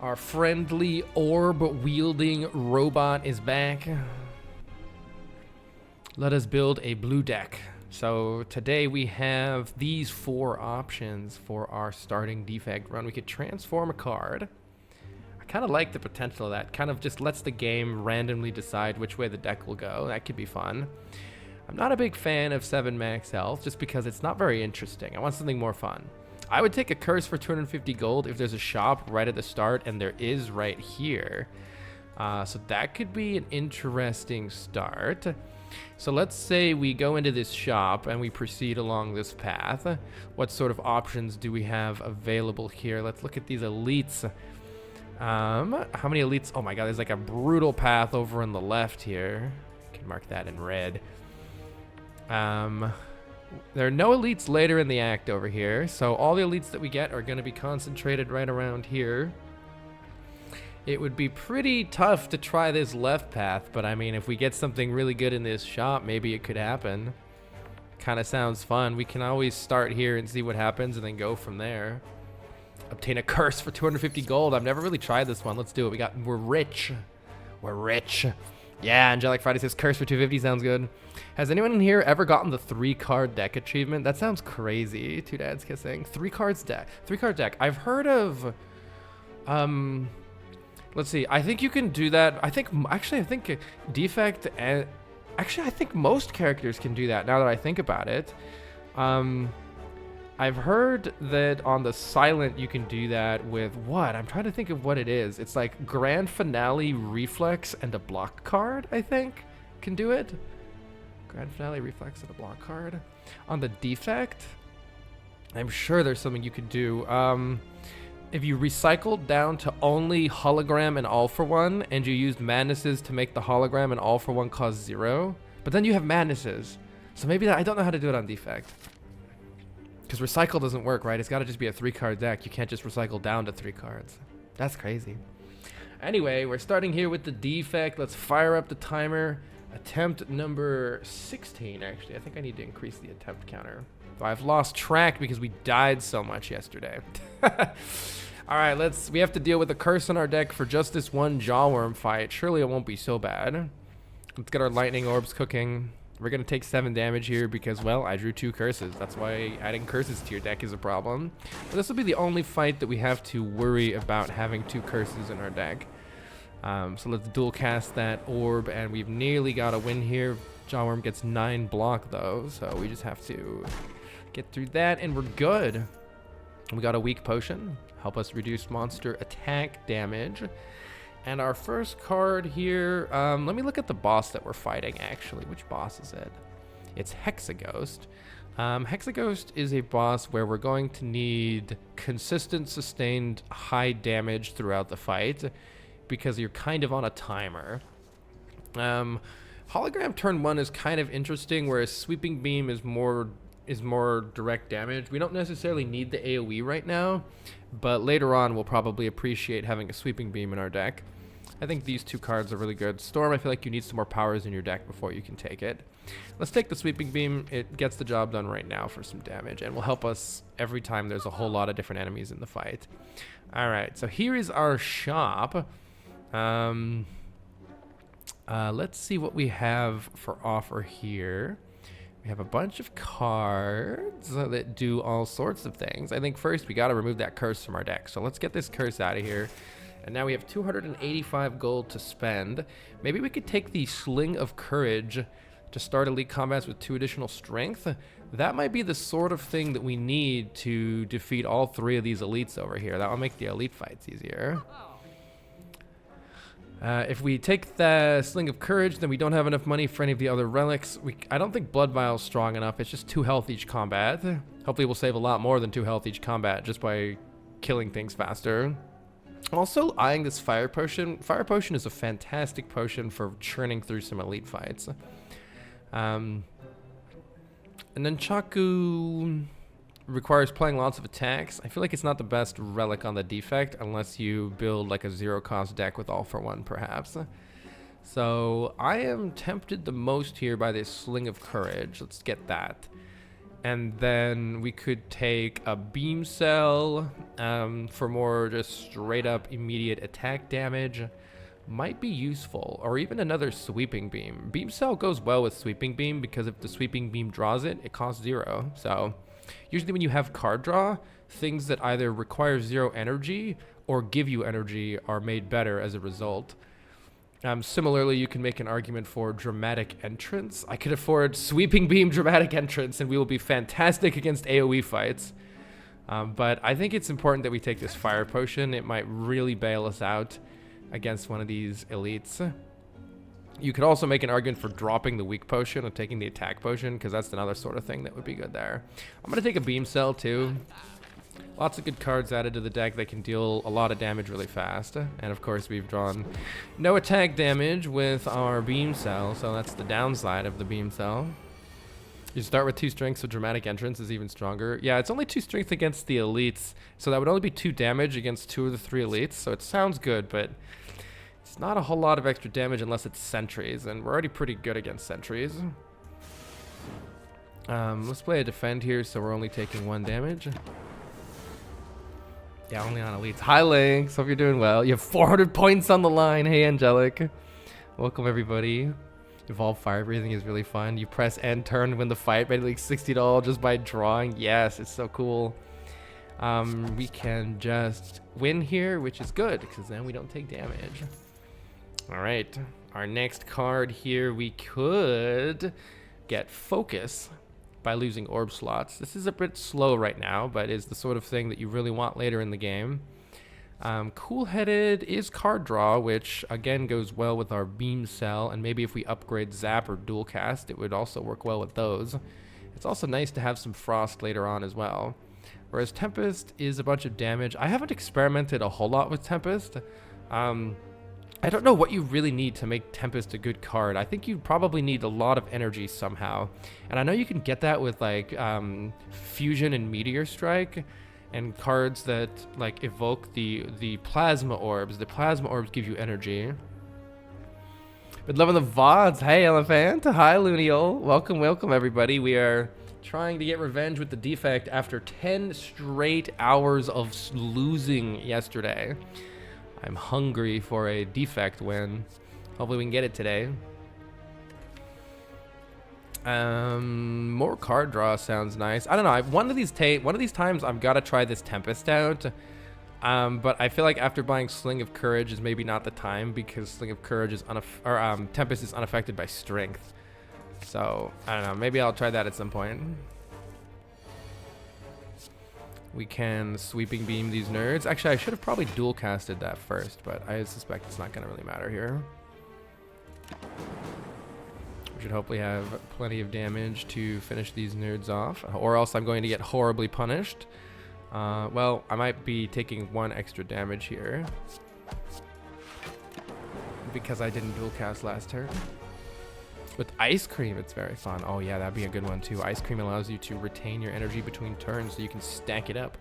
Our friendly orb-wielding robot is back. Let us build a blue deck. So today we have these 4 options for our starting Defect run. We could transform a card. I kind of like the potential of that. Kind of just lets the game randomly decide which way the deck will go. That could be fun. I'm not a big fan of 7 max health just because it's not very interesting. I want something more fun. I would take a curse for 250 gold if there's a shop right at the start, and there is right here. So that could be an interesting start. So let's say we go into this shop and we proceed along this path. What sort of options do we have available here? Let's look at these elites. How many elites? Oh my god, there's like a brutal path over on the left here. I can mark that in red. There are no elites later in the act over here, so all the elites that we get are going to be concentrated right around here. It would be pretty tough to try this left path, but I mean, if we get something really good in this shop, maybe it could happen. Kind of sounds fun. We can always start here and see what happens and then go from there. Obtain a curse for 250 gold. I've never really tried this one. Let's do it. We're rich. We're rich. Yeah, Angelic Friday says curse for 250 sounds good. Has anyone in here ever gotten the 3-card deck achievement? That sounds crazy. 2 dads kissing. 3-card deck. I've heard of let's see. I think you can do that. I think Defect and I think most characters can do that now that I think about it. I've heard that on the Silent you can do that with what? I'm trying to think of what it is. It's like Grand Finale Reflex and a block card, I think, can do it. Grand Finale Reflex and a block card. On the Defect, I'm sure there's something you could do. If you recycled down to only hologram and all for one, and you used madnesses to make the hologram and all for one cost 0, but then you have madnesses. So maybe I don't know how to do it on Defect. Because recycle doesn't work, right? It's got to just be a 3-card deck. You can't just recycle down to 3 cards. That's crazy. Anyway, we're starting here with the Defect. Let's fire up the timer. Attempt number 16, actually. I think I need to increase the attempt counter. I've lost track because we died so much yesterday. All right, we have to deal with a curse on our deck for just this one Jawworm fight. Surely it won't be so bad. Let's get our lightning orbs cooking. We're going to take 7 damage here because, well, I drew 2 curses. That's why adding curses to your deck is a problem. But this will be the only fight that we have to worry about having 2 curses in our deck. So let's dual cast that orb, and we've nearly got a win here. Jawworm gets 9 block, though, so we just have to get through that, and we're good. We got a weak potion. Help us reduce monster attack damage. And our first card here, let me look at the boss that we're fighting, actually. Which boss is it? It's Hexaghost. Hexaghost is a boss where we're going to need consistent, sustained, high damage throughout the fight because you're kind of on a timer. Hologram turn 1 is kind of interesting, whereas Sweeping Beam is more direct damage. We don't necessarily need the AoE right now, but later on we'll probably appreciate having a Sweeping Beam in our deck. I think these 2 cards are really good. Storm, I feel like you need some more powers in your deck before you can take it. Let's take the Sweeping Beam. It gets the job done right now for some damage and will help us every time there's a whole lot of different enemies in the fight. All right, so here is our shop. Let's see what we have for offer here. We have a bunch of cards that do all sorts of things. I think first we got to remove that curse from our deck. So let's get this curse out of here. And now we have 285 gold to spend. Maybe we could take the Sling of Courage to start elite combats with 2 additional strength. That might be the sort of thing that we need to defeat all 3 of these elites over here. That will make the elite fights easier. If we take the Sling of Courage, then we don't have enough money for any of the other relics. I don't think Blood Vial's strong enough. It's just 2 health each combat. Hopefully we'll save a lot more than 2 health each combat just by killing things faster. I'm also eyeing this Fire Potion. Fire Potion is a fantastic potion for churning through some elite fights. And then Chaku requires playing lots of attacks. I feel like it's not the best relic on the Defect unless you build like a 0-cost deck with all for one, perhaps. So I am tempted the most here by this Sling of Courage. Let's get that. And then we could take a beam cell for more just straight up immediate attack damage. Might be useful, or even another sweeping beam. Beam cell goes well with sweeping beam because if the sweeping beam draws it, it costs 0. So usually when you have card draw, things that either require 0 energy or give you energy are made better as a result. Similarly, you can make an argument for dramatic entrance. I could afford sweeping beam dramatic entrance and we will be fantastic against AoE fights. But I think it's important that we take this fire potion. It might really bail us out against one of these elites. You could also make an argument for dropping the weak potion and taking the attack potion, because that's another sort of thing that would be good there. I'm going to take a beam cell too. Lots of good cards added to the deck that can deal a lot of damage really fast. And of course we've drawn no attack damage with our beam cell, so that's the downside of the beam cell. You start with 2 strength, so dramatic entrance is even stronger. Yeah, it's only 2 strength against the elites, so that would only be 2 damage against 2 of the 3 elites, so it sounds good, but it's not a whole lot of extra damage unless it's sentries, and we're already pretty good against sentries. Let's play a defend here, so we're only taking 1 damage. Yeah, only on elites. Hi, Lynx. Hope you're doing well. You have 400 points on the line. Hey, Angelic. Welcome, everybody. Evolve Fire Breathing is really fun. You press end turn to win the fight by like $60 just by drawing. Yes, it's so cool. We can just win here, which is good, because then we don't take damage. All right. Our next card here, we could get Focus by losing orb slots. This is a bit slow right now, but is the sort of thing that you really want later in the game. Cool-headed is card draw, which again goes well with our beam cell, and maybe if we upgrade Zap or Dual Cast, it would also work well with those. It's also nice to have some Frost later on as well. Whereas Tempest is a bunch of damage. I haven't experimented a whole lot with Tempest. I don't know what you really need to make Tempest a good card. I think you probably need a lot of energy somehow. And I know you can get that with like Fusion and Meteor Strike and cards that like evoke the plasma orbs. The plasma orbs give you energy. But loving the VODs. Hey, Elephant. Hi, Luniol. Welcome, welcome, everybody. We are trying to get revenge with the Defect after 10 straight hours of losing yesterday. I'm hungry for a Defect win. Hopefully we can get it today. More card draw sounds nice. I don't know. One of these times I've got to try this Tempest out. But I feel like after buying Sling of Courage is maybe not the time, because Sling of Courage is Tempest is unaffected by strength. So I don't know. Maybe I'll try that at some point. We can sweeping beam these nerds. Actually, I should have probably dual casted that first, but I suspect it's not going to really matter here. We should hopefully have plenty of damage to finish these nerds off, or else I'm going to get horribly punished. Well, I might be taking 1 extra damage here because I didn't dual cast last turn. With Ice Cream, it's very fun. Oh yeah, that'd be a good one too. Ice Cream allows you to retain your energy between turns so you can stack it up.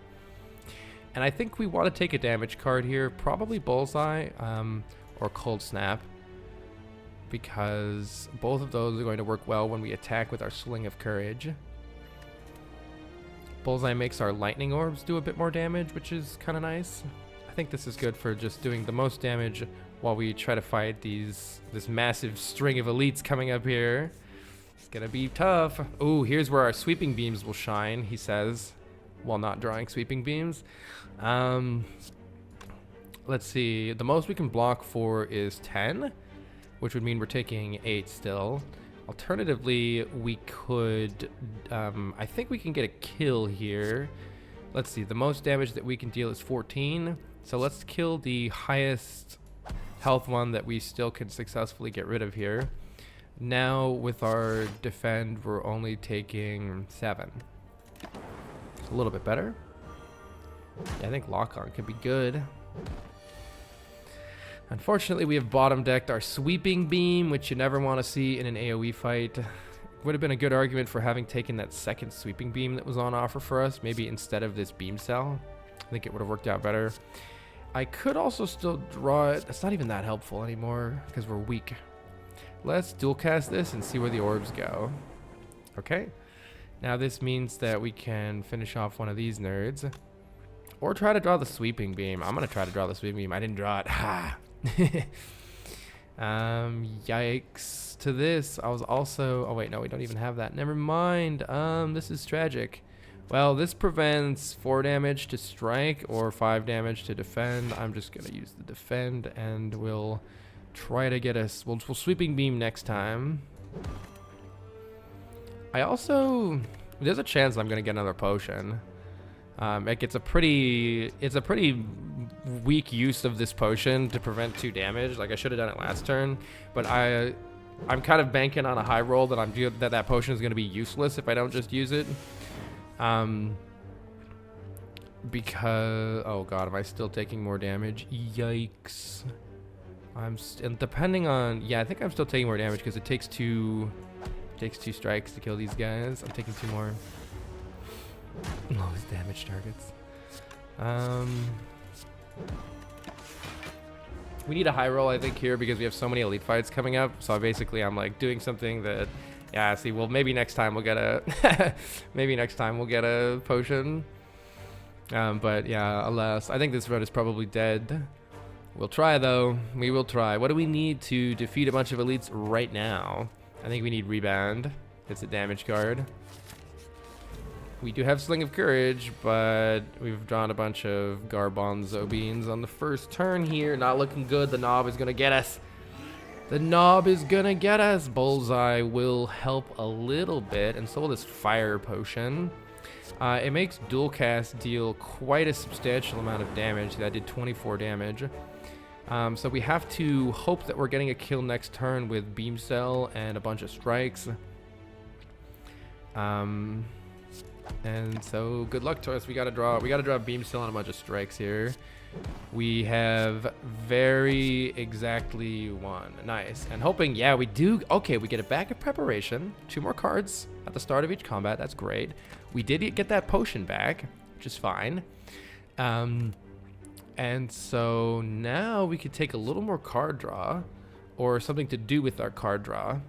And I think we want to take a damage card here, probably Bullseye or Cold Snap, because both of those are going to work well when we attack with our Sling of Courage. Bullseye makes our lightning orbs do a bit more damage, which is kind of nice. I think this is good for just doing the most damage while we try to fight this massive string of elites coming up here. It's gonna be tough. Oh, here's where our sweeping beams will shine, he says, while not drawing sweeping beams. Let's see. The most we can block for is 10, which would mean we're taking 8 still. Alternatively, we could... I think we can get a kill here. Let's see. The most damage that we can deal is 14. So let's kill the highest health one that we still can successfully get rid of here. Now with our defend, we're only taking 7. It's a little bit better. Yeah, I think lock on could be good. Unfortunately, we have bottom decked our sweeping beam, which you never want to see in an AoE fight. Would have been a good argument for having taken that second sweeping beam that was on offer for us, maybe instead of this beam cell. I think it would have worked out better. I could also still draw it. It's not even that helpful anymore because we're weak. Let's dual cast this and see where the orbs go. Okay. Now this means that we can finish off one of these nerds. Or try to draw the sweeping beam. I'm gonna try to draw the sweeping beam. I didn't draw it. Ha! Yikes to this. I was also... Oh wait, no, we don't even have that. Never mind. This is tragic. Well, this prevents 4 damage to strike or 5 damage to defend. I'm just gonna use the defend and we'll try to get us... We'll sweeping beam next time. I also... There's a chance I'm gonna get another potion. It's a pretty weak use of this potion to prevent 2 damage. Like I should have done it last turn, but I'm kind of banking on a high roll that that potion is going to be useless if I don't just use it. Because oh god, am I still taking more damage? Yikes! And depending on I think I'm still taking more damage because it takes 2 strikes to kill these guys. I'm taking 2 more. Lowest damage targets. We need a high roll, I think, here because we have so many elite fights coming up. So basically, I'm like doing something that, see, well, maybe next time we'll get a, potion. But yeah, alas, I think this road is probably dead. We'll try though. We will try. What do we need to defeat a bunch of elites right now? I think we need rebound. It's a damage card. We do have Sling of Courage, but we've drawn a bunch of Garbanzo beans on the first turn here. Not looking good. The knob is going to get us. The knob is going to get us. Bullseye will help a little bit, and so will this fire potion. It makes dual cast deal quite a substantial amount of damage. That did 24 damage. So we have to hope that we're getting a kill next turn with Beam Cell and a bunch of strikes. And so good luck to us. We gotta draw Beam Cell and a bunch of strikes here. We have very exactly 1. Nice. And hoping, we do. Okay, we get a bag of preparation. 2 more cards at the start of each combat. That's great. We did get that potion back, which is fine. And so now we could take a little more card draw or something to do with our card draw.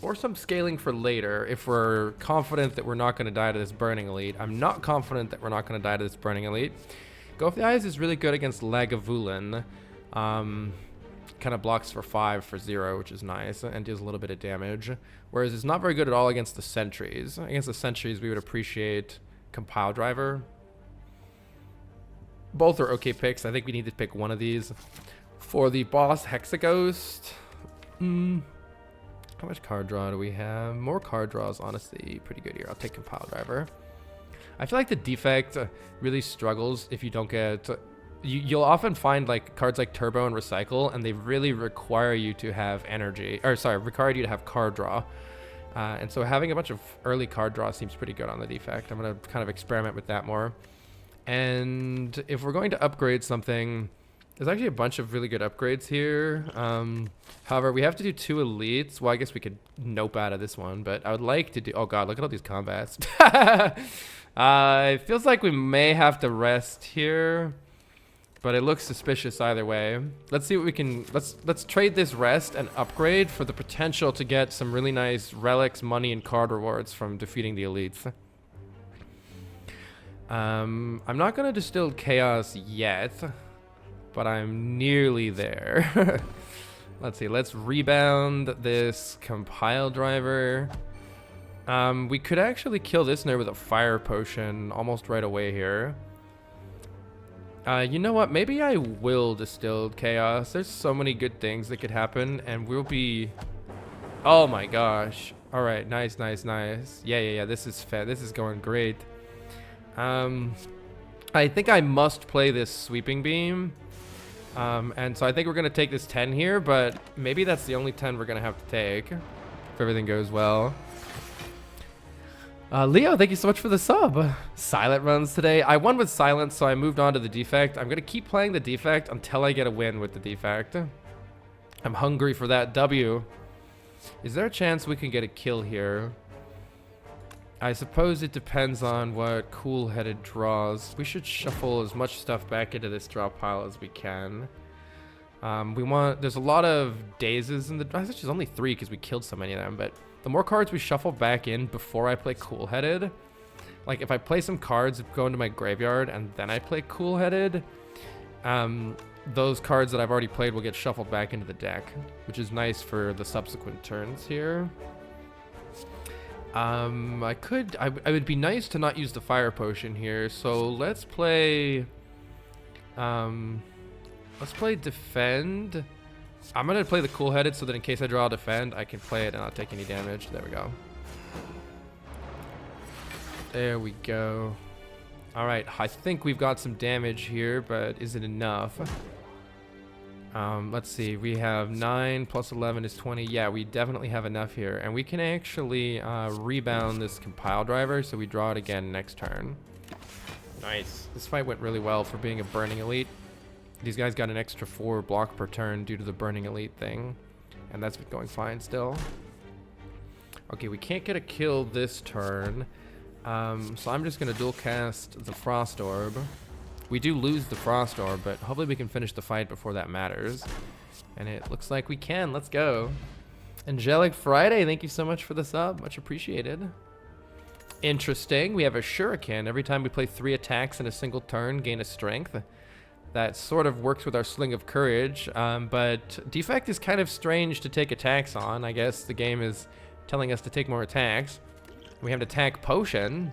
Or some scaling for later if we're confident that we're not going to die to this Burning Elite. I'm not confident that we're not going to die to this Burning Elite. Go of the Eyes is really good against Lagavulin. Kind of blocks for 5 for 0, which is nice, and deals a little bit of damage. Whereas it's not very good at all against the Sentries. Against the Sentries, we would appreciate Compile Driver. Both are okay picks. I think we need to pick one of these. For the boss Hexaghost... How much card draw do we have? More card draws, honestly, pretty good here. I'll take Compile Driver. I feel like the Defect really struggles if you don't get... You'll often find like cards like Turbo and Recycle, and they really require you to have energy. Or sorry, require you to have card draw. And so having a bunch of early card draw seems pretty good on the Defect. I'm going to kind of experiment with that more. And if we're going to upgrade something... There's actually a bunch of really good upgrades here. However, we have to do 2 elites. Well, I guess we could nope out of this one, but I would like to do... Oh, God, look at all these combats. It feels like we may have to rest here, but it looks suspicious either way. Let's see what we can... Let's trade this rest and upgrade for the potential to get some really nice relics, money, and card rewards from defeating the elites. I'm not going to distill Chaos yet, but I'm nearly there. Let's see. Let's rebound this Compile Driver. We could actually kill this nerd with a Fire Potion almost right away here. You know what? Maybe I will distill Chaos. There's so many good things that could happen, and we'll be... Oh my gosh. All right. Nice, nice, nice. Yeah. This is fair. This is going great. I think I must play this Sweeping Beam. And so I think we're going to take this 10 here, but maybe that's the only 10 we're going to have to take if everything goes well. Leo, thank you so much for the sub. Silent runs today. I won with Silence, so I moved on to the Defect. I'm going to keep playing the Defect until I get a win with the Defect. I'm hungry for that W. Is there a chance we can get a kill here? I suppose it depends on what Cool-Headed draws. We should shuffle as much stuff back into this draw pile as we can. There's a lot of dazes in the... There's only 3 because we killed so many of them, but the more cards we shuffle back in before I play Cool-Headed, like if I play some cards, go into my graveyard, and then I play Cool-Headed, those cards that I've already played will get shuffled back into the deck, which is nice for the subsequent turns here. I would be nice to not use the fire potion here, so let's play defend. I'm gonna play the Cool-Headed so that in case I draw a defend, I can play it and not take any damage. There we go. There we go. All right, I think we've got some damage here, but is it enough? Let's see, we have 9 plus 11 is 20. Yeah, we definitely have enough here. And we can actually rebound this compile driver, so we draw it again next turn. Nice. This fight went really well for being a Burning Elite. These guys got an extra 4 block per turn due to the Burning Elite thing. And that's going fine still. Okay, we can't get a kill this turn. So I'm just going to dual cast the Frost Orb. We do lose the Frost Orb, but hopefully we can finish the fight before that matters. And it looks like we can. Let's go. Angelic Friday, thank you so much for the sub. Much appreciated. Interesting. We have a Shuriken. Every time we play 3 attacks in a single turn, gain a strength. That sort of works with our Sling of Courage, but Defect is kind of strange to take attacks on. I guess the game is telling us to take more attacks. We have an attack potion.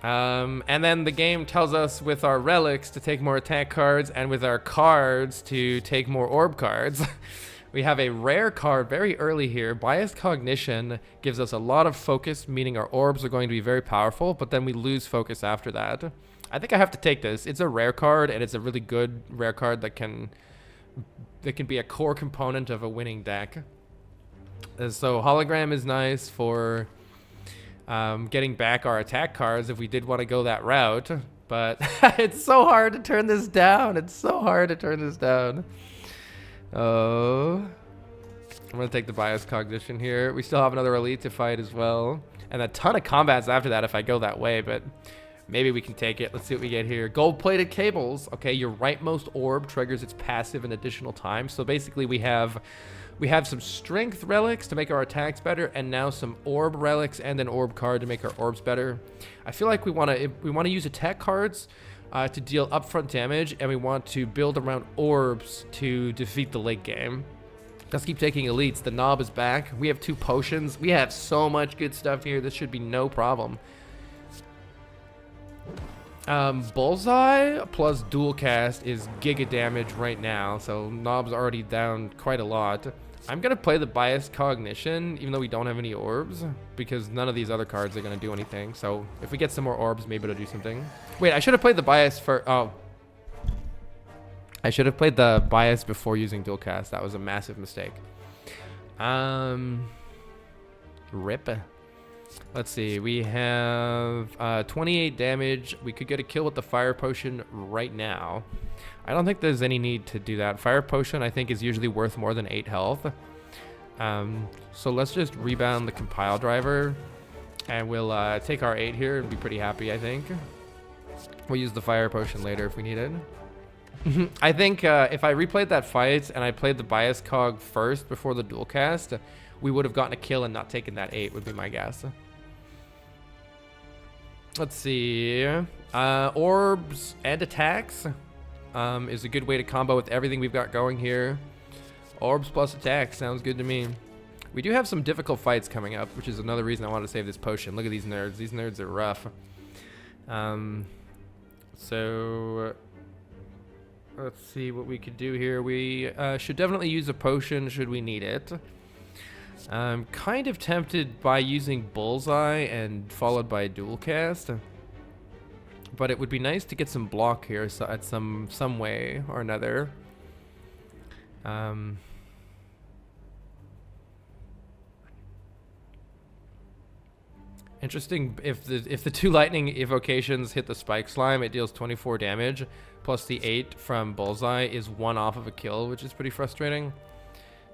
And then the game tells us with our relics to take more attack cards and with our cards to take more orb cards. We have a rare card very early here. Biased Cognition gives us a lot of focus, meaning our orbs are going to be very powerful, but then we lose focus after that. I think I have to take this. It's a rare card, and it's a really good rare card that can be a core component of a winning deck. So Hologram is nice for getting back our attack cards if we did want to go that route, but it's so hard to turn this down. It's so hard to turn this down. Oh, I'm gonna take the Bias Cognition here. We still have another Elite to fight as well, and a ton of combats after that if I go that way, but maybe we can take it. Let's see what we get here. Gold-plated cables. Okay, your rightmost orb triggers its passive an additional time. So basically we have some strength relics to make our attacks better, and now some orb relics and an orb card to make our orbs better. I feel like we want to use attack cards to deal upfront damage, and we want to build around orbs to defeat the late game. Let's keep taking elites. The knob is back. We have 2 potions. We have so much good stuff here. This should be no problem. Bullseye plus dual cast is giga damage right now, so knob's already down quite a lot. I'm gonna play the Biased Cognition even though we don't have any orbs, because none of these other cards are gonna do anything. So if we get some more orbs, maybe it'll do something. Wait, I should have played the Bias for I should have played the Bias before using dual cast. That was a massive mistake. Rip. Let's see, we have 28 damage. We could get a kill with the Fire Potion right now. I don't think there's any need to do that. Fire Potion, I think, is usually worth more than 8 health. So let's just rebound the Compile Driver, and we'll take our 8 here and be pretty happy, I think. We'll use the Fire Potion later if we need it. I think if I replayed that fight and I played the Bias Cog first before the dual cast, we would have gotten a kill and not taken that 8, would be my guess. Let's see. Orbs and attacks is a good way to combo with everything we've got going here. Orbs plus attacks sounds good to me. We do have some difficult fights coming up, which is another reason I wanted to save this potion. Look at these nerds. These nerds are rough. So let's see what we could do here. We should definitely use a potion should we need it. I'm kind of tempted by using Bullseye and followed by Dual Cast, but it would be nice to get some block here at some way or another. Interesting. If the 2 lightning evocations hit the Spike Slime, it deals 24 damage, plus the 8 from Bullseye is 1 off of a kill, which is pretty frustrating.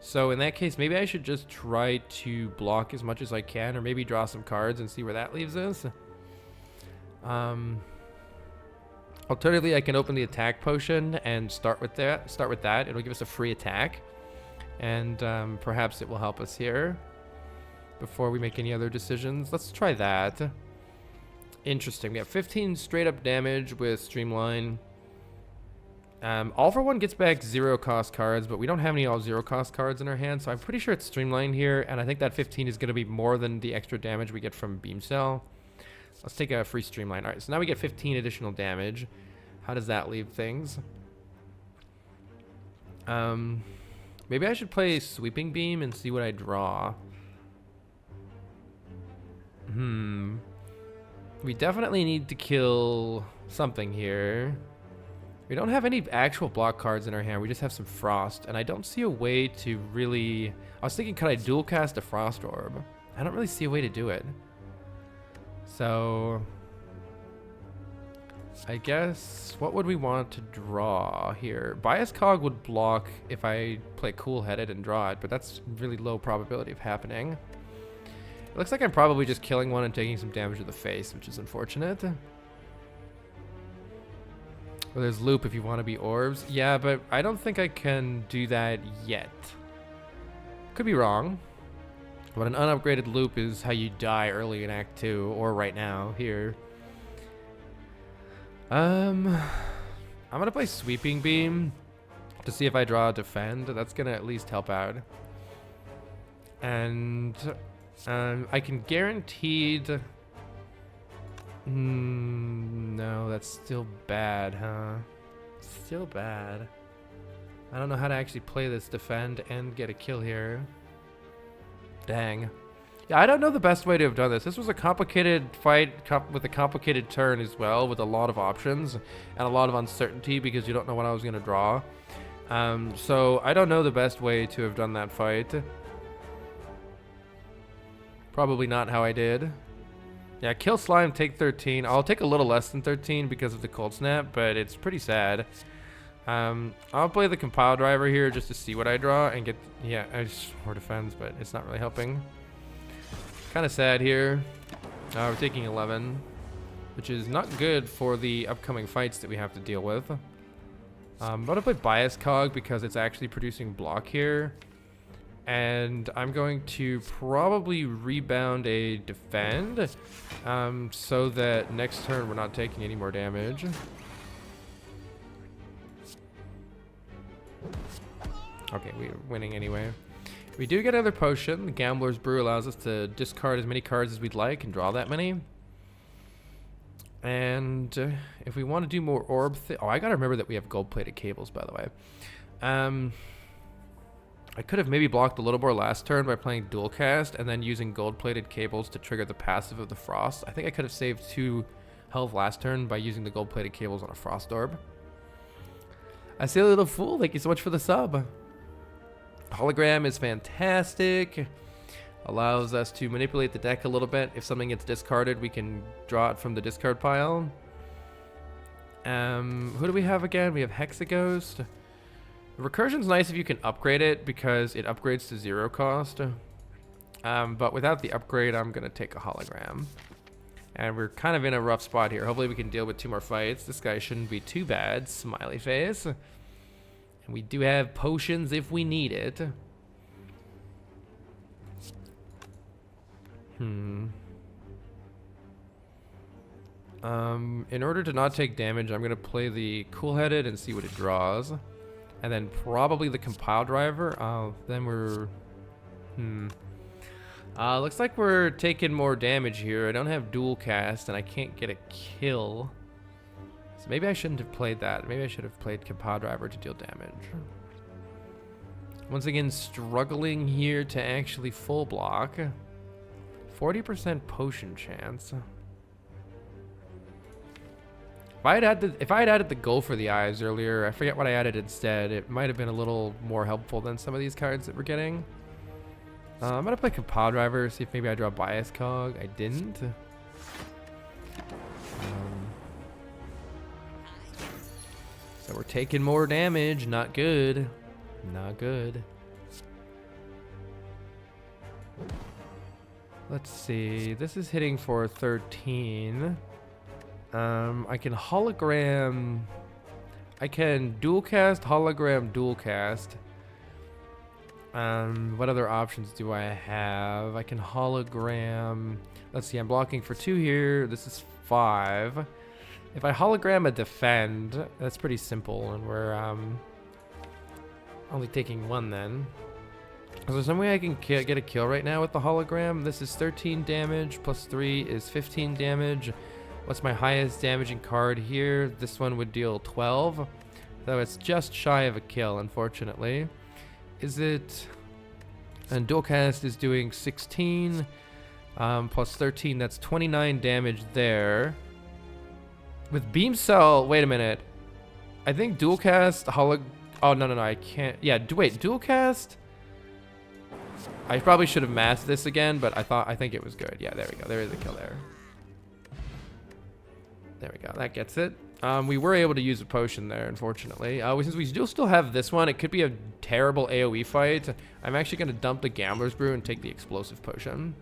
So in that case, maybe I should just try to block as much as I can, or maybe draw some cards and see where that leaves us. Alternatively, I can open the attack potion and start with that. It'll give us a free attack, and perhaps it will help us here. before we make any other decisions. Let's try that. Interesting. We have 15 straight up damage with Streamline. All for One gets back 0 cost cards, but we don't have any all 0 cost cards in our hand, so I'm pretty sure it's Streamline here, and I think that 15 is going to be more than the extra damage we get from Beam Cell. Let's take a free Streamline. All right, so now we get 15 additional damage. How does that leave things? Maybe I should play Sweeping Beam and see what I draw. We definitely need to kill something here. We don't have any actual block cards in our hand. We just have some Frost, and I don't see a way to really... I was thinking, could I dual cast a Frost Orb? I don't really see a way to do it. So... I guess, what would we want to draw here? Bias Cog would block if I play Cool Headed and draw it, but that's really low probability of happening. It looks like I'm probably just killing one and taking some damage to the face, which is unfortunate. Well, there's Loop if you want to be orbs. Yeah, but I don't think I can do that yet. Could be wrong. But an unupgraded Loop is how you die early in Act 2, or right now, here. I'm gonna play Sweeping Beam to see if I draw a Defend. That's gonna at least help out. And I can guaranteed... no, that's still bad, huh? Still bad. I don't know how to actually play this Defend and get a kill here. Dang. Yeah, I don't know the best way to have done this. This was a complicated fight with a complicated turn as well, with a lot of options and a lot of uncertainty because you don't know what I was going to draw. So I don't know the best way to have done that fight. Probably not how I did. Yeah, kill Slime, take 13. I'll take a little less than 13 because of the Cold Snap, but it's pretty sad. I'll play the Compile Driver here just to see what I draw and get... Yeah, I just more defense, but it's not really helping. Kind of sad here. We're taking 11, which is not good for the upcoming fights that we have to deal with. I'm going to play Bias Cog because it's actually producing block here. And I'm going to probably rebound a Defend so that next turn we're not taking any more damage. Okay, we're winning anyway. We do get another potion. The Gambler's Brew allows us to discard as many cards as we'd like and draw that many. And if we want to do more orb... Oh, I gotta remember that we have gold-plated cables, by the way. I could have maybe blocked a little more last turn by playing dual cast and then using gold-plated cables to trigger the passive of the Frost. I think I could have saved 2 health last turn by using the gold-plated cables on a Frost Orb. I say, little fool, thank you so much for the sub. Hologram is fantastic. Allows us to manipulate the deck a little bit. If something gets discarded, we can draw it from the discard pile. Who do we have again? We have Hexaghost. Recursion's nice if you can upgrade it because it upgrades to 0 cost. But without the upgrade, I'm going to take a Hologram. And we're kind of in a rough spot here. Hopefully we can deal with 2 more fights. This guy shouldn't be too bad. Smiley face. And we do have potions if we need it. In order to not take damage, I'm going to play the Cool-Headed and see what it draws. And then probably the Compile Driver. Then we're... looks like we're taking more damage here. I don't have dual cast and I can't get a kill. So maybe I shouldn't have played that. Maybe I should have played Compile Driver to deal damage. Once again, struggling here to actually full block. 40% potion chance. If I had added the goal for the eyes earlier, I forget what I added instead. It might have been a little more helpful than some of these cards that we're getting. I'm gonna play Compile Driver, see if maybe I draw Bias Cog. I didn't. So we're taking more damage. Not good. Not good. Let's see. This is hitting for 13. I can hologram. I can dual cast, hologram, dual cast. What other options do I have? I can hologram. Let's see, I'm blocking for 2 here. This is 5. If I hologram a defend, that's pretty simple, and we're only taking 1 then. Is there some way I can get a kill right now with the hologram? This is 13 damage, plus 3 is 15 damage. What's my highest damaging card here? This one would deal 12, though it's just shy of a kill, unfortunately. Is it... And dual cast is doing 16, plus 13, that's 29 damage there. With beam cell, wait a minute. I think dual cast, oh, no, I can't. Yeah, wait, dual cast? I probably should have masked this again, but I think it was good. Yeah, there we go. There is a kill there. There we go. That gets it. We were able to use a potion there, unfortunately. Since we do still have this one, it could be a terrible AoE fight. I'm actually going to dump the Gambler's Brew and take the explosive potion.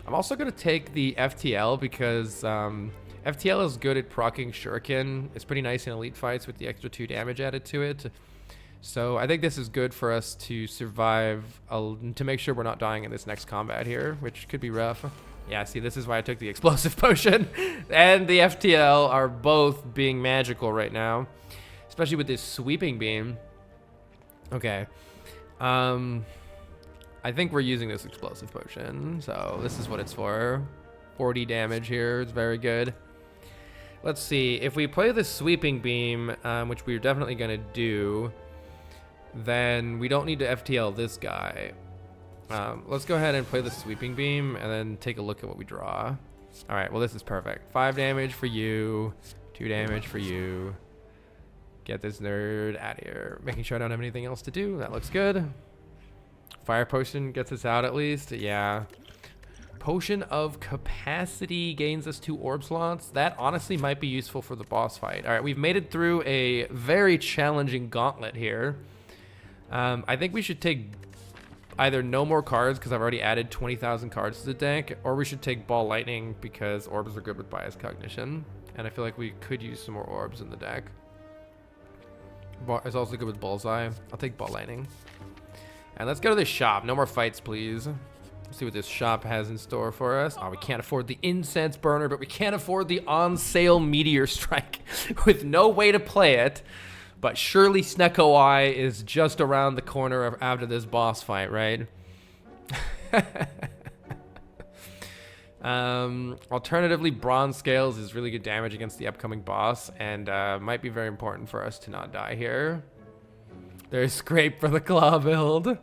I'm also going to take the FTL because FTL is good at proccing Shuriken. It's pretty nice in elite fights with the extra 2 damage added to it. So I think this is good for us to survive, to make sure we're not dying in this next combat here, which could be rough. Yeah, see, this is why I took the explosive potion. And the FTL are both being magical right now, especially with this sweeping beam. Okay. I think we're using this explosive potion, so this is what it's for. 40 damage here, it's very good. Let's see, if we play the sweeping beam, which we're definitely going to do, then we don't need to FTL this guy. Let's go ahead and play the sweeping beam and then take a look at what we draw. All right, well, this is perfect. 5 damage for you, 2 damage for you. Get this nerd out of here. Making sure I don't have anything else to do. That looks good. Fire potion gets us out at least. Yeah. Potion of capacity gains us 2 orb slots. That honestly might be useful for the boss fight. All right, we've made it through a very challenging gauntlet here. I think we should take either no more cards because I've already added 20,000 cards to the deck, or we should take Ball Lightning because orbs are good with Bias Cognition, and I feel like we could use some more orbs in the deck. It's also good with Bullseye. I'll take Ball Lightning. And let's go to the shop. No more fights, please. Let's see what this shop has in store for us. Oh, we can't afford the Incense Burner, but we can't afford the on-sale Meteor Strike with no way to play it. But surely Snecko Eye is just around the corner after this boss fight, right? Alternatively, Bronze Scales is really good damage against the upcoming boss, and might be very important for us to not die here. There's Scrape for the Claw build.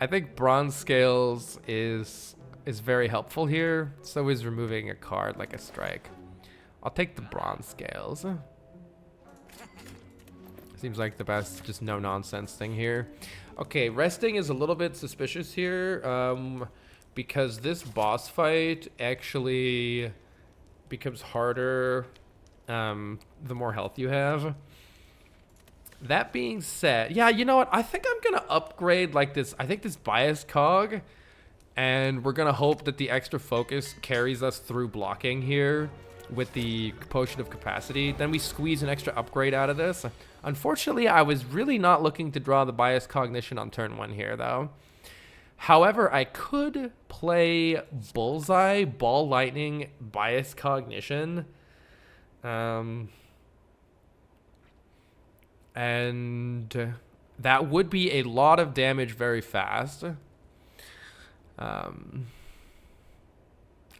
I think Bronze Scales is very helpful here. So is removing a card like a Strike. I'll take the Bronze Scales. Seems like the best, just no-nonsense thing here. Okay, resting is a little bit suspicious here, because this boss fight actually becomes harder the more health you have. That being said, yeah, you know what? I think I'm going to upgrade like this. I think this Bias Cog, and we're going to hope that the extra focus carries us through blocking here with the Potion of Capacity. Then we squeeze an extra upgrade out of this. Unfortunately, I was really not looking to draw the Bias Cognition on turn 1 here, though. However, I could play Bullseye, Ball Lightning, Bias Cognition. And that would be a lot of damage very fast.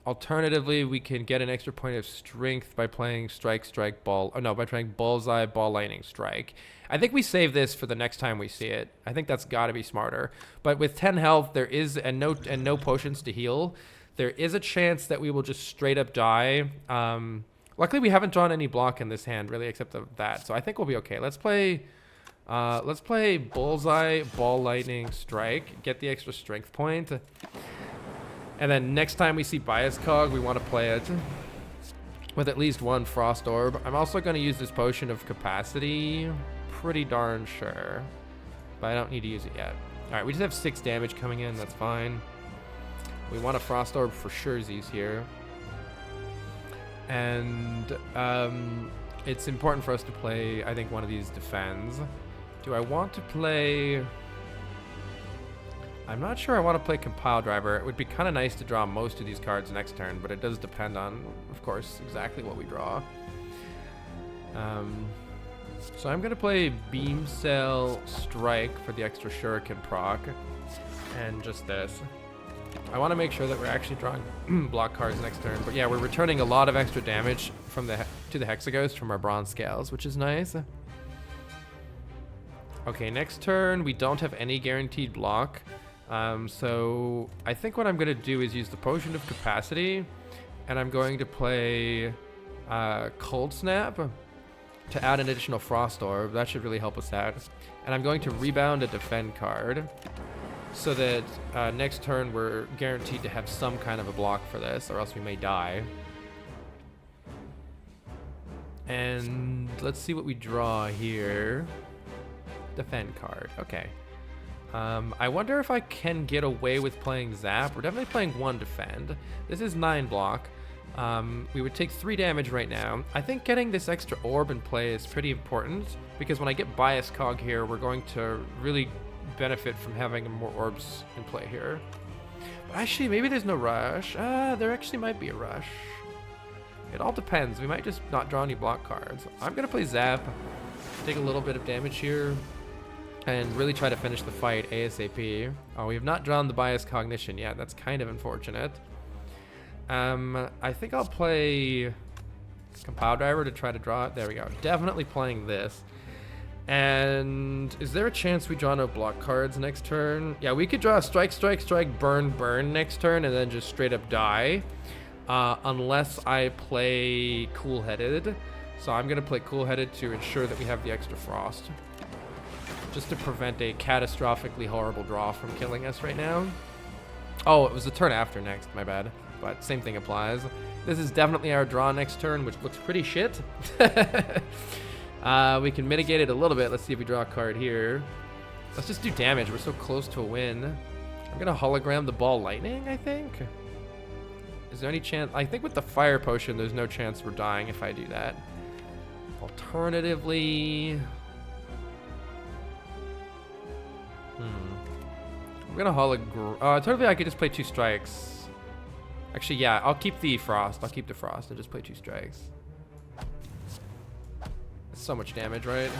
Alternatively, we can get an extra point of strength by playing Strike, Strike, Ball. Oh no, by playing Bullseye, Ball, Lightning, Strike. I think we save this for the next time we see it. I think that's got to be smarter. But with 10 health, there is and no potions to heal. There is a chance that we will just straight up die. Luckily, we haven't drawn any block in this hand really, except of that. So I think we'll be okay. Let's play Bullseye, Ball, Lightning, Strike. Get the extra strength point. And then next time we see Bias Cog, we want to play it with at least 1 Frost Orb. I'm also going to use this Potion of Capacity. Pretty darn sure. But I don't need to use it yet. Alright, we just have 6 damage coming in. That's fine. We want a Frost Orb for surezies here. And it's important for us to play, I think, one of these defends. Do I want to play... I'm not sure I want to play Compile Driver. It would be kind of nice to draw most of these cards next turn, but it does depend on, of course, exactly what we draw. So I'm going to play Beam Cell Strike for the extra Shuriken proc, and just this. I want to make sure that we're actually drawing block cards next turn, but yeah, we're returning a lot of extra damage from to the Hexaghost from our bronze scales, which is nice. Okay, next turn we don't have any guaranteed block, so I think what I'm going to do is use the Potion of Capacity, and I'm going to play Cold Snap to add an additional Frost Orb. That should really help us out. And I'm going to rebound a Defend card, so that next turn we're guaranteed to have some kind of a block for this, or else we may die. And let's see what we draw here. Defend card, okay. I wonder if I can get away with playing Zap. We're definitely playing 1 Defend. This is 9 block. We would take 3 damage right now. I think getting this extra orb in play is pretty important, because when I get Bias Cog here, we're going to really benefit from having more orbs in play here. But actually, maybe there's no rush. There actually might be a rush. It all depends. We might just not draw any block cards. I'm going to play Zap, take a little bit of damage here, and really try to finish the fight ASAP. Oh, we have not drawn the Bias Cognition yet. That's kind of unfortunate. I think I'll play Compile Driver to try to draw it. There we go. Definitely playing this. And is there a chance we draw no block cards next turn? Yeah, we could draw Strike, Strike, Strike, Burn, Burn next turn, and then just straight up die. Unless I play Cool-Headed. So I'm going to play Cool-Headed to ensure that we have the extra Frost, just to prevent a catastrophically horrible draw from killing us right now. Oh, it was the turn after next, my bad. But same thing applies. This is definitely our draw next turn, which looks pretty shit. We can mitigate it a little bit. Let's see if we draw a card here. Let's just do damage. We're so close to a win. I'm going to hologram the Ball Lightning, I think. Is there any chance? I think with the Fire Potion, there's no chance we're dying if I do that. Alternatively... I'm gonna hologram. Alternatively, I could just play 2 strikes. Actually, yeah, I'll keep the Frost. I'll keep the Frost and just play 2 strikes. It's so much damage, right?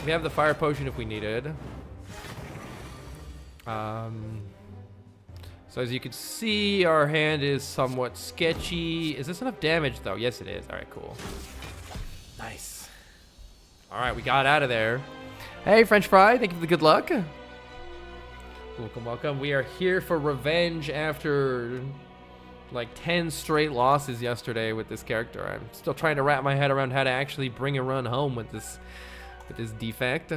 We have the Fire Potion if we needed. So as you can see, our hand is somewhat sketchy. Is this enough damage, though? Yes, it is. All right, cool. Nice. All right, we got out of there. Hey, French Fry, thank you for the good luck. Welcome, welcome. We are here for revenge after like 10 straight losses yesterday with this character. I'm still trying to wrap my head around how to actually bring a run home with this defect.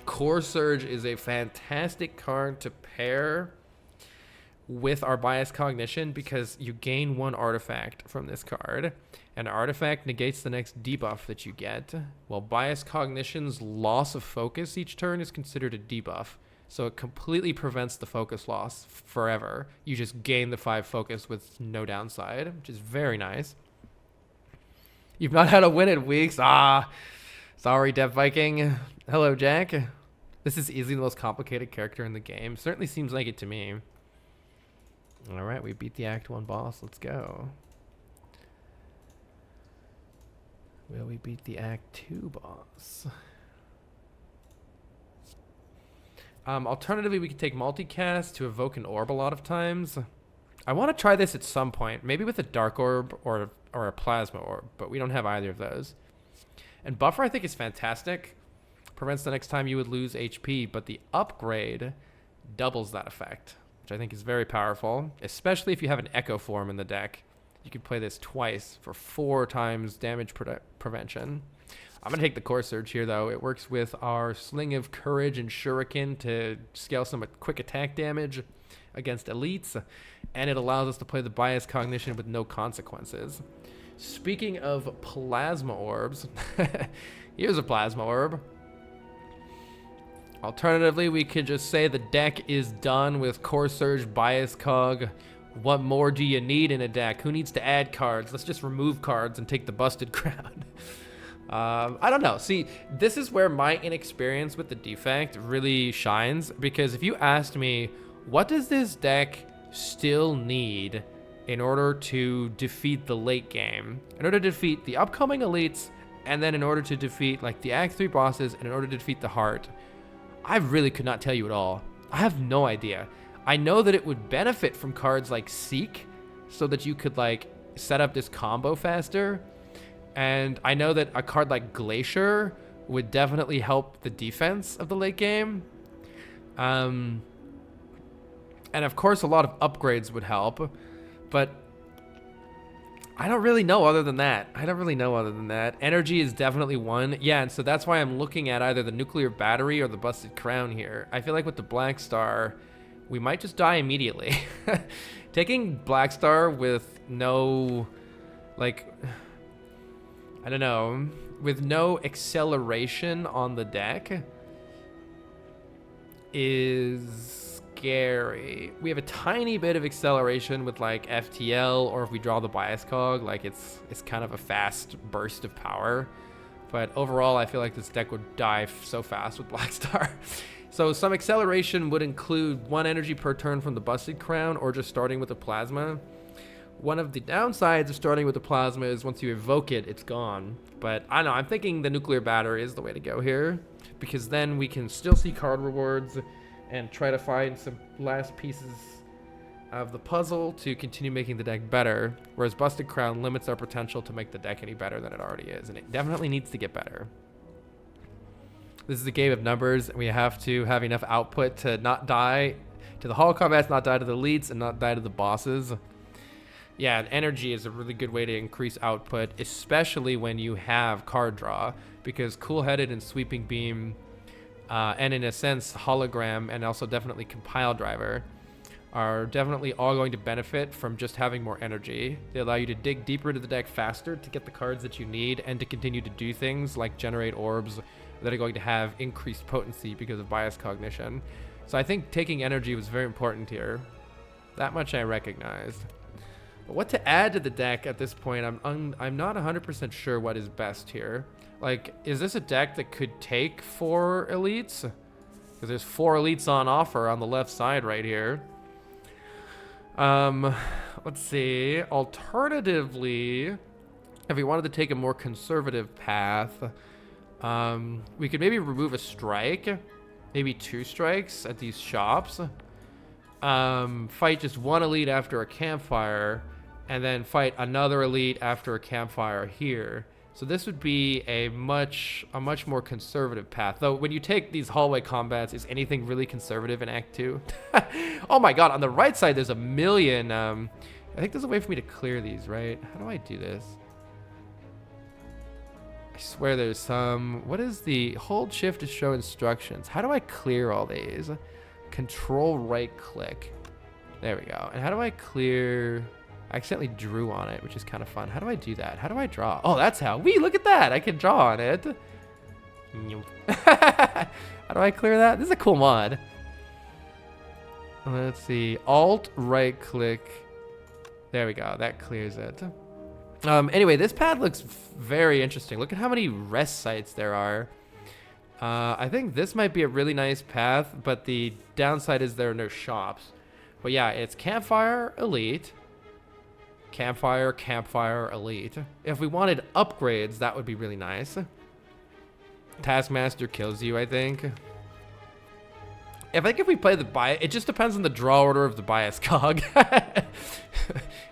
Core Surge is a fantastic card to pair with our Bias Cognition, because you gain 1 artifact from this card. An artifact negates the next debuff that you get, while Bias Cognition's loss of focus each turn is considered a debuff. So it completely prevents the focus loss forever. You just gain the 5 focus with no downside, which is very nice. You've not had a win in weeks. Sorry, Dev Viking. Hello, Jack. This is easily the most complicated character in the game. Certainly seems like it to me. All right, we beat the Act 1 boss. Let's go. Will we beat the Act 2 boss? Alternatively, we could take multicast to evoke an orb a lot of times. I want to try this at some point, maybe with a Dark Orb or a Plasma Orb, but we don't have either of those. And Buffer, I think, is fantastic. Prevents the next time you would lose HP, but the upgrade doubles that effect, which I think is very powerful, especially if you have an Echo form in the deck. You could play this twice for 4 times damage prevention. I'm going to take the Core Surge here, though. It works with our Sling of Courage and Shuriken to scale some quick attack damage against elites, and it allows us to play the Bias Cognition with no consequences. Speaking of Plasma Orbs, here's a Plasma Orb. Alternatively, we could just say the deck is done with Core Surge, Bias Cog. What more do you need in a deck? Who needs to add cards? Let's just remove cards and take the Busted Crown. I don't know. See, this is where my inexperience with the Defect really shines, because if you asked me what does this deck still need in order to defeat the late game? In order to defeat the upcoming elites, and then in order to defeat like the Act 3 bosses, and in order to defeat the heart? I really could not tell you at all. I have no idea. I know that it would benefit from cards like Seek, so that you could like set up this combo faster. And I know that a card like Glacier would definitely help the defense of the late game. And of course a lot of upgrades would help, but I don't really know other than that. Energy is definitely one. Yeah, and so that's why I'm looking at either the nuclear battery or the busted crown here. I feel like with the Black Star, we might just die immediately. Taking Black Star with no, like, I don't know, with no acceleration on the deck is scary. We have a tiny bit of acceleration with like FTL, or if we draw the bias cog, like it's kind of a fast burst of power. But overall, I feel like this deck would die so fast with Black Star. So some acceleration would include 1 energy per turn from the busted crown, or just starting with the plasma. One of the downsides of starting with the plasma is once you evoke it, it's gone. But I don't know, I'm thinking the nuclear battery is the way to go here, because then we can still see card rewards and try to find some last pieces of the puzzle to continue making the deck better, whereas Busted Crown limits our potential to make the deck any better than it already is, and it definitely needs to get better. This is a game of numbers, and we have to have enough output to not die to the holo combats, not die to the elites, and not die to the bosses. Yeah, and energy is a really good way to increase output, especially when you have card draw, because Cool-Headed and Sweeping Beam, and in a sense, Hologram, and also definitely Compile Driver, are definitely all going to benefit from just having more energy. They allow you to dig deeper into the deck faster to get the cards that you need, and to continue to do things like generate orbs that are going to have increased potency because of bias cognition. So I think taking energy was very important here. That much I recognized. But what to add to the deck at this point, I'm not 100% sure what is best here. Like, is this a deck that could take 4 elites? Because there's 4 elites on offer on the left side right here. Let's see. Alternatively, if we wanted to take a more conservative path, we could maybe remove a strike, maybe 2 strikes at these shops. Fight just 1 elite after a campfire, and then fight another elite after a campfire here. So this would be a much more conservative path. Though when you take these hallway combats, is anything really conservative in Act 2? Oh my god, on the right side there's a million. I think there's a way for me to clear these, right? How do I do this? I swear there's some. What is the hold shift to show instructions? How do I clear all these? Control right click. There we go. And how do I clear? I accidentally drew on it, which is kind of fun. How do I do that? How do I draw? Oh, that's how. Wee, look at that. I can draw on it. How do I clear that? This is a cool mod. Let's see. Alt right click. There we go. That clears it. Anyway, this pad looks very interesting. Look at how many rest sites there are. I think this might be a really nice path, but the downside is there are no shops. But yeah, it's Campfire, Elite. Campfire, Campfire, Elite. If we wanted upgrades, that would be really nice. Taskmaster kills you, I think. If we play the bias, it just depends on the draw order of the bias cog.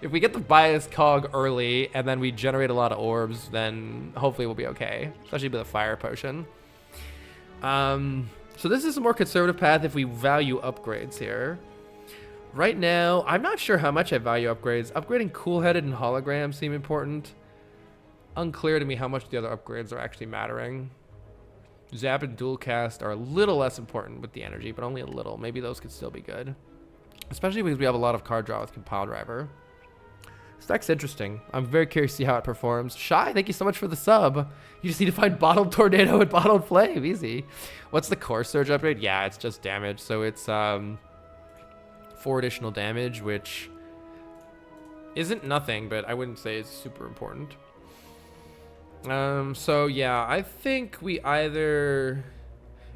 If we get the bias cog early and then we generate a lot of orbs, then hopefully we'll be okay, especially with a fire potion. So this is a more conservative path if we value upgrades here. Right now, I'm not sure how much I value upgrades. Upgrading Cool-Headed and Hologram seem important. Unclear to me how much the other upgrades are actually mattering. Zap and Dual Cast are a little less important with the energy, but only a little. Maybe those could still be good. Especially because we have a lot of card draw with Compile Driver. This deck's interesting. I'm very curious to see how it performs. Shy, thank you so much for the sub. You just need to find Bottled Tornado and Bottled Flame. Easy. What's the Core Surge upgrade? Yeah, it's just damage. So it's 4 additional damage, which isn't nothing, but I wouldn't say it's super important. So yeah, I think we either...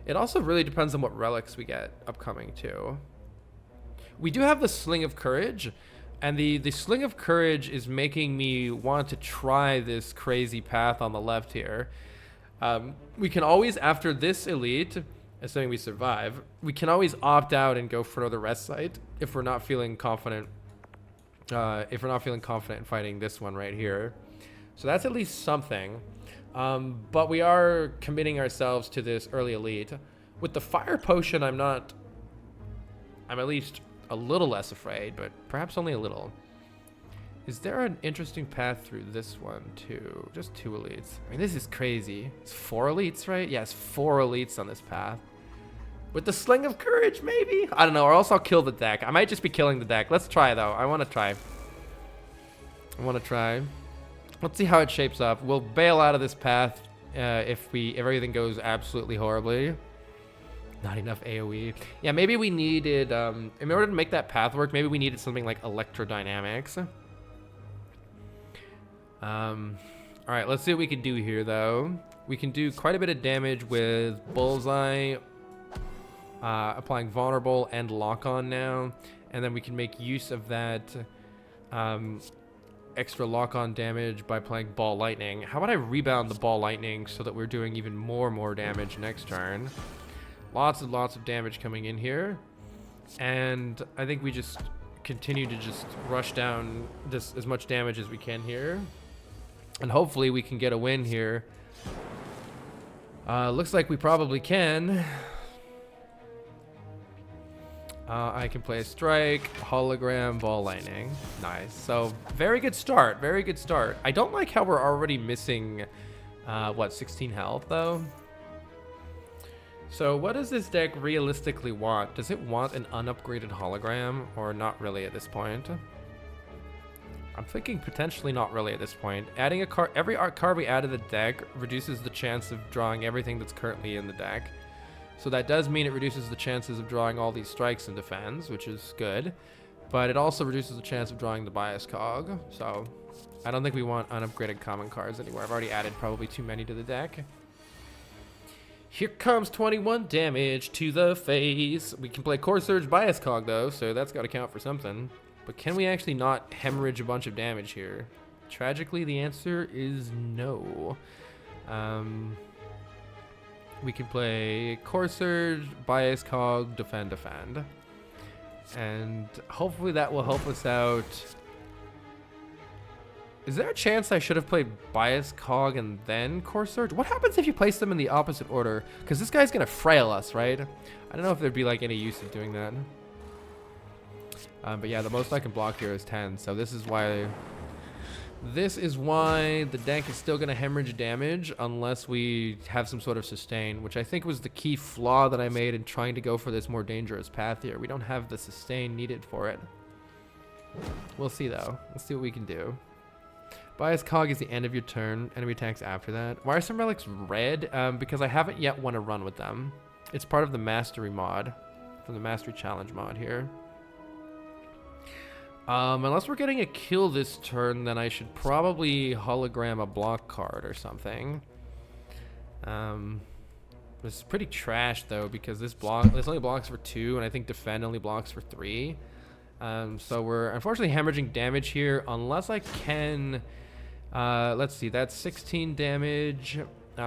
It also really depends on what relics we get upcoming too. We do have the Sling of Courage, and the Sling of Courage is making me want to try this crazy path on the left here. We can always, after this elite, assuming we survive, we can always opt out and go for another rest site if we're not feeling confident. If we're not feeling confident in fighting this one right here. So that's at least something. But we are committing ourselves to this early elite. With the Fire Potion, I'm at least a little less afraid, but perhaps only a little. Is there an interesting path through this one too? Just 2 elites. I mean, this is crazy. It's 4 elites, right? Yes, 4 elites on this path. With the Sling of Courage, maybe? I don't know, or else I'll kill the deck. I might just be killing the deck. Let's try, though. I want to try. Let's see how it shapes up. We'll bail out of this path if everything goes absolutely horribly. Not enough AoE. Yeah, maybe we needed, in order to make that path work, maybe we needed something like electrodynamics. Alright, let's see what we can do here, though. We can do quite a bit of damage with Bullseye, applying Vulnerable and Lock-On now. And then we can make use of that extra Lock-On damage by playing Ball Lightning. How about I rebound the Ball Lightning so that we're doing even more damage next turn? Lots and lots of damage coming in here. And I think we just continue to just rush down this as much damage as we can here. And hopefully we can get a win here. Looks like we probably can. I can play a Strike, Hologram, Ball Lightning. Nice. So, very good start. Very good start. I don't like how we're already missing, 16 health, though? So, what does this deck realistically want? Does it want an unupgraded Hologram, or not really at this point? I'm thinking potentially not really at this point. Adding a card, every card we add to the deck reduces the chance of drawing everything that's currently in the deck. So that does mean it reduces the chances of drawing all these strikes and defends, which is good. But it also reduces the chance of drawing the bias cog. So I don't think we want unupgraded common cards anymore. I've already added probably too many to the deck. Here comes 21 damage to the face. We can play Core Surge Bias Cog though, so that's got to count for something. But can we actually not hemorrhage a bunch of damage here? Tragically, the answer is no. We can play Core Surge, Bias Cog, Defend. And hopefully that will help us out. Is there a chance I should have played Bias Cog and then Core Surge? What happens if you place them in the opposite order? Because this guy's going to frail us, right? I don't know if there'd be like any use of doing that. But yeah, the most I can block here is 10. So this is why the deck is still going to hemorrhage damage unless we have some sort of sustain, which I think was the key flaw that I made in trying to go for this more dangerous path here. We don't have the sustain needed for it. We'll see, though. Let's see what we can do. Bias Cog is the end of your turn. Enemy attacks after that. Why are some relics red? Because I haven't yet won a run with them. It's part of the Mastery mod, from the Mastery Challenge mod here. Unless we're getting a kill this turn, then I should probably hologram a block card or something. This is pretty trash though, because this only blocks for 2, and I think Defend only blocks for 3. So we're unfortunately hemorrhaging damage here, unless I can. Let's see, that's 16 damage.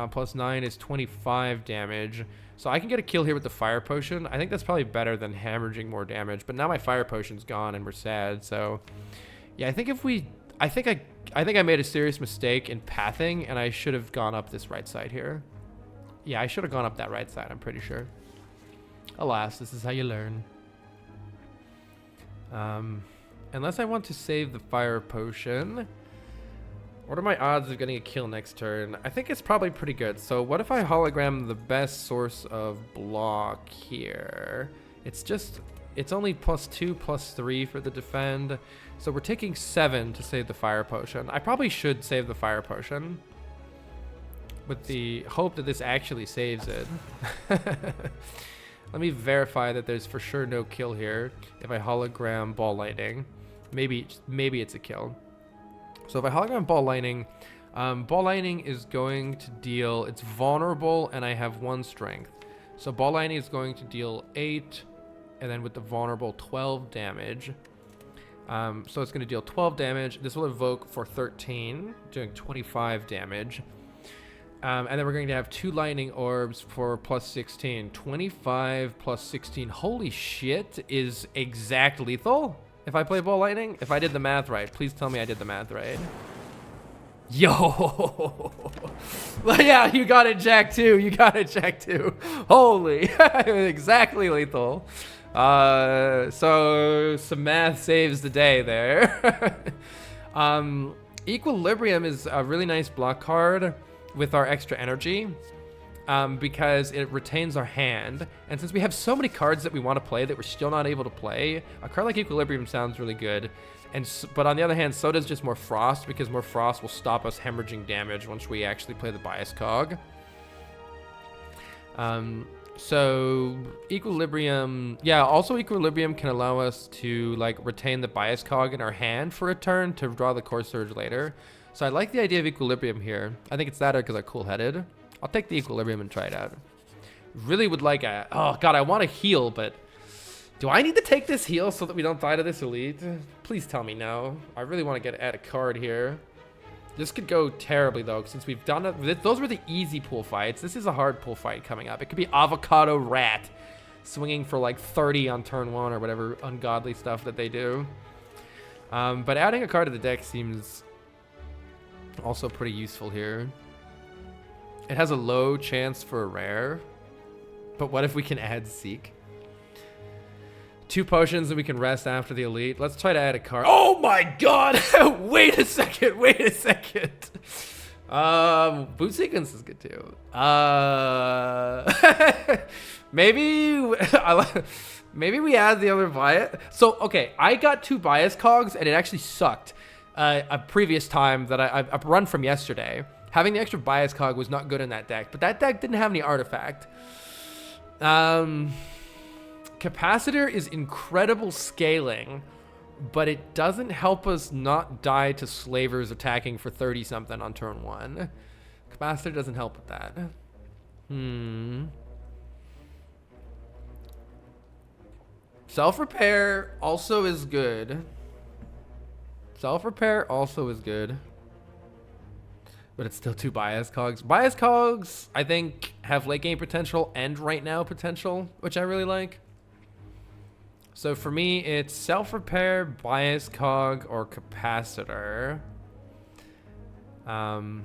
Plus 9 is 25 damage. So I can get a kill here with the Fire Potion. I think that's probably better than hemorrhaging more damage. But now my Fire Potion's gone and we're sad. So yeah, I think I think I made a serious mistake in pathing, and I should have gone up this right side here. Yeah, I should have gone up that right side, I'm pretty sure. Alas, this is how you learn. Unless I want to save the Fire Potion. What are my odds of getting a kill next turn? I think it's probably pretty good. So what if I hologram the best source of block here? It's only +2, +3 for the Defend. So we're taking 7 to save the Fire Potion. I probably should save the Fire Potion, with the hope that this actually saves it. Let me verify that there's for sure no kill here. If I hologram Ball Lightning, maybe it's a kill. So if I hologram Ball Lightning is going to deal, it's vulnerable, and I have 1 strength. So Ball Lightning is going to deal 8, and then with the vulnerable 12 damage. So it's going to deal 12 damage. This will evoke for 13, doing 25 damage. And then we're going to have 2 lightning orbs for plus 16. 25 plus 16. Holy shit, is exact lethal if I play ball lightning? If I did the math right, please tell me I did the math right. Yo. Well, yeah, you got it, Jack, too. You got it, Jack, too. Holy. Exactly lethal. So some math saves the day there. Equilibrium is a really nice block card with our extra energy, because it retains our hand. And since we have so many cards that we want to play that we're still not able to play, a card like Equilibrium sounds really good. But on the other hand, so does just more Frost, because more Frost will stop us hemorrhaging damage once we actually play the Bias Cog. So Equilibrium, yeah, also Equilibrium can allow us to like retain the Bias Cog in our hand for a turn to draw the Core Surge later. So I like the idea of Equilibrium here. I think it's that or because I'm cool-headed. I'll take the Equilibrium and try it out. Really would like a, oh god, I want to heal, but do I need to take this heal so that we don't die to this elite? Please tell me no. I really want to add a card here. This could go terribly though, since we've done it. Those were the easy pool fights. This is a hard pool fight coming up. It could be Avocado Rat swinging for like 30 on turn 1 or whatever ungodly stuff that they do. But adding a card to the deck seems also pretty useful here. It has a low chance for a rare, but what if we can add Seek? 2 potions and we can rest after the elite. Let's try to add a card. Oh my god! Wait a second, wait a second. Boot sequence is good too. Maybe maybe we add the other bias. So okay, I got 2 bias cogs and it actually sucked. A previous time that I've run from yesterday. Having the extra bias cog was not good in that deck, but that deck didn't have any artifact. Capacitor is incredible scaling, but it doesn't help us not die to slavers attacking for 30 something on turn 1. Capacitor doesn't help with that. Self-repair also is good. Self-repair also is good. But it's still 2 bias cogs. Bias cogs, I think, have late game potential and right now potential, which I really like. So for me, it's self-repair, bias cog, or capacitor. And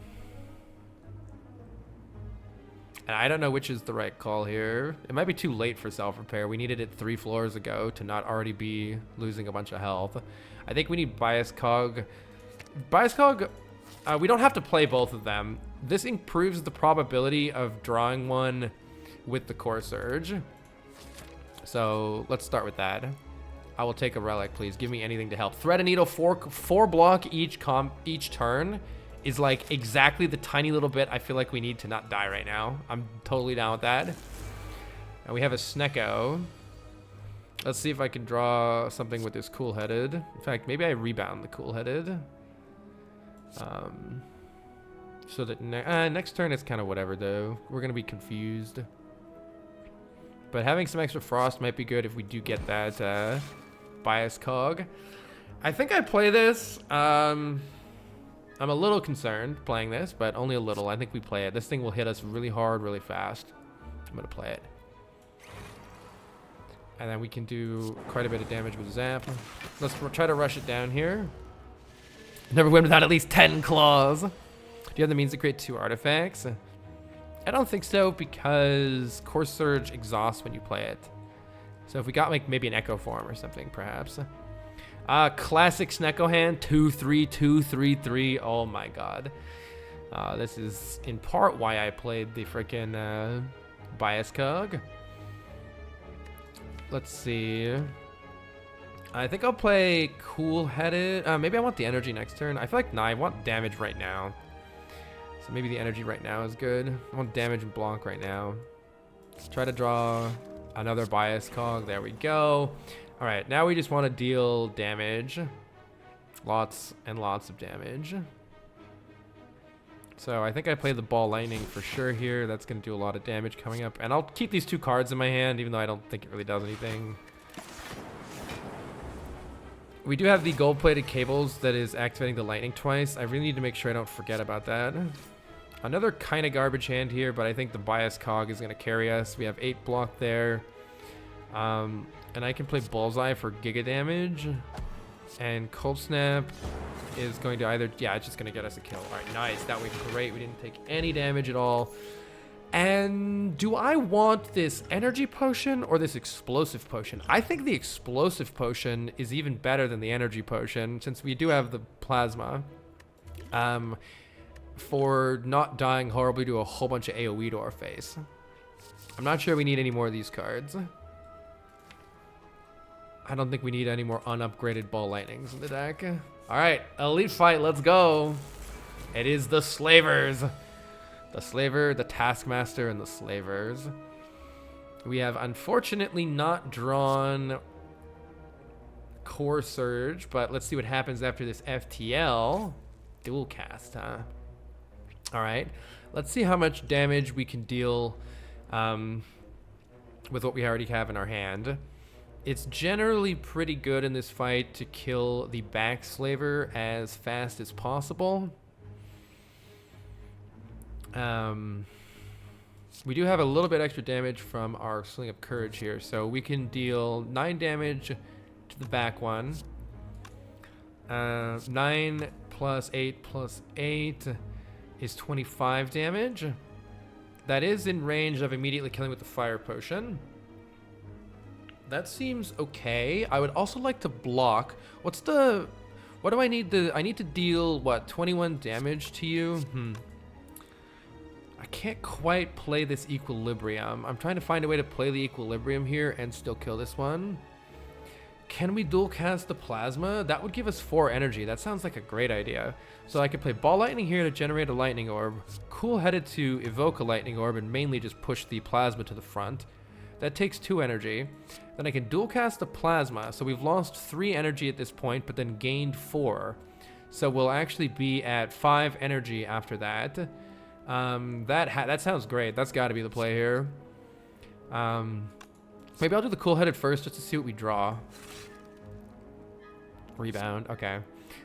I don't know which is the right call here. It might be too late for self-repair. We needed it 3 floors ago to not already be losing a bunch of health. I think we need bias cog. Bias cog, we don't have to play both of them. This improves the probability of drawing one with the Core Surge. So let's start with that. I will take a relic, please. Give me anything to help. Thread and Needle, 4 block each turn is like exactly the tiny little bit I feel like we need to not die right now. I'm totally down with that. And we have a Snecko. Let's see if I can draw something with this Cool-Headed. In fact, maybe I rebound the Cool-Headed. So that next turn it's kind of whatever though. We're gonna be confused. But having some extra Frost might be good if we do get that bias cog. I think I play this. I'm a little concerned playing this, but only a little. I think we play it. This thing will hit us really hard, really fast. I'm gonna play it. And then we can do quite a bit of damage with Zap. Let's try to rush it down here. Never win without at least 10 claws. Do you have the means to create 2 artifacts? I don't think so, because Core Surge exhausts when you play it. So if we got like maybe an Echo Form or something, perhaps. Classic Snecko hand, 2/3, 2/3/3. Oh my god. This is in part why I played the freaking bias cog. Let's see. I think I'll play Cool-Headed. Maybe I want the energy next turn. I feel like, nah, I want damage right now. So maybe the energy right now is good. I want damage and block right now. Let's try to draw another bias cog. There we go. All right, now we just want to deal damage. Lots and lots of damage. So I think I play the Ball Lightning for sure here. That's going to do a lot of damage coming up. And I'll keep these 2 cards in my hand, even though I don't think it really does anything. We do have the gold-plated cables that is activating the lightning twice. I really need to make sure I don't forget about that. Another kind of garbage hand here, but I think the bias cog is going to carry us. We have 8 block there. And I can play Bullseye for Giga damage. And Cold Snap is going to either... Yeah, it's just going to get us a kill. All right, nice. That went great. We didn't take any damage at all. And do I want this energy potion or this explosive potion? I think the explosive potion is even better than the energy potion since we do have the plasma. For not dying horribly to a whole bunch of AoE to our face. I'm not sure we need any more of these cards. I don't think we need any more unupgraded ball lightnings in the deck. All right, elite fight, let's go. It is the Slavers. The Slaver, the Taskmaster, and the Slavers. We have unfortunately not drawn Core Surge, but let's see what happens after this FTL. Dual cast, huh? All right, let's see how much damage we can deal with what we already have in our hand. It's generally pretty good in this fight to kill the back Slaver as fast as possible. We do have a little bit extra damage from our Sling of Courage here, so we can deal 9 damage to the back one. 9 plus 8 plus 8 is 25 damage. That is in range of immediately killing with the Fire Potion. That seems okay. I would also like to block. What do I need I need to deal, what, 21 damage to you? I can't quite play this Equilibrium. I'm trying to find a way to play the Equilibrium here and still kill this one. Can we dual cast the Plasma? That would give us 4 energy. That sounds like a great idea. So I could play Ball Lightning here to generate a Lightning Orb. Cool Headed to evoke a Lightning Orb and mainly just push the Plasma to the front. That takes 2 energy. Then I can dual cast the Plasma. So we've lost 3 energy at this point, but then gained 4. So we'll actually be at 5 energy after that. That sounds great. That's got to be the play here. Maybe I'll do the Cool Headed first just to see what we draw. Rebound. Okay.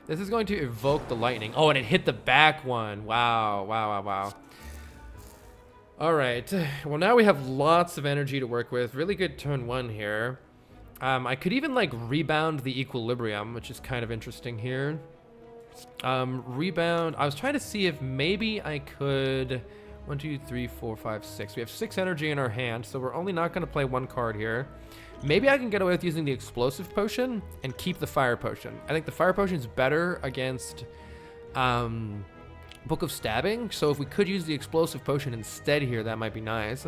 This is going to evoke the lightning. Oh, and it hit the back one. Wow. Wow, wow, wow. All right. Well, now we have lots of energy to work with. Really good turn 1 here. I could even like rebound the Equilibrium, which is kind of interesting here. Rebound. I was trying to see if maybe I could... 1, 2, 3, 4, 5, 6. We have 6 energy in our hand, so we're only not going to play 1 card here. Maybe I can get away with using the Explosive Potion and keep the Fire Potion. I think the Fire Potion is better against Book of Stabbing, so if we could use the Explosive Potion instead here, that might be nice.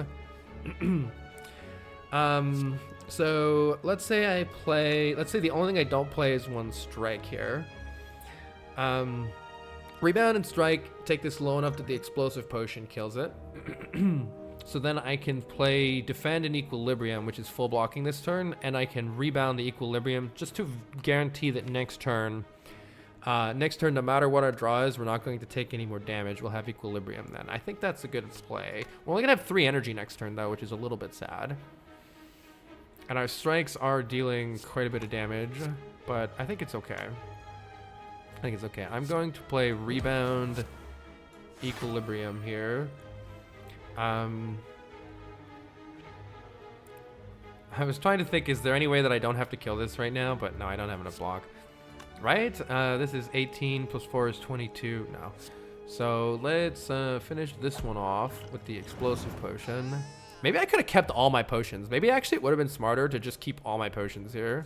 So let's say I play... Let's say the only thing I don't play is 1 Strike here. Rebound and Strike, take this low enough that the Explosive Potion kills it. So then I can play Defend and Equilibrium, which is full blocking this turn, and I can rebound the Equilibrium just to guarantee that next turn, no matter what our draw is, we're not going to take any more damage. We'll have Equilibrium then. I think that's a good play. We're only going to have 3 energy next turn, though, which is a little bit sad. And our strikes are dealing quite a bit of damage, but I think it's okay. I think it's okay. I'm going to play Rebound Equilibrium here. I was trying to think, is there any way that I don't have to kill this right now? But no, I don't have enough block. Right? This is 18 plus 4 is 22. No. So let's finish this one off with the Explosive Potion. Maybe I could have kept all my potions. Maybe actually it would have been smarter to just keep all my potions here.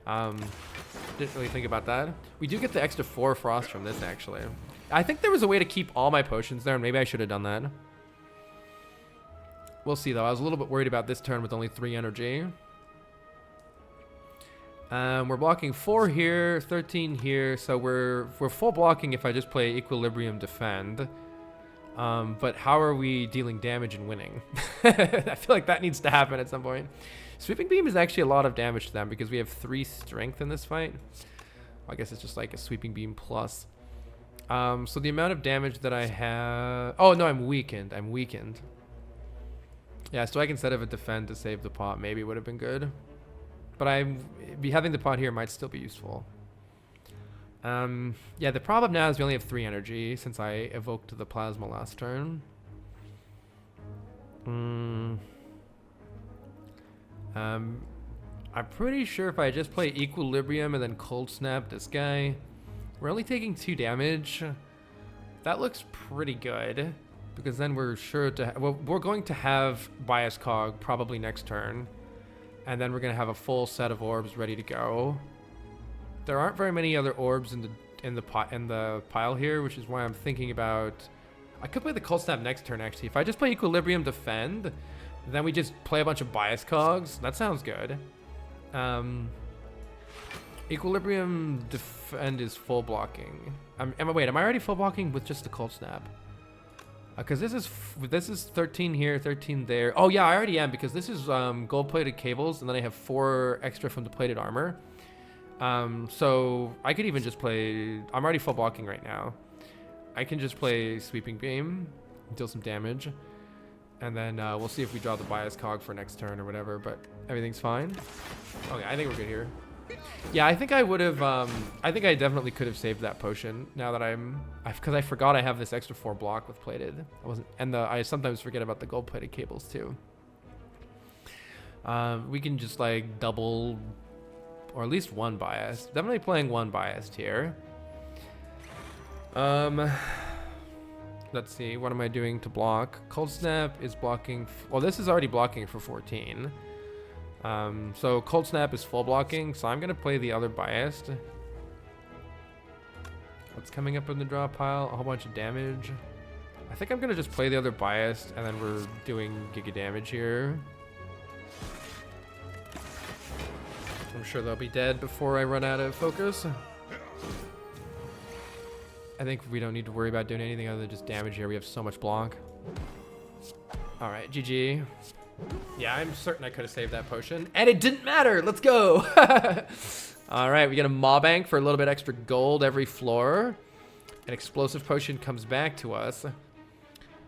Didn't really think about that. We do get the extra 4 frost from this, actually. I think there was a way to keep all my potions there, and maybe I should have done that. We'll see, though. I was a little bit worried about this turn with only 3 energy. We're blocking 4 here, 13 here, so we're full blocking if I just play Equilibrium Defend. But how are we dealing damage and winning? I feel like that needs to happen at some point. Sweeping Beam is actually a lot of damage to them because we have 3 strength in this fight. I guess it's just like a Sweeping Beam plus. So the amount of damage that I have... Oh, no, I'm weakened. I'm weakened. Yeah, so I can set up a Defend to save the pot. Maybe would have been good. But having the pot here might still be useful. Yeah, the problem now is we only have 3 energy since I evoked the plasma last turn. I'm pretty sure if I just play Equilibrium and then Cold Snap this guy, we're only taking 2 damage. That looks pretty good, because then we're sure to well, we're going to have Bias Cog probably next turn, and then we're going to have a full set of orbs ready to go. There aren't very many other orbs in the pile here, which is why I'm thinking about I could play the Cold Snap next turn actually. If I just play Equilibrium Defend, then we just play a bunch of Bias Cogs. That sounds good. Equilibrium Defend is full blocking. Wait, am I already full blocking with just the Cold Snap? Because this is 13 here, 13 there. Oh yeah, I already am, because this is gold-plated cables, and then I have 4 extra from the plated armor. So I could even just play. I'm already full blocking right now. I can just play Sweeping Beam, deal some damage, and then we'll see if we draw the Bias Cog for next turn or whatever. But everything's fine. Okay, I think we're good here. Yeah, I think I would have. I think I definitely could have saved that potion. Now that because I forgot I have this extra 4 block with plated. I sometimes forget about the gold-plated cables too. We can just like double, or at least 1 bias. Definitely playing 1 biased here. Let's see. What am I doing to block? Cold Snap is blocking. Well, this is already blocking for 14. So Cold Snap is full blocking, so I'm gonna play the other biased. What's coming up in the draw pile? A whole bunch of damage. I think I'm gonna just play the other biased, and then we're doing giga damage here. I'm sure they'll be dead before I run out of focus. I think we don't need to worry about doing anything other than just damage here. We have so much block. All right, GG. Yeah, I'm certain I could have saved that potion, and it didn't matter. Let's go. All right, we get a Maw Bank for a little bit extra gold every floor. An explosive potion comes back to us,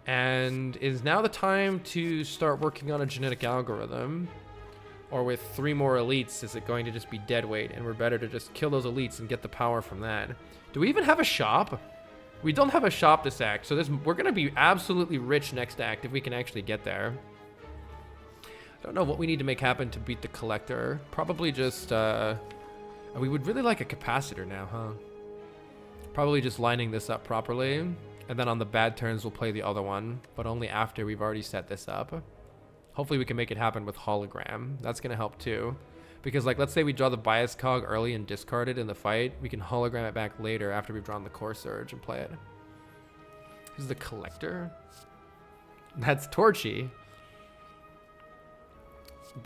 and is now the time to start working on a genetic algorithm. Or with 3 more elites, is it going to just be dead weight, and we're better to just kill those elites and get the power from that? Do we even have a shop? We don't have a shop this act, so we're going to be absolutely rich next act if we can actually get there. I don't know what we need to make happen to beat the Collector. Probably just, we would really like a capacitor now, huh? Probably just lining this up properly, and then on the bad turns we'll play the other one, but only after we've already set this up. Hopefully we can make it happen with hologram. That's going to help too. Because like, let's say we draw the Bias Cog early and discard it in the fight. We can hologram it back later after we've drawn the Core Surge and play it. Who's the Collector? That's Torchy.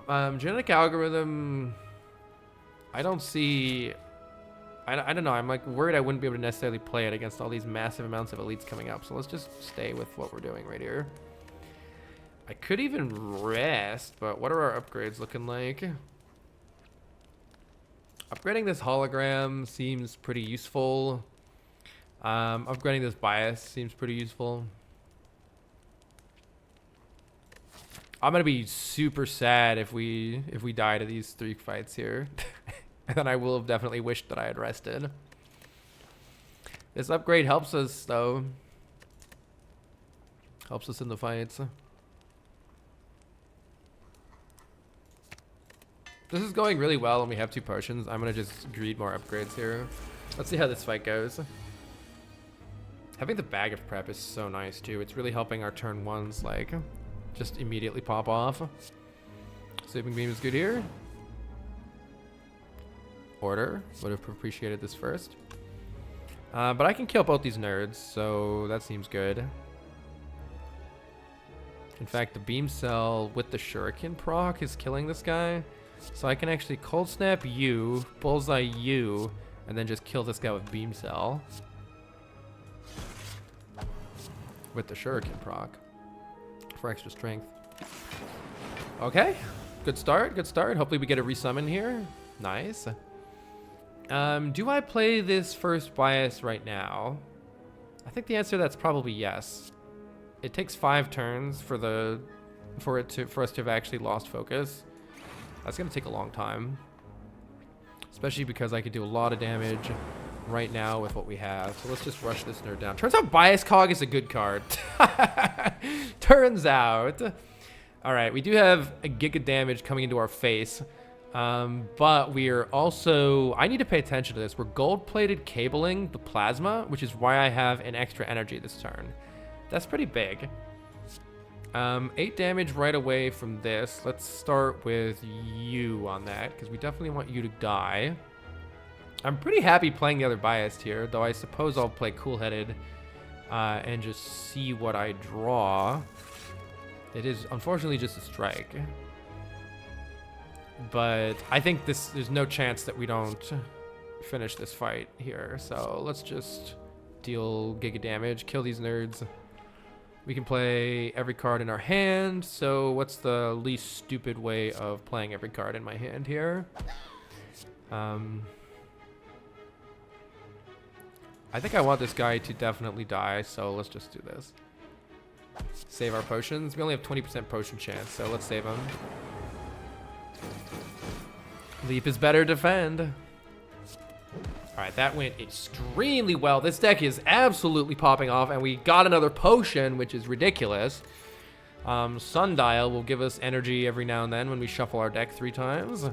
Genetic algorithm. I don't see. I don't know. I'm like worried I wouldn't be able to necessarily play it against all these massive amounts of elites coming up. So let's just stay with what we're doing right here. I could even rest, but what are our upgrades looking like? Upgrading this hologram seems pretty useful. Upgrading this bias seems pretty useful. I'm gonna be super sad if we die to these 3 fights here. And then I will have definitely wished that I had rested. This upgrade helps us though. Helps us in the fights. This is going really well and we have 2 potions. I'm gonna just greed more upgrades here. Let's see how this fight goes. Having the Bag of Prep is so nice too. It's really helping our turn 1s like just immediately pop off. Sleeping Beam is good here. Order. Would have appreciated this first. But I can kill both these nerds, so that seems good. In fact, the Beam Cell with the Shuriken proc is killing this guy. So I can actually Cold Snap you, Bullseye you, and then just kill this guy with Beam Cell. With the Shuriken proc. For extra strength. Okay. Good start, good start. Hopefully we get a resummon here. Nice. Do I play this first bias right now? I think the answer to that's probably yes. It takes 5 turns for us to have actually lost focus. That's gonna take a long time. especially because I could do a lot of damage right now with what we have. So let's just rush this nerd down. Turns out Bias Cog is a good card. Turns out. All right, we do have a giga damage coming into our face. But we're also, I need to pay attention to this. We're gold-plated cabling the plasma, which is why I have an extra energy this turn. That's pretty big. 8 damage right away from this. Let's start with you on that, because we definitely want you to die. I'm pretty happy playing the other biased here, though I suppose I'll play cool-headed and just see what I draw. It is unfortunately just a strike. But I think there's no chance that we don't finish this fight here. So let's just deal giga damage, kill these nerds. We can play every card in our hand. So what's the least stupid way of playing every card in my hand here? I think I want this guy to definitely die, so let's just do this. Save our potions. We only have 20% potion chance, so let's save him. Leap is better defend. All right, that went extremely well. This deck is absolutely popping off, and we got another potion, which is ridiculous. Sundial will give us energy every now and then when we shuffle our deck 3 times.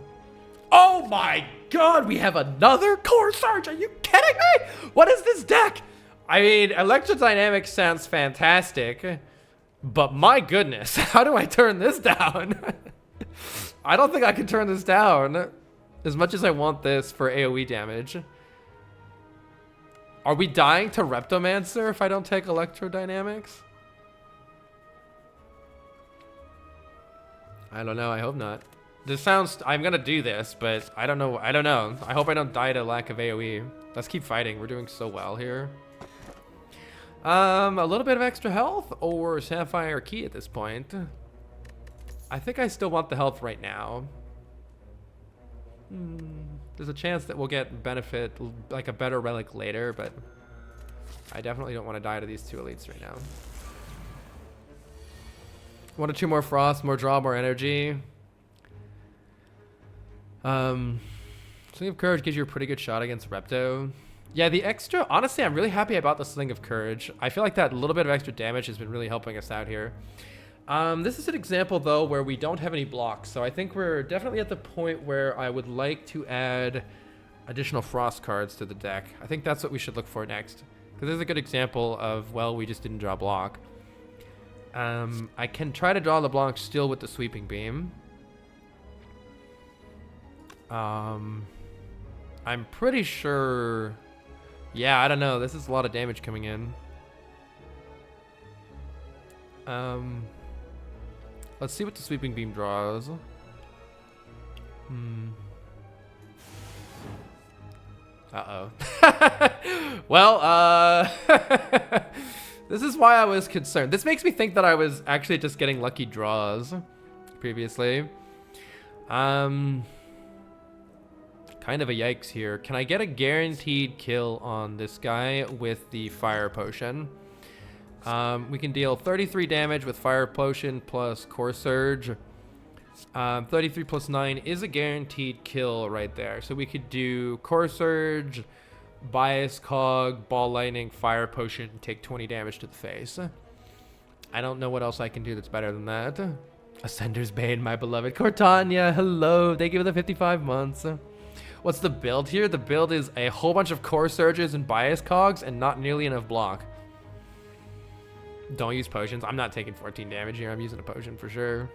Oh my god, we have another Core Surge. Are you kidding me? What is this deck? I mean, Electrodynamics sounds fantastic, but my goodness, how do I turn this down? I don't think I can turn this down as much as I want this for AoE damage. Are we dying to Reptomancer if I don't take Electrodynamics? I don't know. I hope not. This sounds... I'm going to do this, but I don't know. I don't know. I hope I don't die to lack of AoE. Let's keep fighting. We're doing so well here. A little bit of extra health or Sapphire Key at this point. I think I still want the health right now. There's a chance that we'll get benefit, like a better relic later, but I definitely don't want to die to these 2 elites right now. 1 or 2 more frost, more draw, more energy. Sling of Courage gives you a pretty good shot against Repto. Yeah, the extra, honestly, I'm really happy about the Sling of Courage. I feel like that little bit of extra damage has been really helping us out here. This is an example, though, where we don't have any blocks. So I think we're definitely at the point where I would like to add additional frost cards to the deck. I think that's what we should look for next. Because this is a good example of, well, we just didn't draw a block. I can try to draw the block still with the Sweeping Beam. I'm pretty sure... Yeah, I don't know. This is a lot of damage coming in. Let's see what the Sweeping Beam draws. Uh-oh. Well, this is why I was concerned. This makes me think that I was actually just getting lucky draws previously. Kind of a yikes here. Can I get a guaranteed kill on this guy with the Fire Potion? We can deal 33 damage with Fire Potion plus Core Surge. 33 plus 9 is a guaranteed kill right there. So we could do Core Surge, Bias Cog, Ball Lightning, Fire Potion, and take 20 damage to the face. I don't know what else I can do that's better than that. Ascender's Bane, my beloved Cortania, hello. Thank you for the 55 months. What's the build here? The build is a whole bunch of Core Surges and Bias Cogs and not nearly enough block. Don't use potions. I'm not taking 14 damage here. I'm using a potion for sure.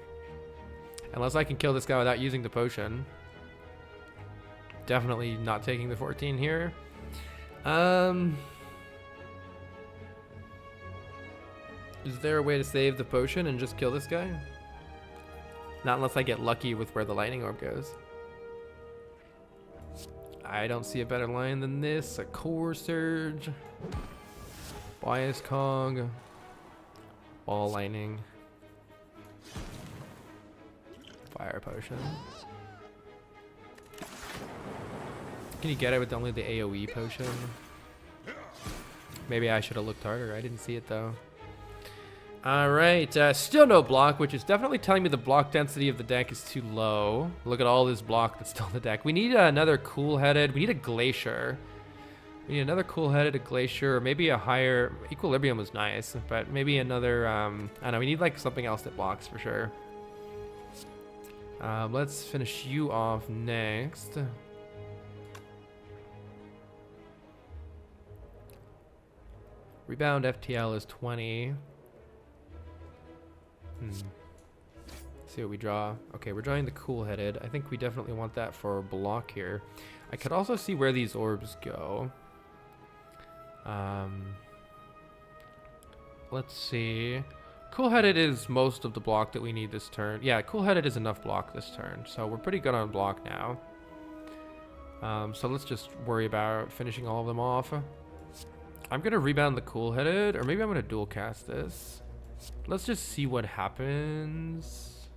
Unless I can kill this guy without using the potion. Definitely not taking the 14 here. Is there a way to save the potion and just kill this guy? Not unless I get lucky with where the lightning orb goes. I don't see a better line than this. A Core Surge. Bias Cog. Ball Lightning. Fire Potion. Can you get it with only the AoE potion? Maybe I should have looked harder. I didn't see it though. All right, still no block, which is definitely telling me the block density of the deck is too low. Look at all this block that's still in the deck. We need another cool-headed. We need a glacier. We need another cool-headed, a glacier, or maybe a higher... Equilibrium was nice, but maybe another... I don't know, we need like something else that blocks for sure. Let's finish you off next. Rebound FTL is 20. See what we draw. Okay, we're drawing the cool-headed. I think we definitely want that for a block here. I could also see where these orbs go. Let's see. Cool-headed is most of the block that we need this turn. Yeah, cool-headed is enough block this turn, so we're pretty good on block now. So let's just worry about finishing all of them off. I'm gonna rebound the cool-headed, or maybe I'm gonna dual cast this. Let's just see what happens.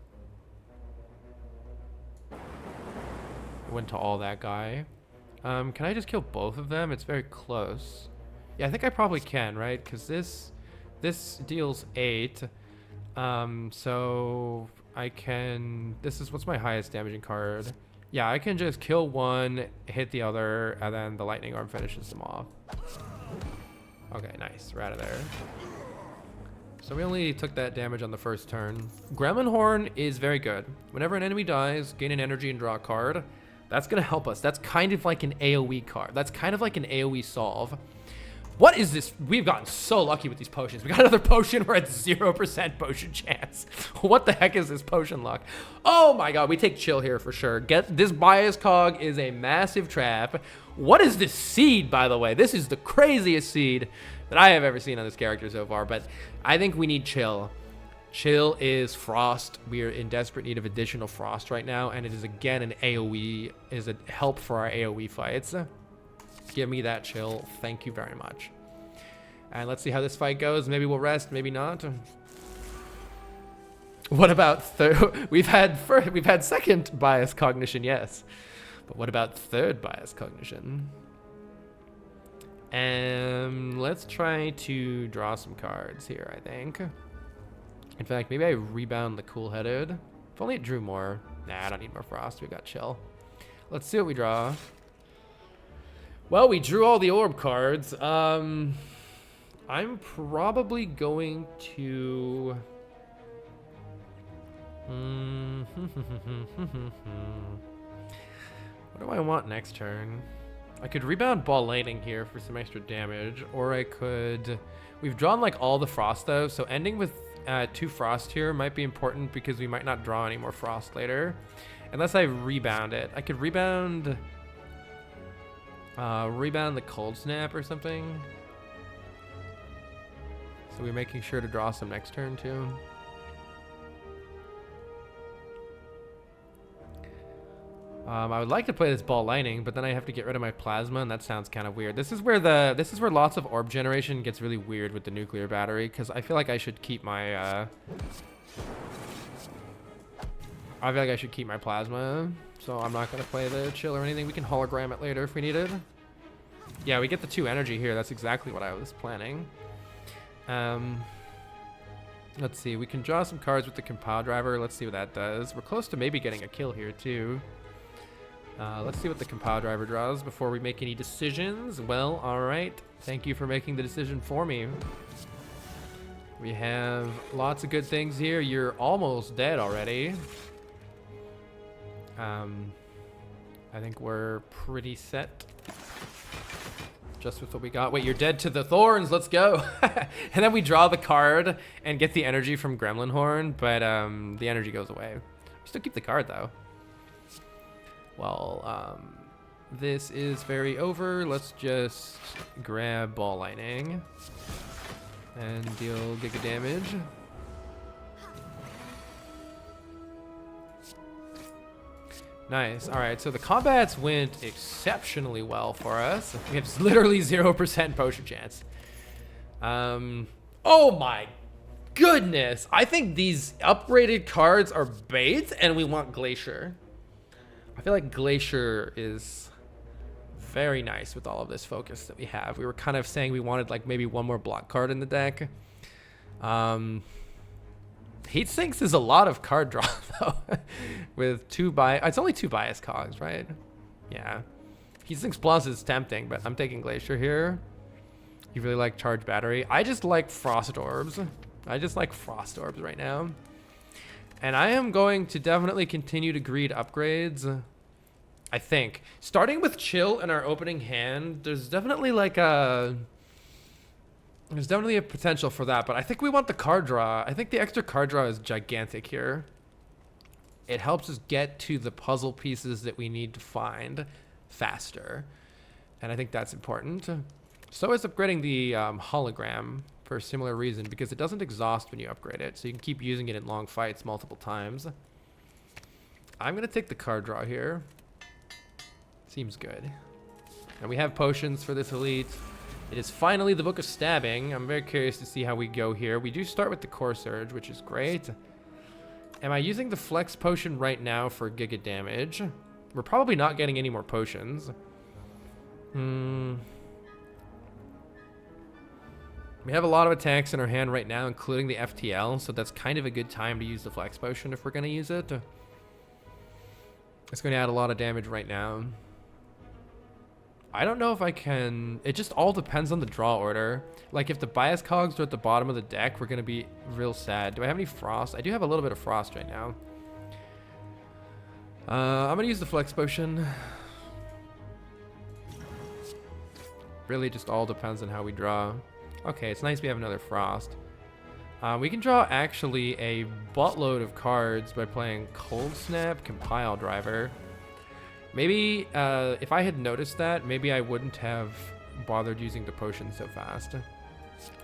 Went to all that guy. Can I just kill both of them? It's very close. Yeah, I think I probably can, right? Because this deals 8. So I can... This is... What's my highest damaging card? Yeah, I can just kill one, hit the other, and then the lightning orb finishes them off. Okay, nice. We're out of there. So we only took that damage on the first turn. Gremlin Horn is very good. Whenever an enemy dies, gain an energy and draw a card. That's going to help us. That's kind of like an AoE card. That's kind of like an AoE solve. What is this? We've gotten so lucky with these potions. We got another potion. We're at 0% potion chance. What the heck is this potion luck? Oh my god, we take chill here for sure. Get this bias cog is a massive trap. What is this seed, by the way? This is the craziest seed that I have ever seen on this character so far, but I think we need chill. Chill is frost. We are in desperate need of additional frost right now, and it is again an AoE, is a help for our AoE fights. Give me that chill. Thank you very much. And let's see how this fight goes. Maybe we'll rest, maybe not. What about third? We've had second bias cognition, yes. But what about third bias cognition? Let's try to draw some cards here, I think. In fact, maybe I rebound the cool-headed. If only it drew more. Nah, I don't need more frost. We got chill. Let's see what we draw. Well, we drew all the orb cards. I'm probably going to... What do I want next turn? I could rebound ball lightning here for some extra damage, or I could... We've drawn like all the frost though, so ending with 2 frost here might be important because we might not draw any more frost later. Unless I rebound it. I could rebound... rebound the cold snap or something. So we're making sure to draw some next turn too. I would like to play this ball lightning, but then I have to get rid of my plasma, and that sounds kind of weird. This is where lots of orb generation gets really weird with the nuclear battery, because I feel like I should keep my plasma. So I'm not gonna play the chill or anything. We can hologram it later if we need it. Yeah, we get the 2 energy here. That's exactly what I was planning. Let's see. We can draw some cards with the Compile Driver. Let's see what that does. We're close to maybe getting a kill here too. Let's see what the Compile Driver draws before we make any decisions. Well, all right. Thank you for making the decision for me. We have lots of good things here. You're almost dead already. I think we're pretty set. Just with what we got. Wait, you're dead to the thorns. Let's go. And then we draw the card and get the energy from Gremlin Horn, but the energy goes away. We still keep the card though. Well, this is very over. Let's just grab ball lightning and deal giga damage. Nice. All right, so the combats went exceptionally well for us. We have literally 0% potion chance. Oh my goodness. I think these upgraded cards are bait, and we want Glacier. I feel like Glacier is very nice with all of this focus that we have. We were kind of saying we wanted like maybe one more block card in the deck. Heat Sinks is a lot of card draw though. With it's only 2 bias cogs, right? Yeah. Heat Sinks Plus is tempting, but I'm taking Glacier here. You really like Charge Battery. I just like Frost Orbs. I just like Frost Orbs right now. And I am going to definitely continue to greed upgrades. I think. Starting with Chill in our opening hand, there's definitely like a potential for that, but I think we want the card draw. I think the extra card draw is gigantic here. It helps us get to the puzzle pieces that we need to find faster. And I think that's important. So is upgrading the hologram for a similar reason, because it doesn't exhaust when you upgrade it, so you can keep using it in long fights multiple times. I'm going to take the card draw here. Seems good. And we have potions for this elite. It is finally the Book of Stabbing. I'm very curious to see how we go here. We do start with the Core Surge, which is great. Am I using the Flex Potion right now for Giga damage? We're probably not getting any more potions. We have a lot of attacks in our hand right now, including the FTL, so that's kind of a good time to use the Flex Potion if we're going to use it. It's going to add a lot of damage right now. I don't know if I can... It just all depends on the draw order. Like, if the bias cogs are at the bottom of the deck, we're going to be real sad. Do I have any frost? I do have a little bit of frost right now. I'm going to use the Flex Potion. Really just all depends on how we draw. Okay, it's nice we have another frost. We can draw actually a buttload of cards by playing Cold Snap, Compile Driver. Maybe if I had noticed that, maybe I wouldn't have bothered using the potion so fast.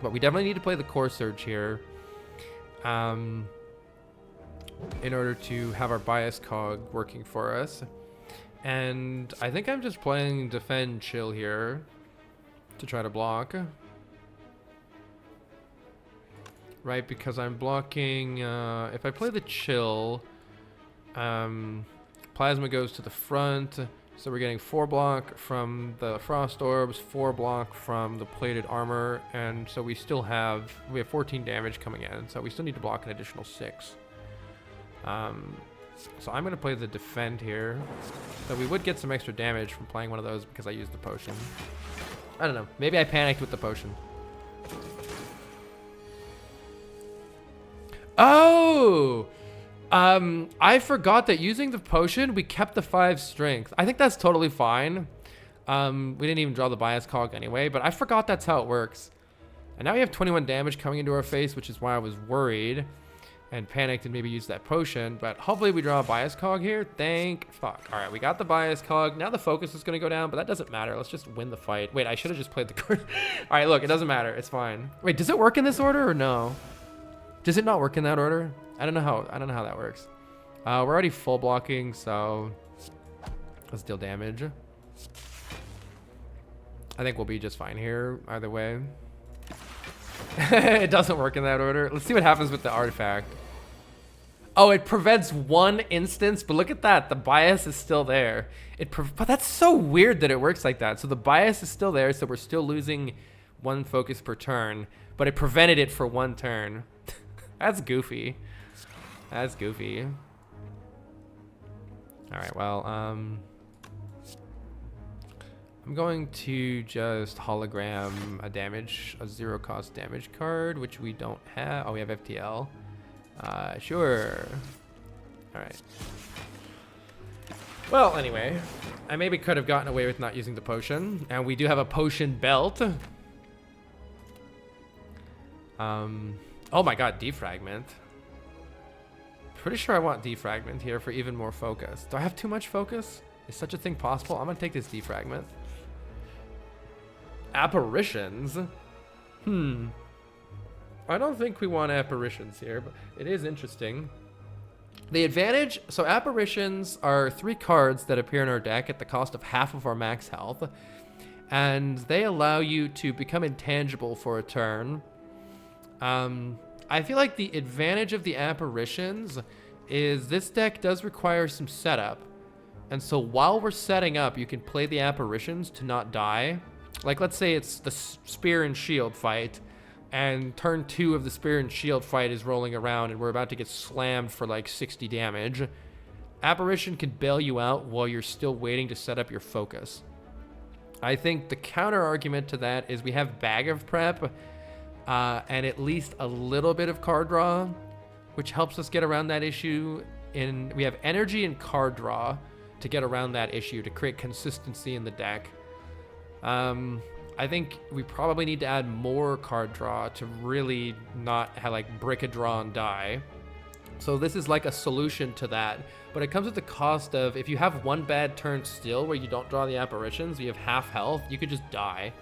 But we definitely need to play the Core Surge here in order to have our bias cog working for us. And I think I'm just playing Defend Chill here to try to block. Right, because I'm blocking, if I play the Chill, Plasma goes to the front, so we're getting 4 block from the Frost Orbs, 4 block from the Plated Armor, and so we have 14 damage coming in, so we still need to block an additional 6. So I'm going to play the Defend here, so we would get some extra damage from playing one of those because I used the potion. I don't know, maybe I panicked with the potion. Oh! I forgot that using the potion, we kept the 5 strength. I think that's totally fine. We didn't even draw the bias cog anyway, but I forgot that's how it works. And now we have 21 damage coming into our face, which is why I was worried and panicked and maybe used that potion. But hopefully we draw a bias cog here. Thank fuck. All right, we got the bias cog. Now the focus is going to go down, but that doesn't matter. Let's just win the fight. Wait, I should have just played the card. All right, look, it doesn't matter. It's fine. Wait, does it work in this order or no? Does it not work in that order? I don't know how that works. We're already full blocking, so let's deal damage. I think we'll be just fine here either way. It doesn't work in that order. Let's see what happens with the artifact. Oh, it prevents 1 instance, but look at that. The bias is still there. But that's so weird that it works like that. So the bias is still there, so we're still losing 1 focus per turn, but it prevented it for 1 turn. That's goofy. That's goofy. All right, well, I'm going to just hologram a 0 cost damage card, which we don't have. Oh, we have FTL. Sure. All right. Well, anyway, I maybe could have gotten away with not using the potion, and we do have a potion belt. Oh my god, defragment. Pretty sure I want defragment here for even more focus. Do I have too much focus? Is such a thing possible? I'm gonna take this defragment. Apparitions? I don't think we want apparitions here, but it is interesting. The advantage, so apparitions are 3 cards that appear in our deck at the cost of half of our max health, and they allow you to become intangible for a turn. I feel like the advantage of the apparitions is this deck does require some setup. And so while we're setting up, you can play the apparitions to not die. Like, let's say it's the spear and shield fight, and turn 2 of the Spear and Shield fight is rolling around, and we're about to get slammed for like 60 damage, Apparition can bail you out while you're still waiting to set up your focus. I think the counter argument to that is we have Bag of Prep and at least a little bit of card draw, which helps us get around that issue. We have energy and card draw to get around that issue, to create consistency in the deck. I think we probably need to add more card draw to really not have like brick a draw and die. So this is like a solution to that, but it comes at the cost of, if you have one bad turn still where you don't draw the apparitions, you have half health, you could just die.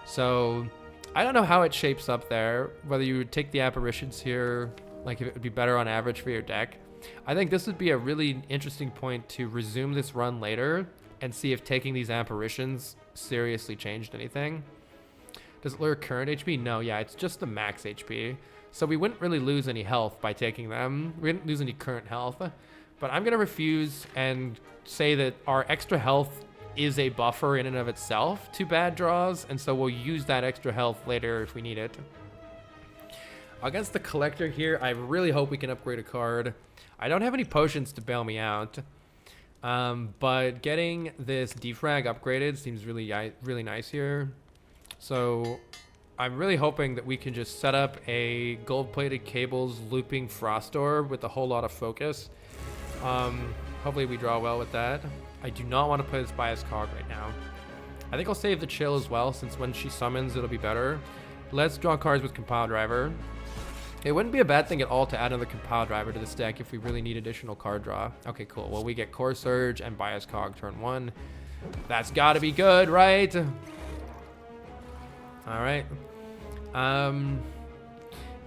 So I don't know how it shapes up there, whether you would take the apparitions here, like if it would be better on average for your deck. I think this would be a really interesting point to resume this run later and see if taking these apparitions seriously changed anything. Does it lower current HP? No, yeah, it's just the max HP. So we wouldn't really lose any health by taking them. We wouldn't lose any current health. But I'm going to refuse and say that our extra health is a buffer in and of itself to bad draws, and so we'll use that extra health later if we need it. Against the Collector here, I really hope we can upgrade a card. I don't have any potions to bail me out. But getting this defrag upgraded seems really nice here. So I'm really hoping that we can just set up a gold-plated cables looping Frost Orb with a whole lot of focus. Hopefully we draw well with that. I do not want to play this Bias Cog right now. I think I'll save the Chill as well, since when she summons it'll be better. Let's draw cards with Compile Driver. It wouldn't be a bad thing at all to add another Compile Driver to this deck if we really need additional card draw. Okay, cool. Well, we get Core Surge and Bias Cog turn 1. That's got to be good, right? All right.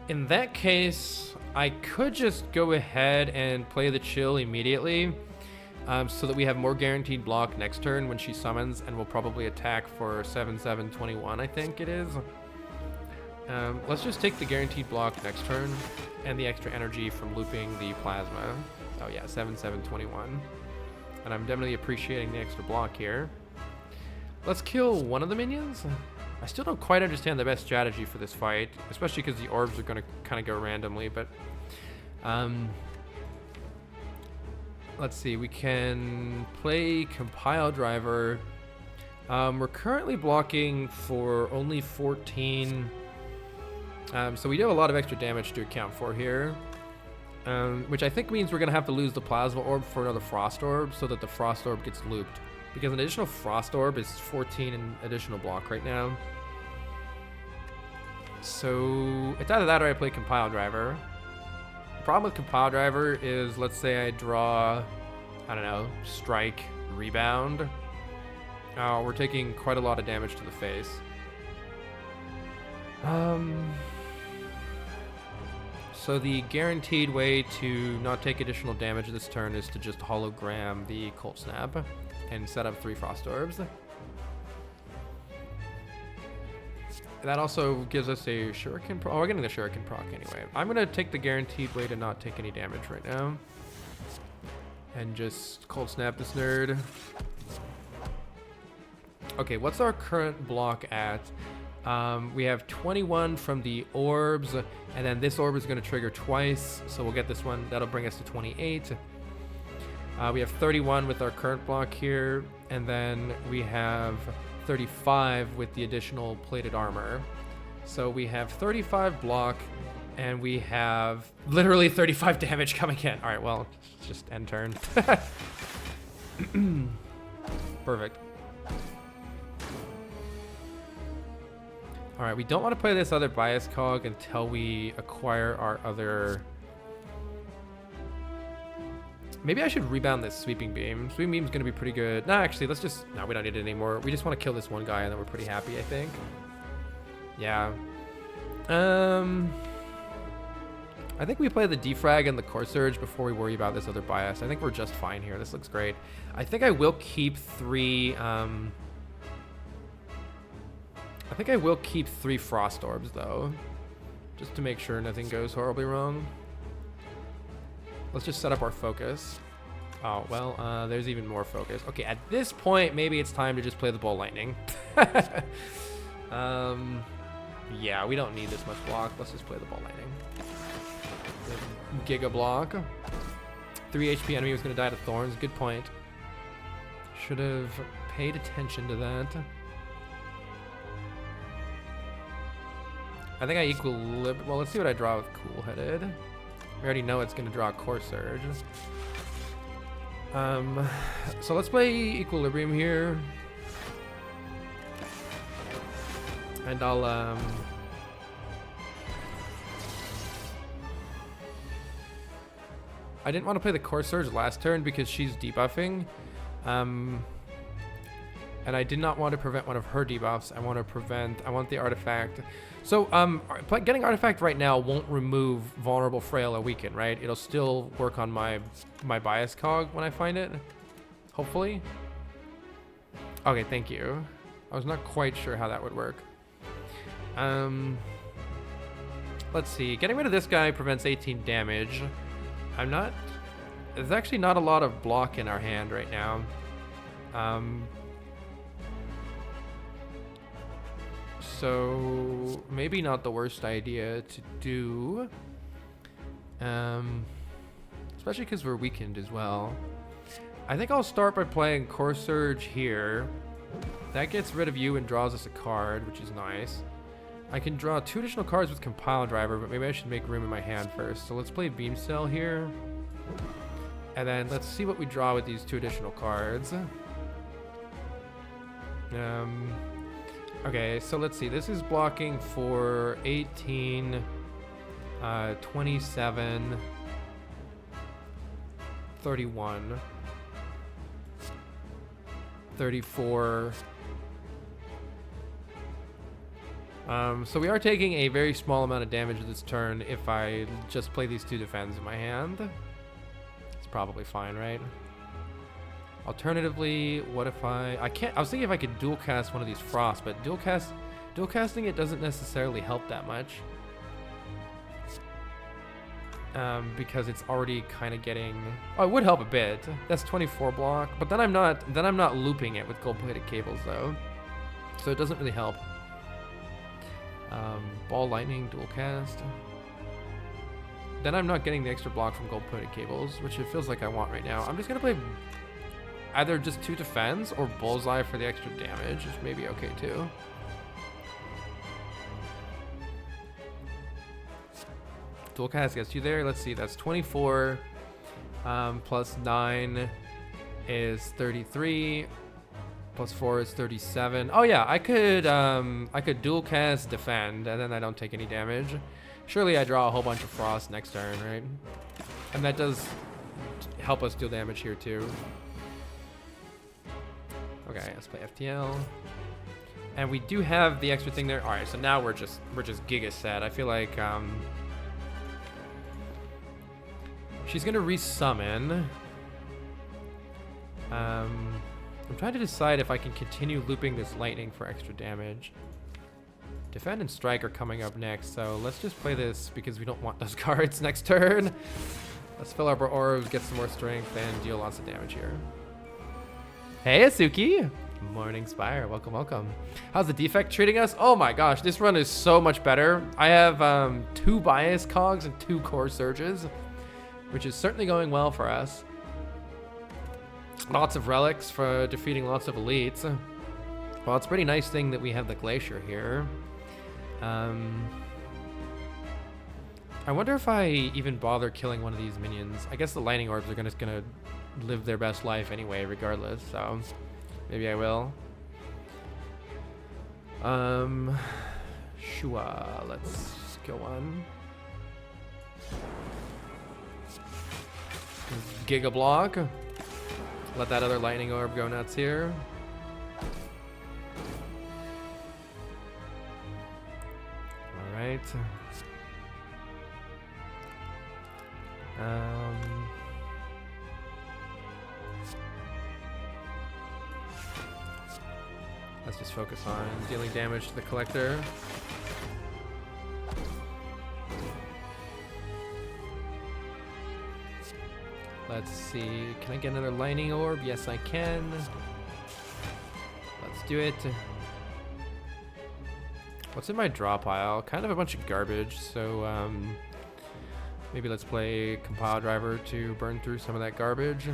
In that case, I could just go ahead and play the Chill immediately, so that we have more guaranteed block next turn when she summons, and we'll probably attack for 7/7/21, I think it is. Let's just take the guaranteed block next turn and the extra energy from looping the plasma. Oh yeah, 7/7/21. And I'm definitely appreciating the extra block here. Let's kill one of the minions. I still don't quite understand the best strategy for this fight, especially because the orbs are going to kind of go randomly, but let's see, we can play Compile Driver. We're currently blocking for only 14, so we do have a lot of extra damage to account for here, which I think means we're going to have to lose the Plasma Orb for another Frost Orb so that the Frost Orb gets looped, because an additional Frost Orb is 14 in additional block right now. So it's either that or I play Compile Driver. The problem with Compile Driver is, let's say I draw, I don't know, Strike, Rebound. Oh, we're taking quite a lot of damage to the face. So the guaranteed way to not take additional damage this turn is to just hologram the Cold Snap and set up 3 Frost Orbs. That also gives us a Shuriken proc. Oh, we're getting the Shuriken proc anyway. I'm going to take the guaranteed way to not take any damage right now. And just Cold Snap this nerd. Okay, what's our current block at? We have 21 from the orbs, and then this orb is going to trigger twice, so we'll get this one. That'll bring us to 28. We have 31 with our current block here, and then we have 35 with the additional plated armor. So we have 35 block, and we have literally 35 damage coming in. All right, well, just end turn. Perfect. All right, we don't want to play this other Bias Cog until we acquire our other... Maybe I should rebound this Sweeping Beam. Sweeping Beam's going to be pretty good. No, actually, let's just... No, we don't need it anymore. We just want to kill this one guy, and then we're pretty happy, I think. Yeah. I think we play the Defrag and the Core Surge before we worry about this other Bias. I think we're just fine here. This looks great. I think I will keep 3... I think I will keep 3 Frost Orbs, though, just to make sure nothing goes horribly wrong. Let's just set up our focus. Oh, well, there's even more focus. Okay, at this point, maybe it's time to just play the Ball Lightning. Yeah, we don't need this much block. Let's just play the ball lightning. Giga block. 3 HP enemy was going to die to thorns. Good point. Should have paid attention to that. I think I well, let's see what I draw with Cool Headed. We already know it's going to draw Core Surge. So let's play Equilibrium here. And I'll, I didn't want to play the Core Surge last turn because she's debuffing. And I did not want to prevent one of her debuffs. I want the artifact. So, getting artifact right now won't remove vulnerable, frail, or weaken, right? It'll still work on my bias cog when I find it. Hopefully. Okay, thank you. I was not quite sure how that would work. Let's see. Getting rid of this guy prevents 18 damage. There's actually not a lot of block in our hand right now. So maybe not the worst idea to do. Especially because we're weakened as well. I think I'll start by playing Core Surge here. That gets rid of you and draws us a card, which is nice. I can draw 2 additional cards with Compile Driver, but maybe I should make room in my hand first. So let's play Beam Cell here. And then let's see what we draw with these 2 additional cards. Okay, so let's see. This is blocking for 18, 27, 31, 34. So we are taking a very small amount of damage this turn if I just play these 2 defends in my hand. It's probably fine, right? Alternatively, what if I was thinking if I could dual cast one of these frost, but dual casting it doesn't necessarily help that much. Because it's already kind of getting, oh, it would help a bit. That's 24 block, but then I'm not looping it with gold-plated cables though. So it doesn't really help. Ball lightning, dual cast. Then I'm not getting the extra block from gold-plated cables, which it feels like I want right now. I'm just gonna play either just 2 defends or bullseye for the extra damage, which may be okay too. Dual cast gets you there. Let's see, that's 24 plus 9 is 33. Plus 4 is 37. Oh yeah, I could dual cast defend, and then I don't take any damage. Surely I draw a whole bunch of frost next turn, right? And that does help us deal damage here too. Okay, let's play FTL. And we do have the extra thing there. All right, so now we're just giga set. I feel like she's gonna resummon. I'm trying to decide if I can continue looping this lightning for extra damage. Defend and Strike are coming up next, so let's just play this because we don't want those cards next turn. Let's fill up our orbs, get some more strength, and deal lots of damage here. Hey, Asuki! Morning, Spire. Welcome, welcome. How's the Defect treating us? Oh my gosh, this run is so much better. I have 2 bias cogs and 2 core surges, which is certainly going well for us. Lots of relics for defeating lots of elites. Well, it's a pretty nice thing that we have the glacier here. I wonder if I even bother killing one of these minions. I guess the lightning orbs are gonna live their best life anyway, regardless. So maybe I will. Sure. Let's go on. Giga block. Let that other lightning orb go nuts here. All right. Let's just focus on dealing damage to the collector. Let's see, can I get another lightning orb? Yes, I can. Let's do it. What's in my draw pile? Kind of a bunch of garbage, so maybe let's play compile driver to burn through some of that garbage.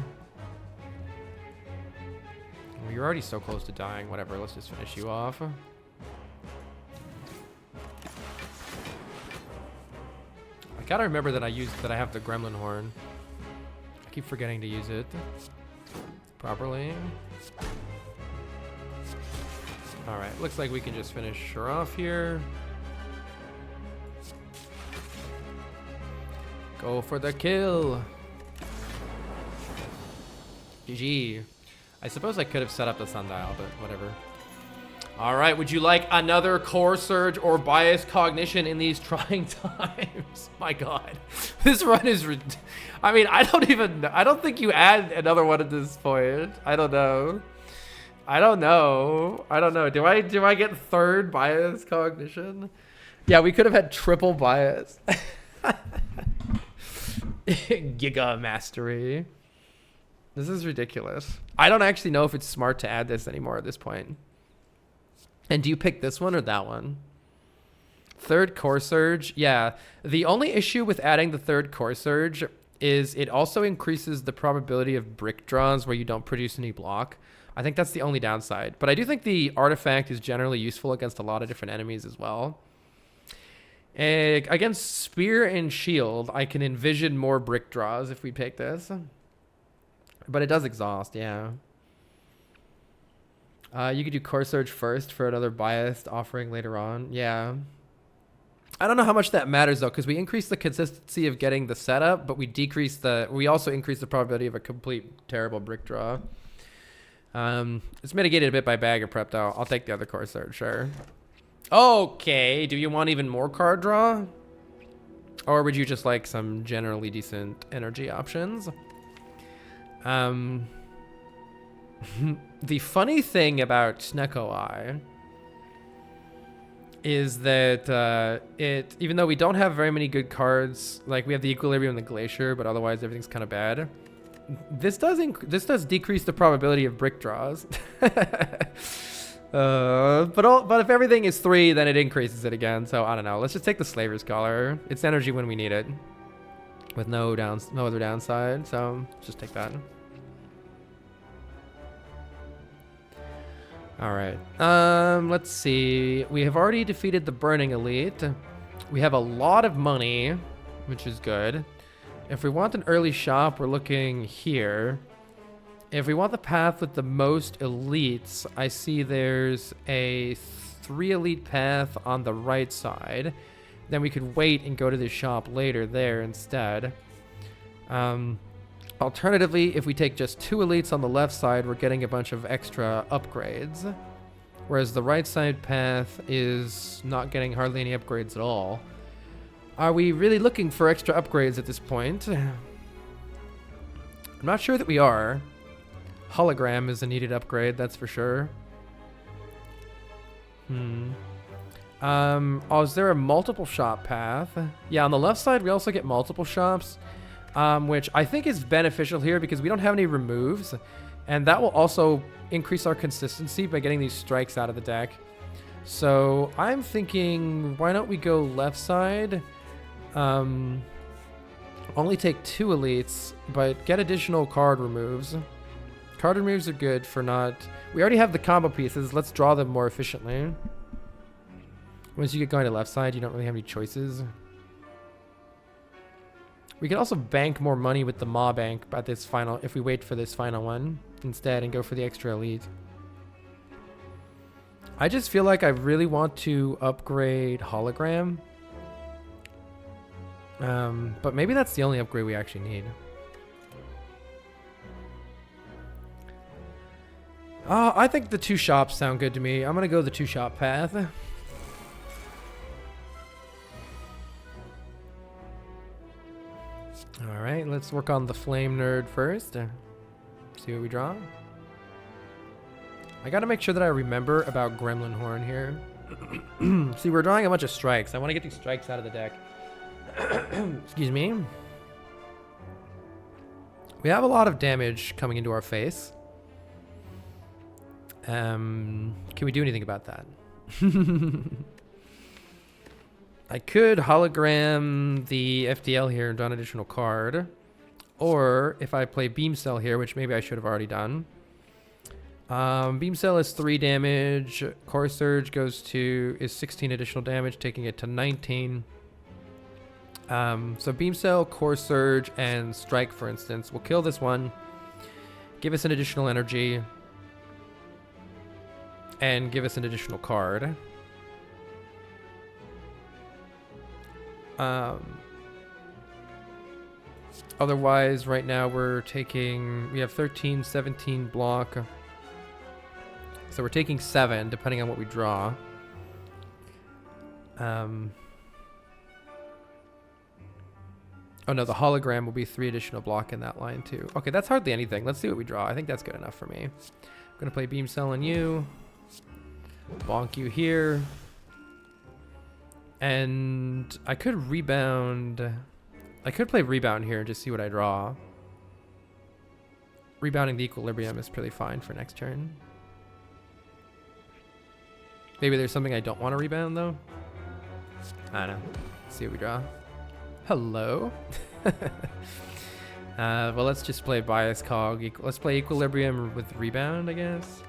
Well, you're already so close to dying. Whatever, let's just finish you off. I gotta remember that I have the gremlin horn. I keep forgetting to use it properly. Alright, looks like we can just finish her off here. Go for the kill. GG. I suppose I could have set up the sundial, but whatever. Alright, would you like another core surge or bias cognition in these trying times? My god. This run is... I mean, I don't think you add another one at this point. I don't know. Do I get third bias cognition? Yeah, we could have had triple bias. Giga mastery. This is ridiculous. I don't actually know if it's smart to add this anymore at this point. And do you pick this one or that one? Third core surge. Yeah. The only issue with adding the third core surge is it also increases the probability of brick draws where you don't produce any block. I think that's the only downside. But I do think the artifact is generally useful against a lot of different enemies as well. Against spear and shield, I can envision more brick draws if we pick this. But it does exhaust, yeah. You could do core surge first for another biased offering later on. Yeah. I don't know how much that matters though, because we increase the consistency of getting the setup, but we also increase the probability of a complete terrible brick draw. It's mitigated a bit by bagger prep though. I'll take the other core surge, sure. Okay, do you want even more card draw? Or would you just like some generally decent energy options? The funny thing about Snecko Eye is that even though we don't have very many good cards, like we have the Equilibrium and the Glacier, but otherwise everything's kind of bad. This does decrease the probability of brick draws. But if everything is 3, then it increases it again. So I don't know. Let's just take the Slaver's Collar. It's energy when we need it, with no other downside. So let's just take that. All right. Let's see. We have already defeated the Burning Elite. We have a lot of money, which is good. If we want an early shop, we're looking here. If we want the path with the most elites, I see there's a 3 elite path on the right side. Then we could wait and go to the shop later there instead. Alternatively, if we take just 2 elites on the left side, we're getting a bunch of extra upgrades. Whereas the right side path is not getting hardly any upgrades at all. Are we really looking for extra upgrades at this point? I'm not sure that we are. Hologram is a needed upgrade, that's for sure. Oh, is there a multiple shop path? Yeah, on the left side, we also get multiple shops, which I think is beneficial here because we don't have any removes. And that will also increase our consistency by getting these strikes out of the deck. So I'm thinking, why don't we go left side? Only take 2 elites, but get additional card removes. Card removes are good for not... We already have the combo pieces. Let's draw them more efficiently. Once you get going to left side, you don't really have any choices. We can also bank more money with the Maw Bank at this final, if we wait for this final one instead and go for the extra elite. I just feel like I really want to upgrade Hologram. But maybe that's the only upgrade we actually need. I think the 2 shops sound good to me. I'm gonna go the 2 shop path. Alright, let's work on the Flame Nerd first. See what we draw. I gotta make sure that I remember about Gremlin Horn here. See, we're drawing a bunch of strikes. I want to get these strikes out of the deck. Excuse me. We have a lot of damage coming into our face. Can we do anything about that? I could hologram the FTL here and draw an additional card. Or if I play Beam Cell here, which maybe I should have already done. Beam Cell is 3 damage. Core Surge is 16 additional damage, taking it to 19. So Beam Cell, Core Surge, and Strike, for instance, will kill this one. Give us an additional energy. And give us an additional card. Otherwise, right now we have 13, 17 block. So we're taking 7, depending on what we draw. Oh no, the hologram will be 3 additional block in that line too. Okay, that's hardly anything. Let's see what we draw. I think that's good enough for me. I'm gonna play Beam Cell on you. Bonk you here. And I could rebound. I could play Rebound here and just see what I draw. Rebounding the Equilibrium is pretty fine for next turn. Maybe there's something I don't want to rebound though. I don't know. Let's see what we draw. Hello. Well, let's just play Bias Cog. Let's play Equilibrium with Rebound, I guess.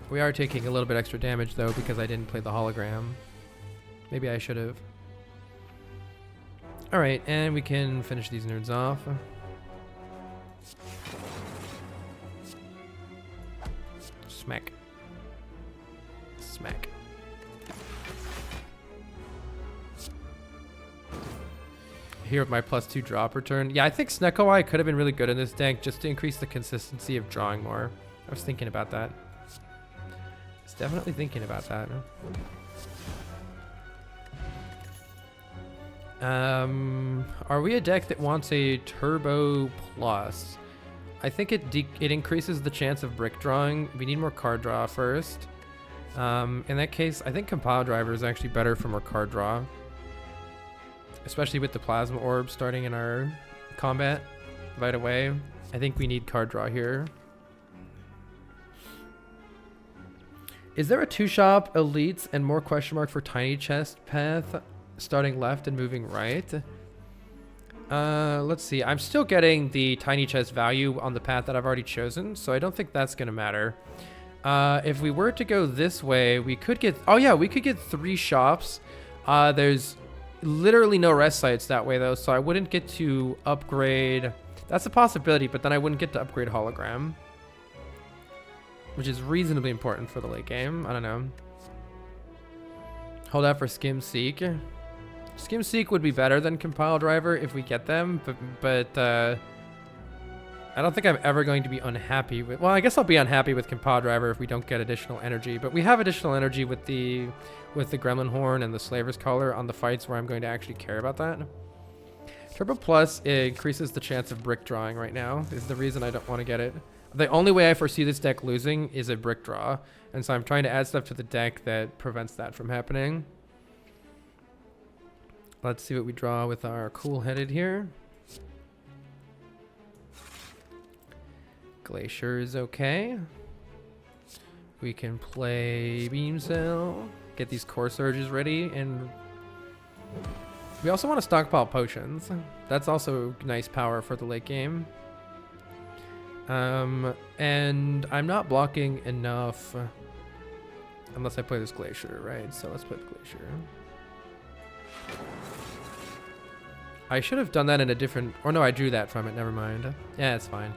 We are taking a little bit extra damage though because I didn't play the hologram. Maybe I should have. Alright, and we can finish these nerds off. Smack. Smack. Here with my +2 drop return. Yeah, I think Snecko Eye could have been really good in this deck just to increase the consistency of drawing more. I was thinking about that. I was definitely thinking about that. Are we a deck that wants a Turbo Plus? I think it increases the chance of brick drawing. We need more card draw first. In that case, I think Compile Driver is actually better for more card draw. Especially with the Plasma Orb starting in our combat right away. I think we need card draw here. Is there a 2-shop Elites and more question mark for Tiny Chest path? Starting left and moving right. Let's see. I'm still getting the tiny chest value on the path that I've already chosen, so I don't think that's gonna matter. If we were to go this way, we could get... Oh yeah, we could get 3 shops. There's literally no rest sites that way though, so I wouldn't get to upgrade... That's a possibility, but then I wouldn't get to upgrade Hologram. Which is reasonably important for the late game. I don't know. Hold out for Skim Seek. Skim Seek would be better than Compile Driver if we get them, but I don't think I'm ever going to be unhappy with... Well, I guess I'll be unhappy with Compile Driver if we don't get additional energy, but we have additional energy with the Gremlin Horn and the Slaver's Collar on the fights where I'm going to actually care about that. Turbo Plus increases the chance of brick drawing right now, is the reason I don't want to get it. The only way I foresee this deck losing is a brick draw, and so I'm trying to add stuff to the deck that prevents that from happening. Let's see what we draw with our cool-headed here. Glacier is okay. We can play Beam Cell, get these Core Surges ready, and we also want to stockpile potions. That's also nice power for the late game. And I'm not blocking enough unless I play this Glacier, right? So let's play the Glacier. I should have done that in a different... Or no, I drew that from it. Never mind. Yeah, it's fine.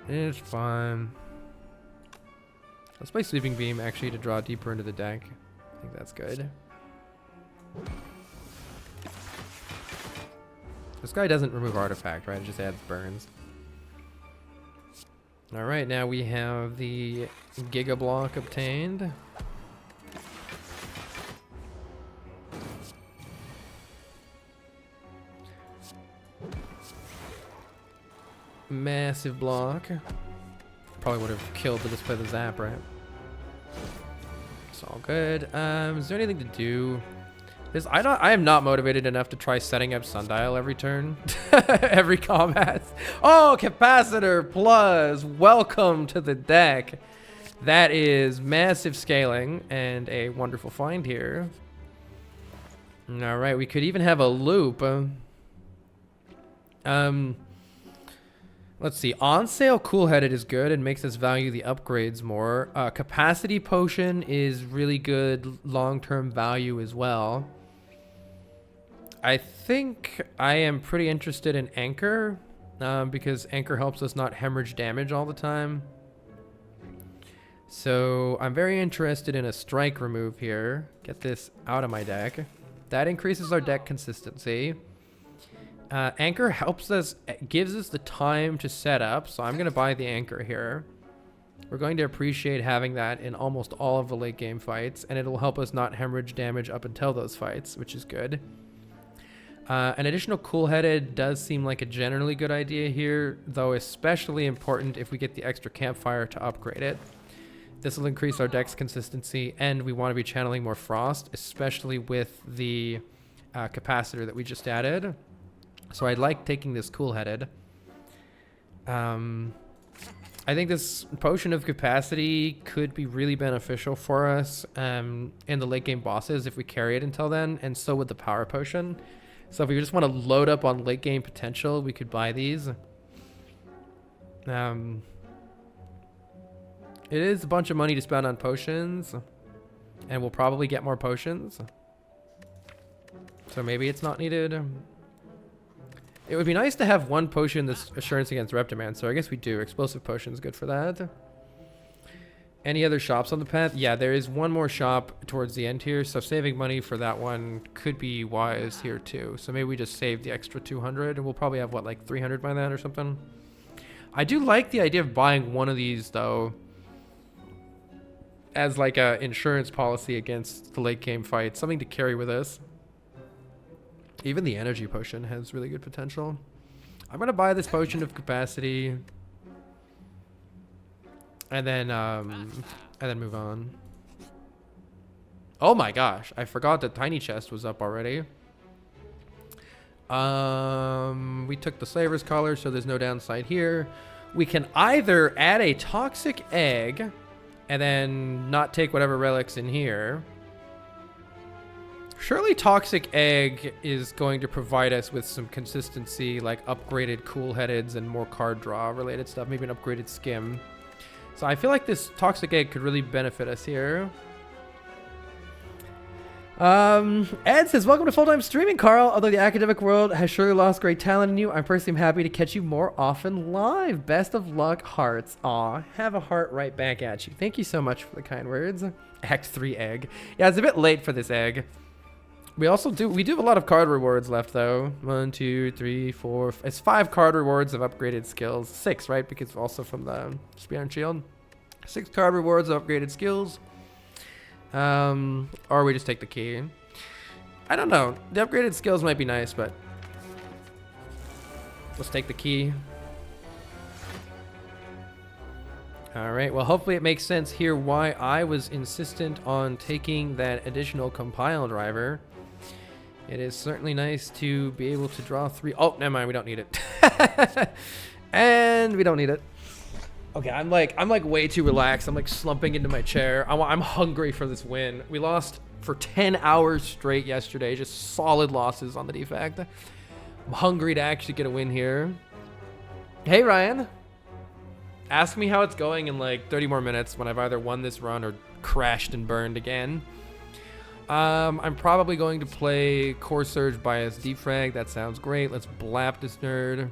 It's fine. Let's play Sweeping Beam, actually, to draw deeper into the deck. I think that's good. This guy doesn't remove Artifact, right? It just adds burns. Alright, now we have the Giga Block obtained. Massive block. Probably would have killed to just play the Zap, right? It's all good. Is there anything to do? I am not motivated enough to try setting up Sundial every turn. Every combat. Oh, Capacitor Plus. Welcome to the deck. That is massive scaling and a wonderful find here. All right, we could even have a loop. Let's see. On sale, cool-headed is good and makes us value the upgrades more. Capacity potion is really good long-term value as well. I think I am pretty interested in Anchor because Anchor helps us not hemorrhage damage all the time. So I'm very interested in a strike remove here. Get this out of my deck. That increases our deck consistency. Anchor helps us, gives us the time to set up, so I'm going to buy the Anchor here. We're going to appreciate having that in almost all of the late game fights, and it'll help us not hemorrhage damage up until those fights, which is good. An additional cool-headed does seem like a generally good idea here, though especially important if we get the extra campfire to upgrade it. This will increase our deck's consistency, and we want to be channeling more frost, especially with the capacitor that we just added. So I'd like taking this cool-headed. I think this potion of capacity could be really beneficial for us in the late game bosses if we carry it until then, and so would the power potion. So if we just want to load up on late game potential, we could buy these. It is a bunch of money to spend on potions, and we'll probably get more potions. So maybe it's not needed. It would be nice to have one potion that's assurance against Reptiment, so I guess we do. Explosive potion is good for that. Any other shops on the path? Yeah, there is one more shop towards the end here, so saving money for that one could be wise here too. So maybe we just save the extra 200, and we'll probably have, what, like 300 by then or something? I do like the idea of buying one of these, though, as like a insurance policy against the late game fight. Something to carry with us. Even the energy potion has really good potential. I'm going to buy this potion of capacity. And then move on. Oh my gosh. I forgot the tiny chest was up already. We took the Slaver's Collar, so there's no downside here. We can either add a toxic egg and then not take whatever relics in here. Surely Toxic Egg is going to provide us with some consistency, like upgraded cool-headeds and more card draw related stuff, maybe an upgraded skim. So I feel like this Toxic Egg could really benefit us here. Ed says, welcome to full-time streaming, Carl. Although the academic world has surely lost great talent in you, I'm personally happy to catch you more often live. Best of luck, hearts. Aw, have a heart right back at you. Thank you so much for the kind words. Act 3 egg. Yeah, it's a bit late for this egg. We do have a lot of card rewards left, though. 1, 2, 3, 4. It's 5 card rewards of upgraded skills. 6, right? Because also from the Spear and Shield. 6 card rewards of upgraded skills. Or we just take the key. I don't know. The upgraded skills might be nice, but let's take the key. All right. Well, hopefully it makes sense here why I was insistent on taking that additional compile driver. It is certainly nice to be able to draw 3. Oh, never mind. We don't need it. And we don't need it. Okay, I'm like way too relaxed. I'm like slumping into my chair. I'm hungry for this win. We lost for 10 hours straight yesterday. Just solid losses on the Defect. I'm hungry to actually get a win here. Hey, Ryan. Ask me how it's going in like 30 more minutes when I've either won this run or crashed and burned again. I'm probably going to play Core Surge Bias Defrag. That sounds great. Let's blap this nerd.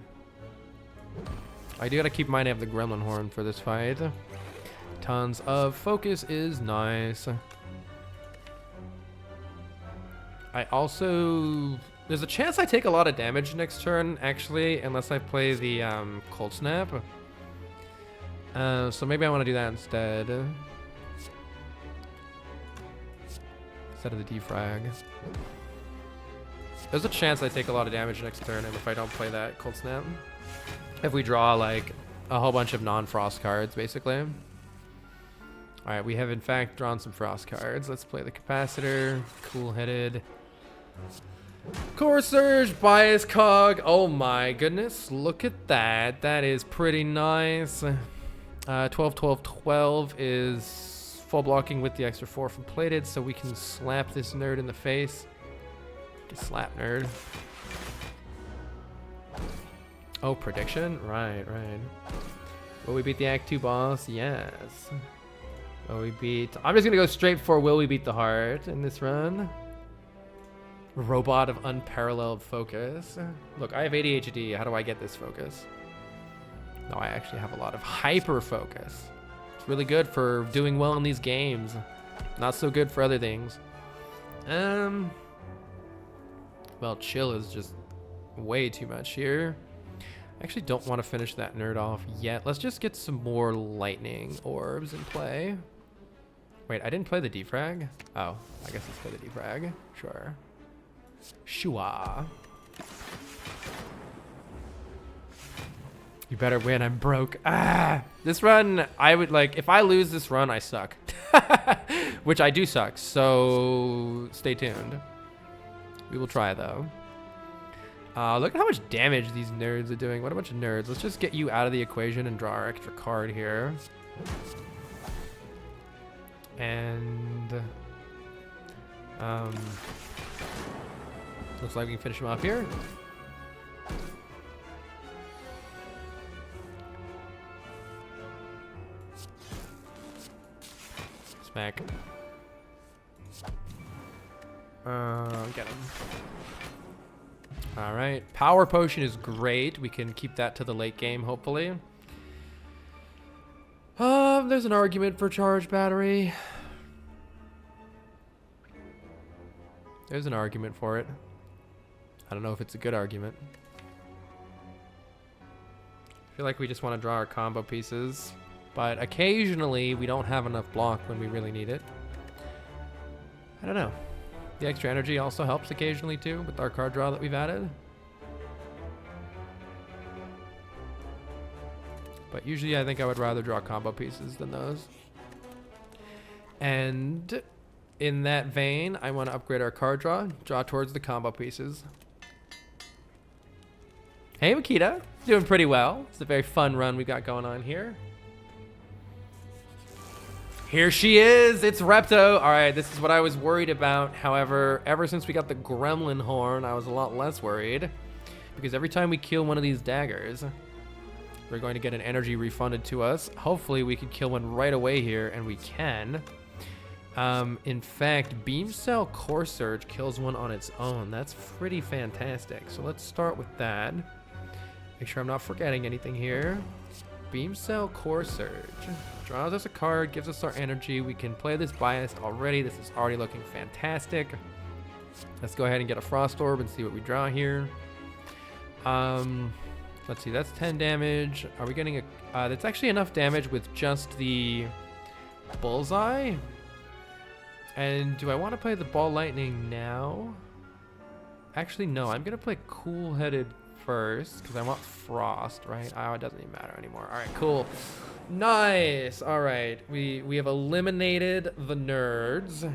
I do gotta keep in mind I have the Gremlin Horn for this fight. Tons of focus is nice. I also... There's a chance I take a lot of damage next turn, actually, unless I play the Cold Snap. So maybe I want to do that instead. Instead of the defrag. There's a chance I take a lot of damage next turn, and if I don't play that Cold Snap. If we draw, like, a whole bunch of non-frost cards, basically. Alright, we have in fact drawn some frost cards. Let's play the Capacitor. Cool-headed. Core Surge, Bias Cog. Oh my goodness, look at that. That is pretty nice. 12, 12, 12 is full blocking with the extra 4 from plated, so we can slap this nerd in the face. Just slap nerd. Oh, prediction? Right, right. Will we beat the Act 2 boss? Yes. Will we beat... I'm just gonna go straight for will we beat the heart in this run. Robot of unparalleled focus. Look, I have ADHD. How do I get this focus? No, I actually have a lot of hyper focus. It's really good for doing well in these games. Not so good for other things. Well, chill is just way too much here. I actually don't want to finish that nerd off yet. Let's just get some more lightning orbs in play. Wait, I didn't play the defrag? Oh, I guess let's play the defrag. Sure. Shua. You better win, I'm broke. Ah! This run, I would like, if I lose this run, I suck. Which I do suck, so stay tuned. We will try though. Look at how much damage these nerds are doing. What a bunch of nerds. Let's just get you out of the equation and draw our extra card here. And looks like we can finish him off here. Smack. Get him. All right, power potion is great. We can keep that to the late game, hopefully. There's an argument for charge battery. There's an argument for it. I don't know if it's a good argument. I feel like we just want to draw our combo pieces, but occasionally we don't have enough block when we really need it. I don't know. The extra energy also helps occasionally too with our card draw that we've added. But usually I think I would rather draw combo pieces than those. And in that vein, I want to upgrade our card draw towards the combo pieces. Hey Makita, doing pretty well. It's a very fun run we got going on here. Here she is, it's Repto. All right, this is what I was worried about. However, ever since we got the Gremlin Horn, I was a lot less worried. Because every time we kill one of these daggers, we're going to get an energy refunded to us. Hopefully we can kill one right away here, and we can. In fact, Beam Cell Core Surge kills one on its own. That's pretty fantastic. So let's start with that. Make sure I'm not forgetting anything here. Beam Cell Core Surge. Draws us a card, gives us our energy. We can play this biased already. This is already looking fantastic. Let's go ahead and get a Frost Orb and see what we draw here. Let's see, that's 10 damage. Are we getting a... that's actually enough damage with just the Bullseye. And do I want to play the Ball Lightning now? Actually, no. I'm going to play Cool Headed first because I want Frost, right? Oh, it doesn't even matter anymore. All right, cool. Nice. All right, we have eliminated the nerds.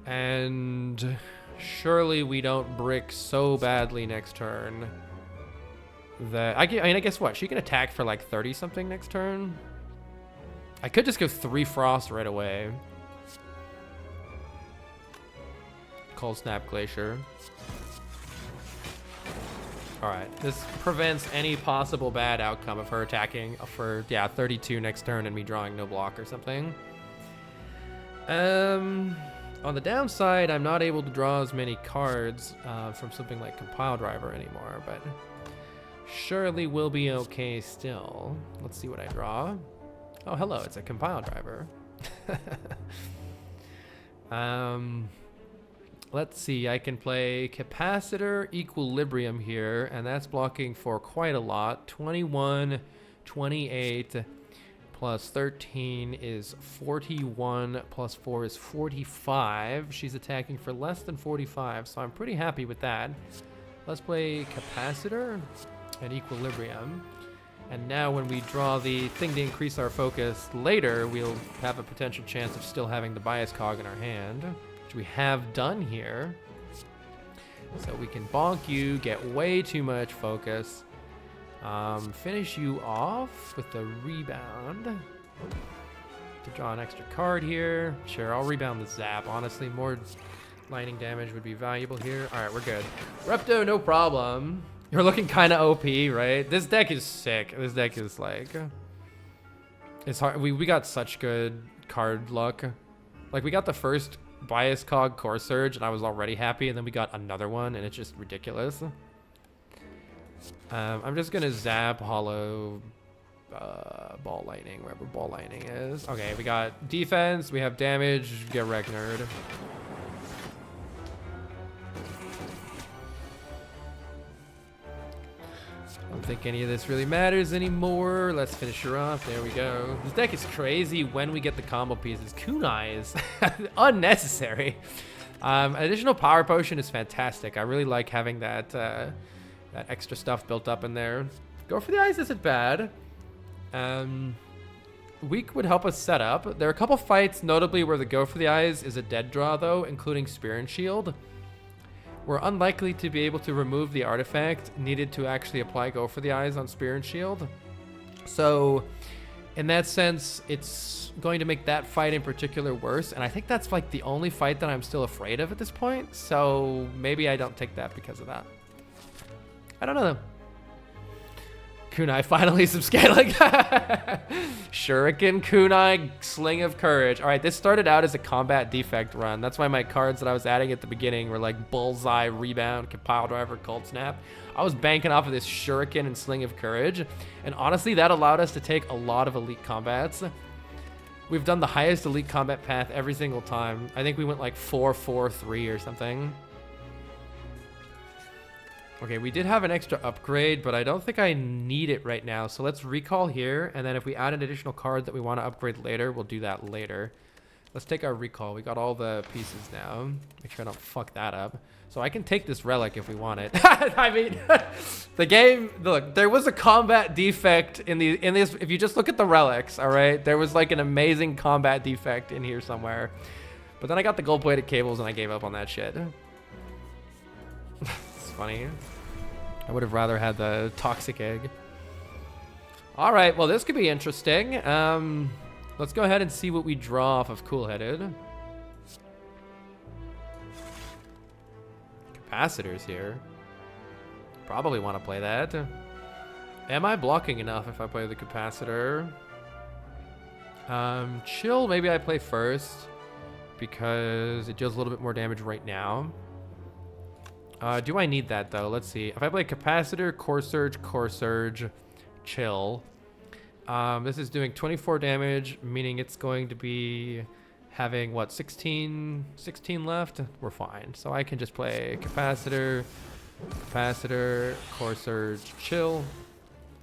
And surely we don't brick so badly next turn that I mean, I guess what? She can attack for like 30 something next turn. I could just go 3 Frost right away. Cold Snap Glacier. Alright, this prevents any possible bad outcome of her attacking for, yeah, 32 next turn and me drawing no block or something. On the downside, I'm not able to draw as many cards from something like Compile Driver anymore, but surely we'll be okay still. Let's see what I draw. Oh, hello, it's a Compile Driver. Let's see, I can play Capacitor Equilibrium here, and that's blocking for quite a lot. 21, 28, plus 13 is 41, plus 4 is 45. She's attacking for less than 45, so I'm pretty happy with that. Let's play Capacitor and Equilibrium. And now when we draw the thing to increase our focus later, we'll have a potential chance of still having the bias cog in our hand, which we have done here. So we can bonk you, get way too much focus, finish you off with the rebound. To draw an extra card here. Sure, I'll rebound the zap. Honestly, more lightning damage would be valuable here. All right, we're good. Repto, no problem. You're looking kind of OP, right? This deck is sick. This deck is like, it's hard. We got such good card luck. Like we got the first bias cog core surge and I was already happy, and then we got another one and it's just ridiculous. I'm just gonna zap hollow ball lightning wherever ball lightning is. Okay, we got defense, we have damage, get wrecked, nerd. I don't think any of this really matters anymore. Let's finish her off. There we go. This deck is crazy when we get the combo pieces. Kunai's unnecessary. Additional power potion is fantastic. I really like having that that extra stuff built up in there. Go for the eyes isn't bad. Weak would help us set up. There are a couple fights, notably where the go for the eyes is a dead draw though, including Spear and Shield. We're unlikely to be able to remove the artifact needed to actually apply Go for the Eyes on Spear and Shield. So, in that sense, it's going to make that fight in particular worse. And I think that's like the only fight that I'm still afraid of at this point. So, maybe I don't take that because of that. I don't know though. Kunai finally subscaling. Shuriken, Kunai, Sling of Courage. All right, this started out as a combat defect run. That's why my cards that I was adding at the beginning were like Bullseye, Rebound, Pile Driver, Cold Snap. I was banking off of this Shuriken and Sling of Courage. And honestly, that allowed us to take a lot of elite combats. We've done the highest elite combat path every single time. I think we went like 4-4-3 or something. Okay, we did have an extra upgrade, but I don't think I need it right now. So let's recall here, and then if we add an additional card that we want to upgrade later, we'll do that later. Let's take our recall. We got all the pieces now. Make sure I don't fuck that up. So I can take this relic if we want it. I mean, the game, look, there was a combat defect in this. If you just look at the relics, all right, there was like an amazing combat defect in here somewhere. But then I got the gold-plated cables and I gave up on that shit. It's funny. I would have rather had the toxic egg. All right, well, this could be interesting. Let's go ahead and see what we draw off of Cool-Headed. Capacitors here. Probably want to play that. Am I blocking enough if I play the capacitor? Chill, maybe I play first because it deals a little bit more damage right now. Do I need that though? Let's see. If I play capacitor, core surge, chill. This is doing 24 damage, meaning it's going to be having what, 16 left? We're fine. So I can just play capacitor, core surge, chill.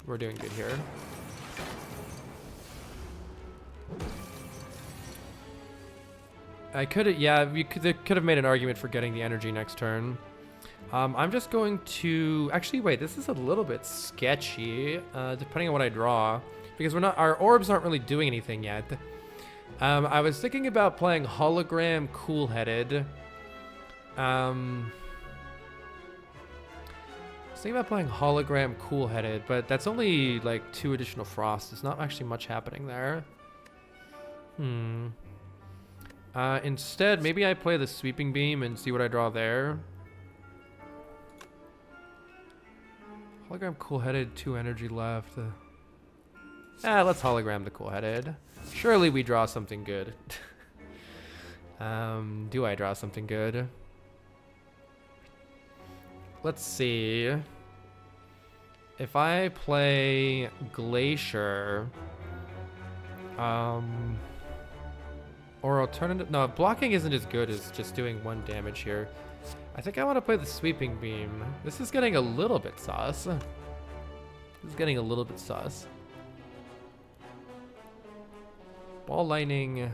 We're doing good here. I could have, yeah, you could have made an argument for getting the energy next turn. I'm just going to, actually wait, this is a little bit sketchy, depending on what I draw, because our orbs aren't really doing anything yet. I was thinking about playing hologram Cool-Headed. I was thinking about playing hologram Cool-Headed, but that's only like 2 additional frost. There's not actually much happening there. Instead, maybe I play the sweeping beam and see what I draw there. Hologram Cool-Headed, 2 energy left. Let's hologram the Cool-Headed. Surely we draw something good. Do I draw something good? Let's see. If I play Glacier, or alternative, no, blocking isn't as good as just doing 1 damage here. I think I want to play the sweeping beam. This is getting a little bit sus. Ball lightning.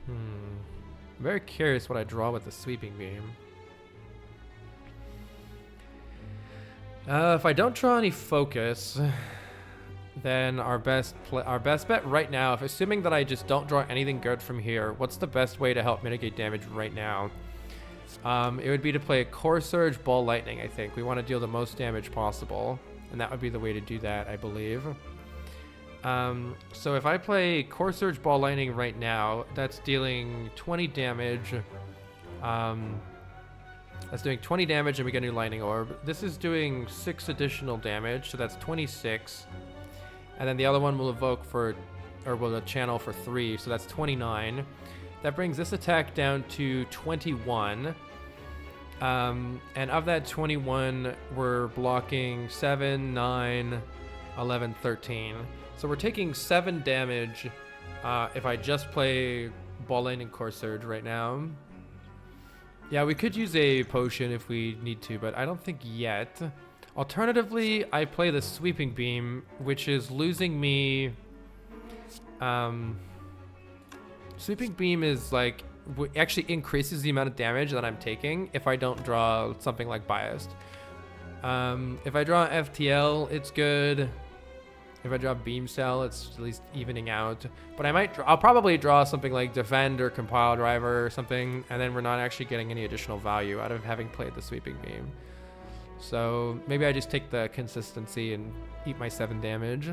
I'm very curious what I draw with the sweeping beam. If I don't draw any focus, then our best bet right now, if assuming that I just don't draw anything good from here, what's the best way to help mitigate damage right now? It would be to play a Core Surge, Ball Lightning, I think. We want to deal the most damage possible, and that would be the way to do that, I believe. So if I play Core Surge, Ball Lightning right now, that's dealing 20 damage. That's doing 20 damage, and we get a new Lightning Orb. This is doing 6 additional damage, so that's 26. And then the other one will evoke for, or will channel for 3, so that's 29. That brings this attack down to 21. And of that 21, we're blocking 7, 9, 11, 13. So we're taking 7 damage if I just play Ball Lightning Core Surge right now. Yeah, we could use a potion if we need to, but I don't think yet. Alternatively, I play the Sweeping Beam, which is losing me... Sweeping Beam is like... actually increases the amount of damage that I'm taking if I don't draw something like Biased. If I draw FTL, it's good. If I draw Beam Cell, it's at least evening out. But I'll probably draw something like Defend or Compile Driver or something, and then we're not actually getting any additional value out of having played the Sweeping Beam. So maybe I just take the consistency and eat my 7 damage.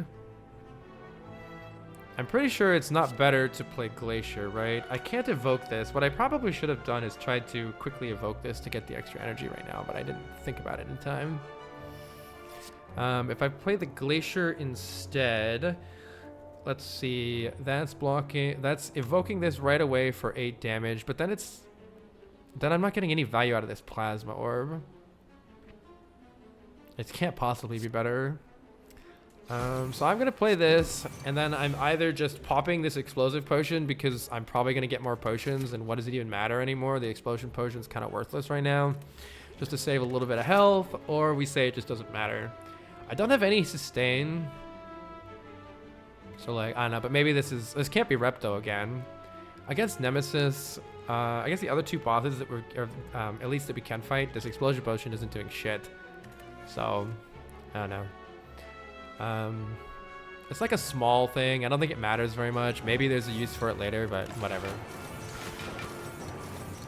I'm pretty sure it's not better to play Glacier, right? I can't evoke this. What I probably should have done is tried to quickly evoke this to get the extra energy right now, but I didn't think about it in time. If I play the Glacier instead, let's see, that's evoking this right away for 8 damage, but then I'm not getting any value out of this Plasma Orb. It can't possibly be better. So I'm gonna play this, and then I'm either just popping this Explosive Potion because I'm probably gonna get more potions, and what does it even matter anymore? The Explosion Potion's kind of worthless right now, just to save a little bit of health, or we say it just doesn't matter. I don't have any sustain, so like I don't know, but maybe this can't be Repto again. Against Nemesis, I guess the other 2 bosses that at least that we can fight, this Explosion Potion isn't doing shit. So I don't know. It's like a small thing. I don't think it matters very much. Maybe there's a use for it later, but whatever.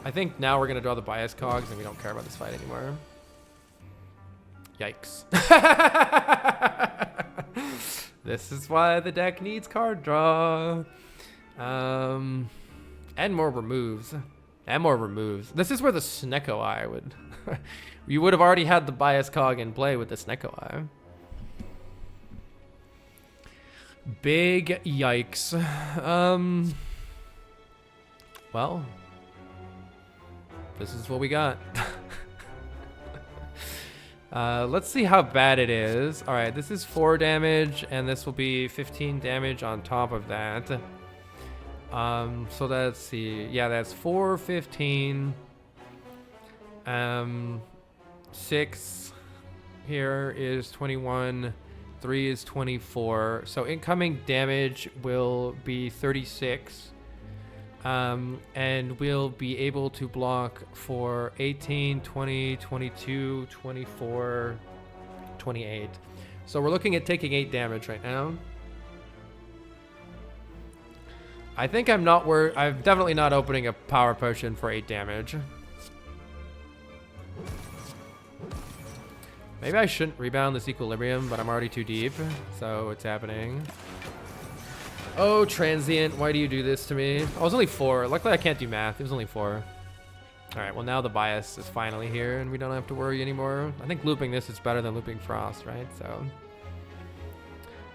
I think now we're gonna draw the Bias Cogs, and we don't care about this fight anymore. Yikes. This is why the deck needs card draw. And more removes. And more removes. This is where the Snecko Eye would... You would have already had the Bias Cog in play with the Snecko Eye. Big yikes. Well, this is what we got. Let's see how bad it is. All right, this is 4 damage, and this will be 15 damage on top of that. So let's see. Yeah, that's 4, 15. 6 here is 21. 3 is 24. So incoming damage will be 36. And we'll be able to block for 18, 20, 22, 24, 28. So we're looking at taking 8 damage right now. I think I'm definitely not opening a power potion for 8 damage. Maybe I shouldn't rebound this Equilibrium, but I'm already too deep, so it's happening. Oh, Transient, why do you do this to me? Oh, it was only 4. Luckily, I can't do math. It was only 4. All right, well, now the Bias is finally here, and we don't have to worry anymore. I think looping this is better than looping Frost, right? So,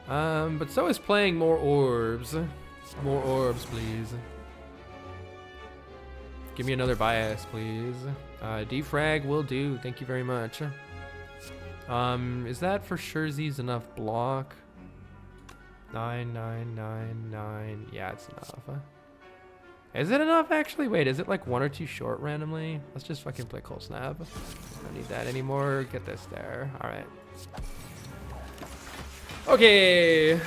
but so is playing more orbs. More orbs, please. Give me another Bias, please. Defrag will do. Thank you very much. Is that for surezies enough block? 9, 9, 9, 9. Yeah, it's enough. Is it enough, actually? Wait, is it like 1 or 2 short randomly? Let's just fucking play Cold Snap. Don't need that anymore. Get this there. All right. Okay.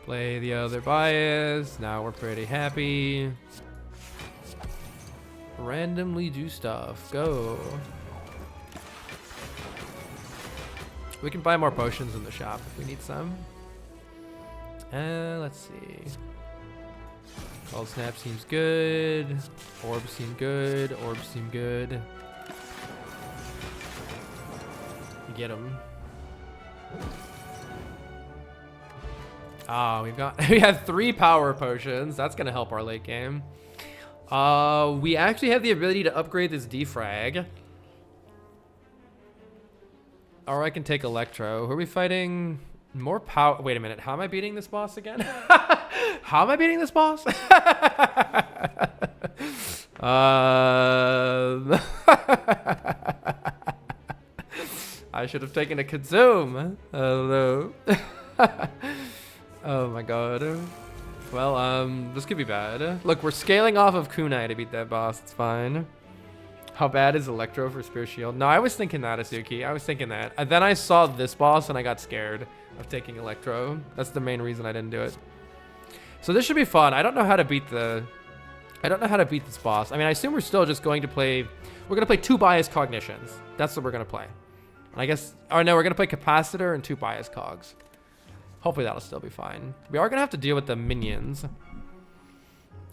Play the other Bias. Now we're pretty happy. Randomly do stuff. Go. We can buy more potions in the shop if we need some. Let's see. Cold snap seems good. Orbs seem good. Orbs seem good. Get them. Ah, we have 3 power potions. That's gonna help our late game. We actually have the ability to upgrade this defrag. Or I can take Electro. Who are we fighting? More power. Wait a minute. How am I beating this boss again? How am I beating this boss? I should have taken a consume. Hello. Oh my god. Well, this could be bad. Look, we're scaling off of kunai to beat that boss. It's fine. How bad is Electro for Spear Shield? No, I was thinking that, Asuki. I was thinking that. And then I saw this boss and I got scared of taking Electro. That's the main reason I didn't do it. So this should be fun. I don't know how to beat this boss. I mean, I assume we're still just going to play... We're going to play 2 Bias Cognitions. That's what we're going to play. And I guess... Oh, no, we're going to play Capacitor and 2 Bias Cogs. Hopefully that'll still be fine. We are going to have to deal with the minions.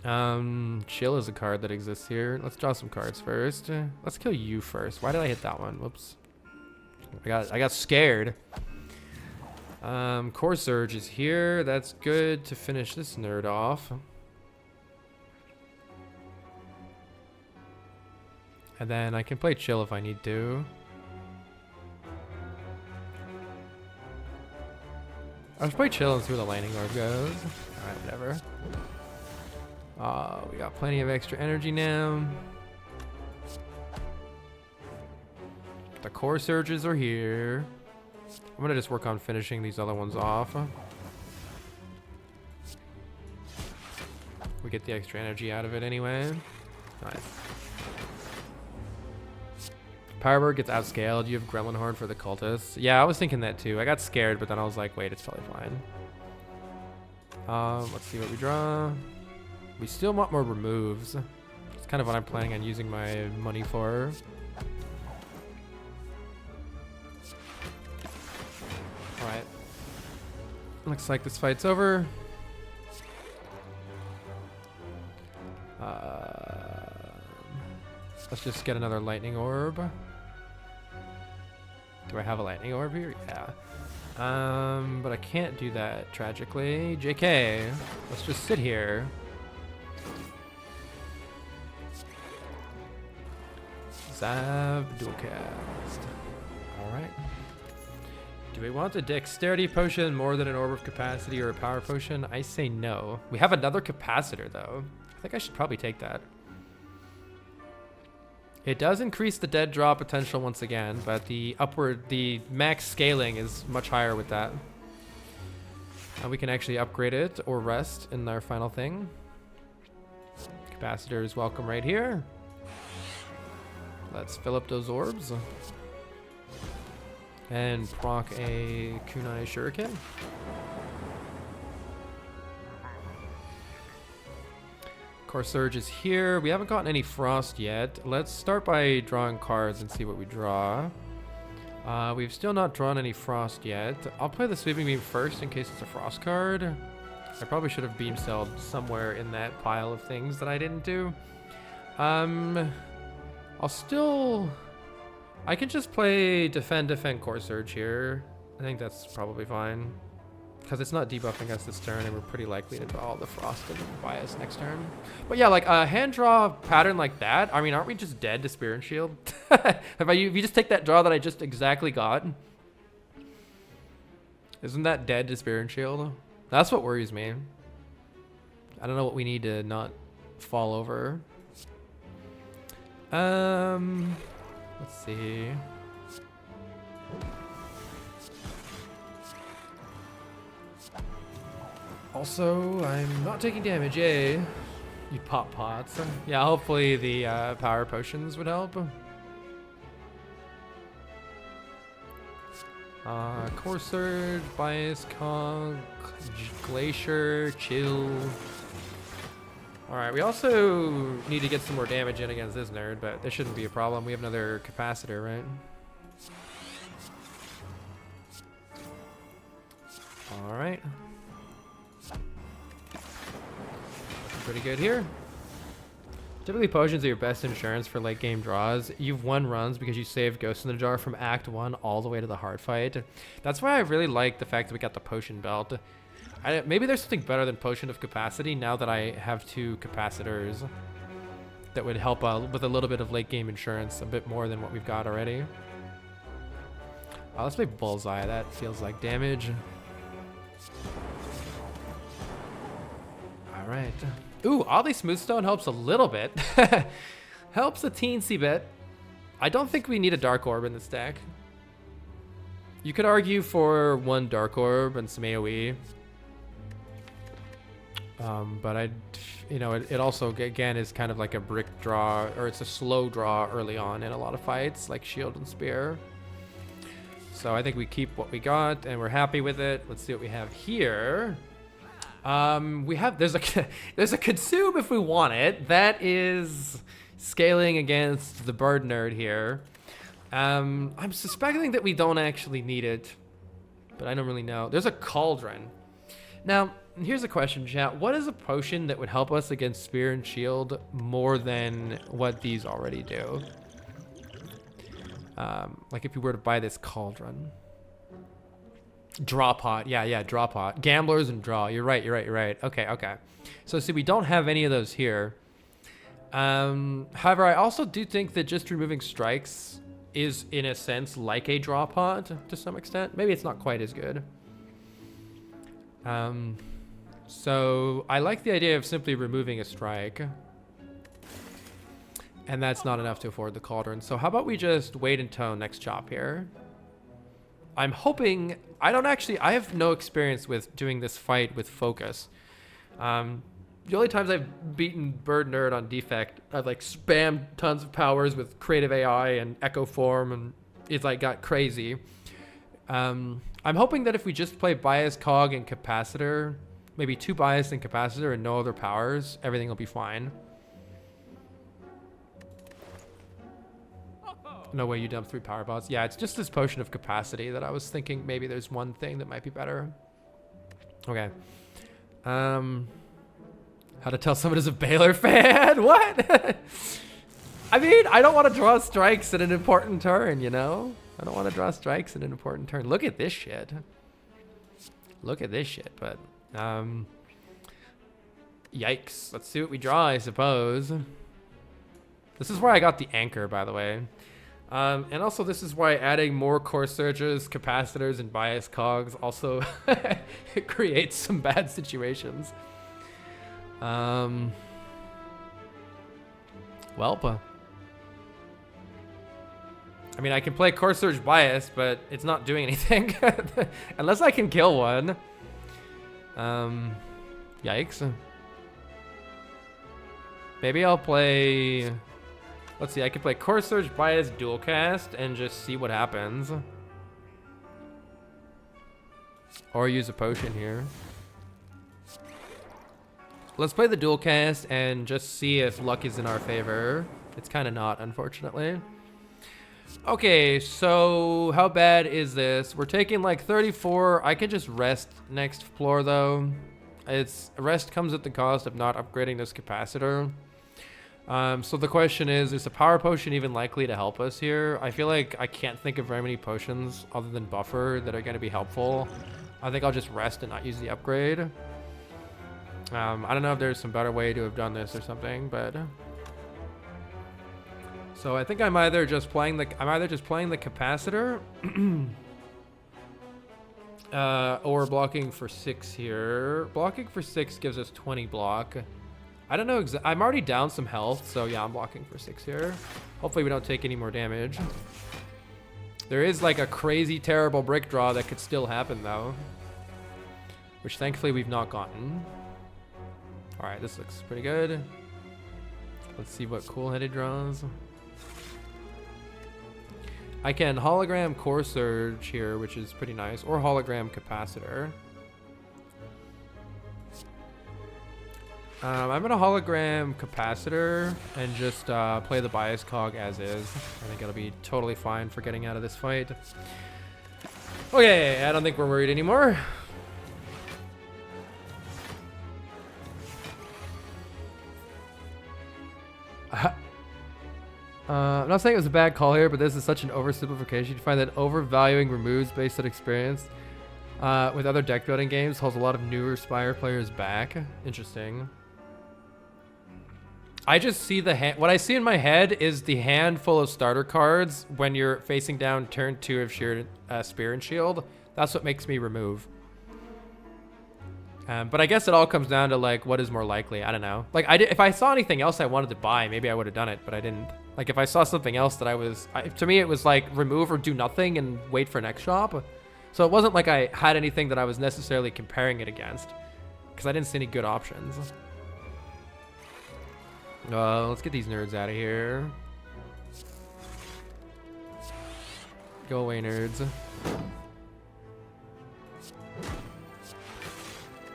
Chill is a card that exists here. Let's draw some cards first. Let's kill you first. Why did I hit that one? Whoops. I got scared. Core Surge is here. That's good to finish this nerd off. And then I can play Chill if I need to. I'll play Chill and see where the Lightning Orb goes. Alright, whatever. We got plenty of extra energy now. The Core Surges are here. I'm gonna just work on finishing these other ones off. We get the extra energy out of it anyway. Nice. Powerbird gets outscaled. You have Gremlin Horn for the cultists. Yeah, I was thinking that too. I got scared, but then I was like, wait, it's probably fine. Let's see what we draw. We still want more removes. It's kind of what I'm planning on using my money for. Alright. Looks like this fight's over. Let's just get another lightning orb. Do I have a lightning orb here? Yeah. But I can't do that, tragically. JK, let's just sit here. Zab, dual cast. Alright. Do we want a dexterity potion more than an orb of capacity or a power potion? I say no. We have another capacitor though. I think I should probably take that. It does increase the dead draw potential once again, but the max scaling is much higher with that. And we can actually upgrade it or rest in our final thing. Capacitor is welcome right here. Let's fill up those orbs. And proc a kunai shuriken. Core Surge is here. We haven't gotten any frost yet. Let's start by drawing cards and see what we draw. We've still not drawn any frost yet. I'll play the Sweeping Beam first in case it's a frost card. I probably should have beam celled somewhere in that pile of things that I didn't do. I can just play defend Core Surge here. I think that's probably fine. Because it's not debuffing us this turn, and we're pretty likely to draw all the frost and bias next turn. But yeah, like a hand draw pattern like that, I mean, aren't we just dead to Spear and Shield? If you just take that draw that I just exactly got, isn't that dead to Spear and Shield? That's what worries me. I don't know what we need to not fall over. Let's see. Also, I'm not taking damage, yay. You pop pots. Yeah, hopefully the power potions would help. Core Surge, Bias Cog, Glacier, Chill. Alright, we also need to get some more damage in against this nerd, but this shouldn't be a problem. We have another capacitor, right? Alright. Pretty good here. Typically, potions are your best insurance for late game draws. You've won runs because you saved Ghost in the Jar from Act 1 all the way to the hard fight. That's why I really like the fact that we got the potion belt. Maybe there's something better than Potion of Capacity now that I have 2 capacitors that would help with a little bit of late game insurance, a bit more than what we've got already. Let's play Bullseye. That feels like damage. All right. Ooh, oddly Smoothstone helps a little bit. Helps a teensy bit. I don't think we need a Dark Orb in this deck. You could argue for 1 Dark Orb and some AoE. But it also, again, is kind of like a brick draw, or it's a slow draw early on in a lot of fights, like Shield and Spear. So I think we keep what we got, and we're happy with it. Let's see what we have here. There's a consume if we want it. That is scaling against the bird nerd here. I'm suspecting that we don't actually need it, but I don't really know. There's a cauldron. Now, here's a question, chat. What is a potion that would help us against Spear and Shield more than what these already do? Like if we were to buy this cauldron. Draw pot. Yeah, draw pot. Gamblers and draw. You're right. Okay. So see, we don't have any of those here. However, I also do think that just removing strikes is, in a sense, like a draw pot to some extent. Maybe it's not quite as good. So I like the idea of simply removing a strike. And that's not enough to afford the cauldron. So how about we just wait until next chop here? I'm hoping, I have no experience with doing this fight with focus. The only times I've beaten Bird Nerd on Defect, I've like spammed tons of powers with Creative AI and Echo Form, and it's like got crazy. I'm hoping that if we just play Bias, Cog, and Capacitor, maybe 2 Bias and Capacitor and no other powers, everything will be fine. No way you dump 3 power bots. Yeah, it's just this Potion of Capacity that I was thinking maybe there's one thing that might be better. Okay. How to tell someone is a Baylor fan? What? I mean, I don't want to draw strikes in an important turn, you know? I don't want to draw strikes in an important turn. Look at this shit. But, yikes. Let's see what we draw, I suppose. This is where I got the anchor, by the way. And also this is why adding more core surges, capacitors, and bias cogs also creates some bad situations. Welp. I mean, I can play core surge bias, but it's not doing anything. Unless I can kill one. Yikes. Maybe I'll play... Let's see, I could play Core Surge Bias Dual Cast and just see what happens. Or use a potion here. Let's play the Dual Cast and just see if luck is in our favor. It's kind of not, unfortunately. Okay, so how bad is this? We're taking like 34. I could just rest next floor though. Rest comes at the cost of not upgrading this capacitor. So the question is a power potion even likely to help us here? I feel like I can't think of very many potions other than buffer that are going to be helpful. I think I'll just rest and not use the upgrade. I don't know if there's some better way to have done this or something, but... So I think I'm either just playing the capacitor or blocking for 6 here. Blocking for 6 gives us 20 block. I don't know, I'm already down some health, so yeah, I'm blocking for 6 here. Hopefully we don't take any more damage. There is like a crazy terrible brick draw that could still happen though, which thankfully we've not gotten. All right, this looks pretty good. Let's see what cool-headed draws. I can hologram core surge here, which is pretty nice, or hologram capacitor. I'm gonna hologram capacitor and just play the bias cog as is. I think it'll be totally fine for getting out of this fight. Okay, I don't think we're worried anymore. I'm not saying it was a bad call here, but this is such an oversimplification. You find that overvaluing removes based on experience with other deck building games holds a lot of newer Spire players back. Interesting. I just see the hand. What I see in my head is the hand full of starter cards when you're facing down turn 2 of Spear and Shield. That's what makes me remove. But I guess it all comes down to like what is more likely. I don't know. Like if I saw anything else I wanted to buy, maybe I would have done it, but I didn't. Like if I saw something else that to me it was like remove or do nothing and wait for next shop. So it wasn't like I had anything that I was necessarily comparing it against, because I didn't see any good options. Let's get these nerds out of here. Go away, nerds.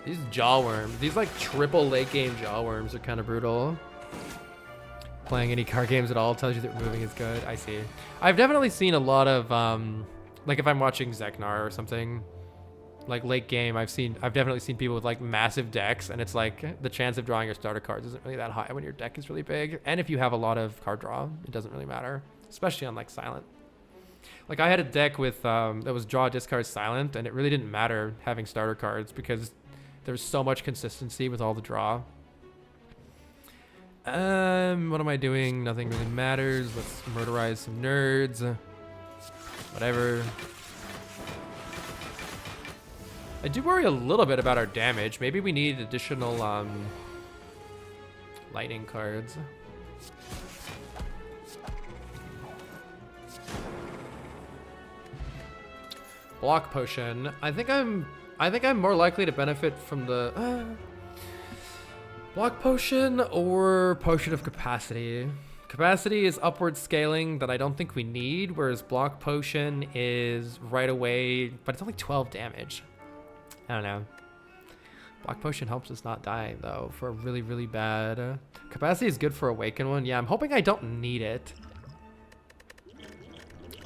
These jawworms, these like triple late game jawworms are kind of brutal. Playing any card games at all tells you that removing is good. I see. I've definitely seen a lot of like if I'm watching Zeknar or something, like late game, I've definitely seen people with like massive decks, and it's like the chance of drawing your starter cards isn't really that high when your deck is really big. And if you have a lot of card draw, it doesn't really matter, especially on like silent. Like I had a deck with that was draw, discard, silent, and it really didn't matter having starter cards because there's so much consistency with all the draw. What am I doing? Nothing really matters. Let's murderize some nerds. Whatever. I do worry a little bit about our damage. Maybe we need additional lightning cards. Block potion. I think I'm more likely to benefit from the block potion or potion of capacity. Capacity is upward scaling that I don't think we need, whereas block potion is right away, but it's only 12 damage. I don't know. Block potion helps us not die though for a really, really bad. Capacity is good for awaken one. Yeah, I'm hoping I don't need it.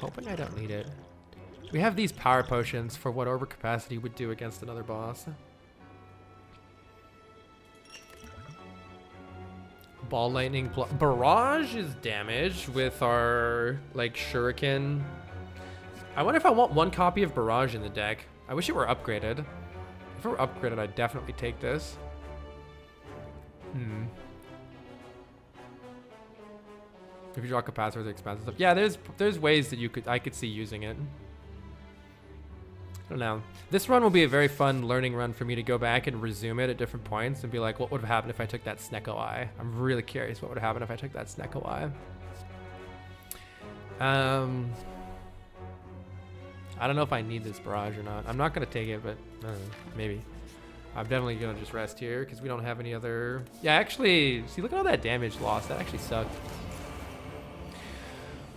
Hoping I don't need it. We have these power potions for what over capacity would do against another boss. Ball lightning barrage is damage with our like shuriken. I wonder if I want one copy of barrage in the deck. I wish it were upgraded. If it were upgraded, I'd definitely take this. If you draw capacitors, it's expensive stuff. Yeah, there's ways that I could see using it. I don't know. This run will be a very fun learning run for me to go back and resume it at different points and be like, what would have happened if I took that Snecko Eye? I'm really curious what would have happened if I took that Snecko Eye. I don't know if I need this barrage or not. I'm not going to take it, but maybe. I'm definitely going to just rest here because we don't have any other... Yeah, actually, see, look at all that damage lost. That actually sucked.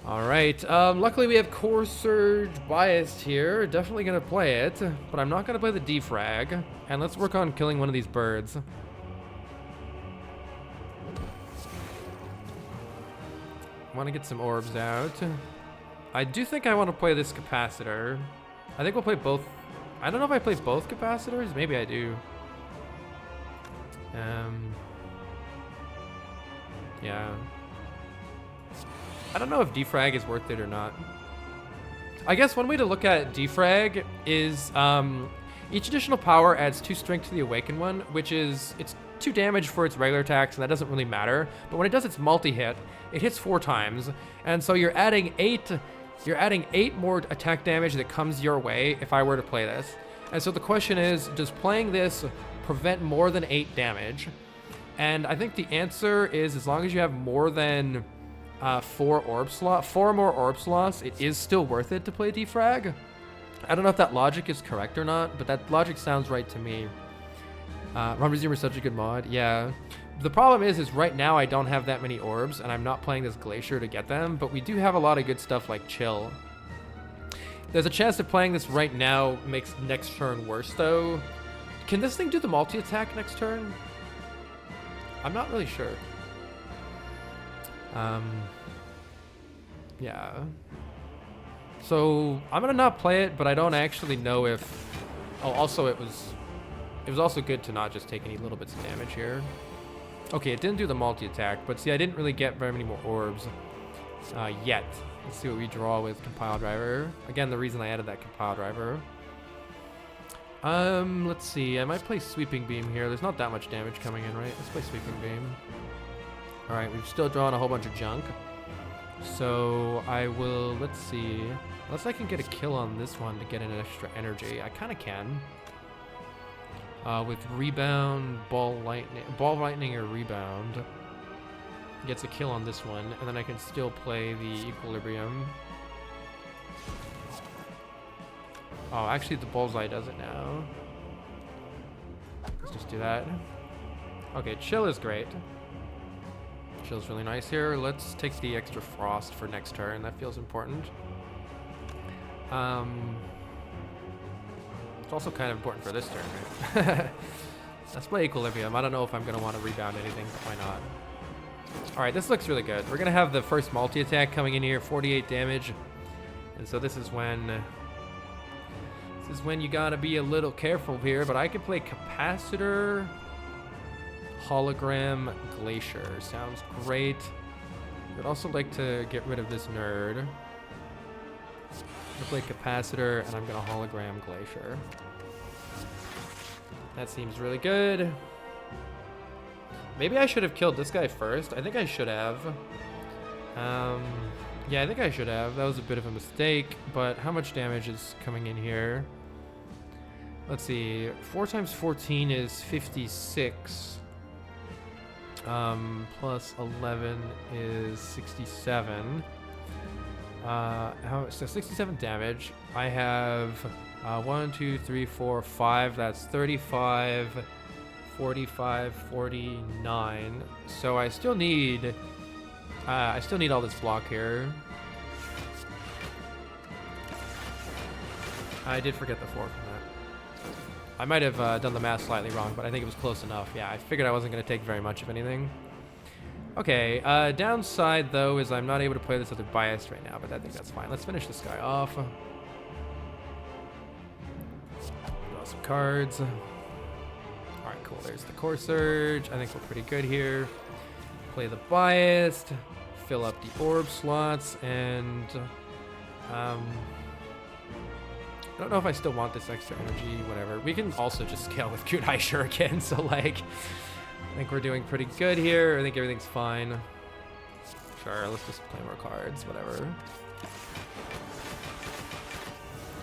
All right. Luckily, we have Core Surge biased here. Definitely going to play it, but I'm not going to play the defrag. And let's work on killing one of these birds. I want to get some orbs out. I do think I want to play this capacitor. I think we'll play both. I don't know if I play both capacitors. Maybe I do. Yeah. I don't know if defrag is worth it or not. I guess one way to look at defrag is each additional power adds 2 strength to the awakened one, which is it's 2 damage for its regular attacks, and that doesn't really matter. But when it does its multi-hit, it hits 4 times, and so you're adding 8 more attack damage that comes your way if I were to play this. And so the question is, does playing this prevent more than 8 damage? And I think the answer is as long as you have more than 4 more orb slots, it is still worth it to play defrag. I don't know if that logic is correct or not, but that logic sounds right to me. Run Resumer is such a good mod. Yeah. The problem is right now I don't have that many orbs, and I'm not playing this Glacier to get them, but we do have a lot of good stuff like Chill. There's a chance that playing this right now makes next turn worse, though. Can this thing do the multi-attack next turn? I'm not really sure. Yeah. So I'm gonna not play it, but I don't actually know if. Oh, also it was also good to not just take any little bits of damage here. Okay, it didn't do the multi-attack, but see, I didn't really get very many more orbs yet. Let's see what we draw with compile driver. Again, the reason I added that compile driver. Let's see. I might play sweeping beam here. There's not that much damage coming in, right? Let's play sweeping beam. All right, we've still drawn a whole bunch of junk. So I will, let's see. Unless I can get a kill on this one to get an extra energy. I kind of can. With rebound, ball lightning or rebound. Gets a kill on this one, and then I can still play the equilibrium. Oh, actually the bullseye does it now. Let's just do that. Okay, chill is great. Chill's really nice here. Let's take the extra frost for next turn. That feels important. It's also kind of important for this turn, right? Let's play equilibrium. I don't know if I'm going to want to rebound anything, but why not? All right, this looks really good. We're going to have the first multi-attack coming in here, 48 damage. And so this is when you got to be a little careful here, but I can play capacitor, hologram, glacier. Sounds great. I'd also like to get rid of this nerd. I'm going to play capacitor, and I'm going to hologram glacier. That seems really good. Maybe I should have killed this guy first. I think I should have. Yeah, I think I should have. That was a bit of a mistake, but how much damage is coming in here? Let's see. 4 times 14 is 56. Plus 11 is 67. So 67 damage. I have 1, 2, 3, 4, 5. That's 35, 45, 49. So I still need all this block here. I did forget the 4 from that. I might have done the math slightly wrong, but I think it was close enough. Yeah, I figured I wasn't going to take very much of anything. Okay, downside though is I'm not able to play this other bias right now, but I think that's fine. Let's finish this guy off. Draw some cards. Alright, cool. There's the Core Surge. I think we're pretty good here. Play the biased, fill up the orb slots, and I don't know if I still want this extra energy, whatever. We can also just scale with Kunai Shuriken, so like, I think we're doing pretty good here. I think everything's fine. Sure, let's just play more cards, whatever.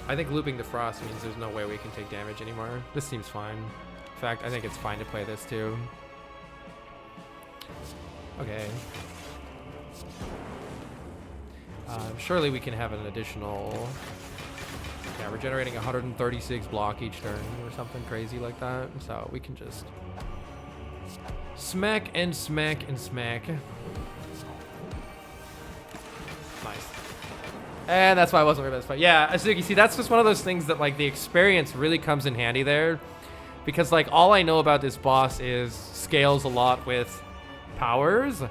I think looping the frost means there's no way we can take damage anymore. This seems fine. In fact, I think it's fine to play this too. Okay. Surely we can have an additional... Yeah, we're generating 136 block each turn or something crazy like that. So we can just smack and smack and smack. Nice. And that's why I wasn't worried about this fight. Yeah, Azuki, see, that's just one of those things that like the experience really comes in handy there. Because like all I know about this boss is scales a lot with powers.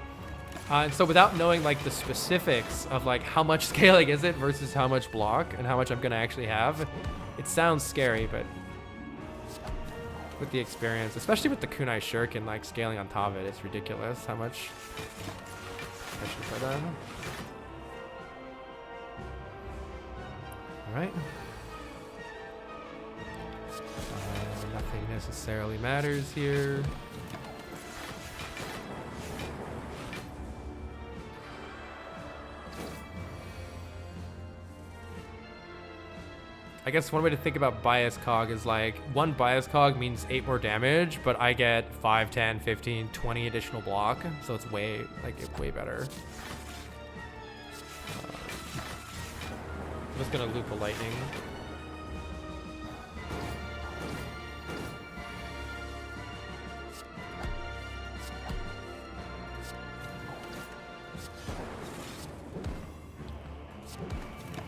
And so without knowing like the specifics of like how much scaling is it versus how much block and how much I'm gonna actually have, it sounds scary, but with the experience, especially with the Kunai Shuriken like scaling on top of it, it's ridiculous how much I should play that. Alright. Nothing necessarily matters here. I guess one way to think about bias cog is like one bias cog means 8 more damage, but I get 5, 10, 15, 20 additional block. So it's way better. I'm just gonna loop a lightning.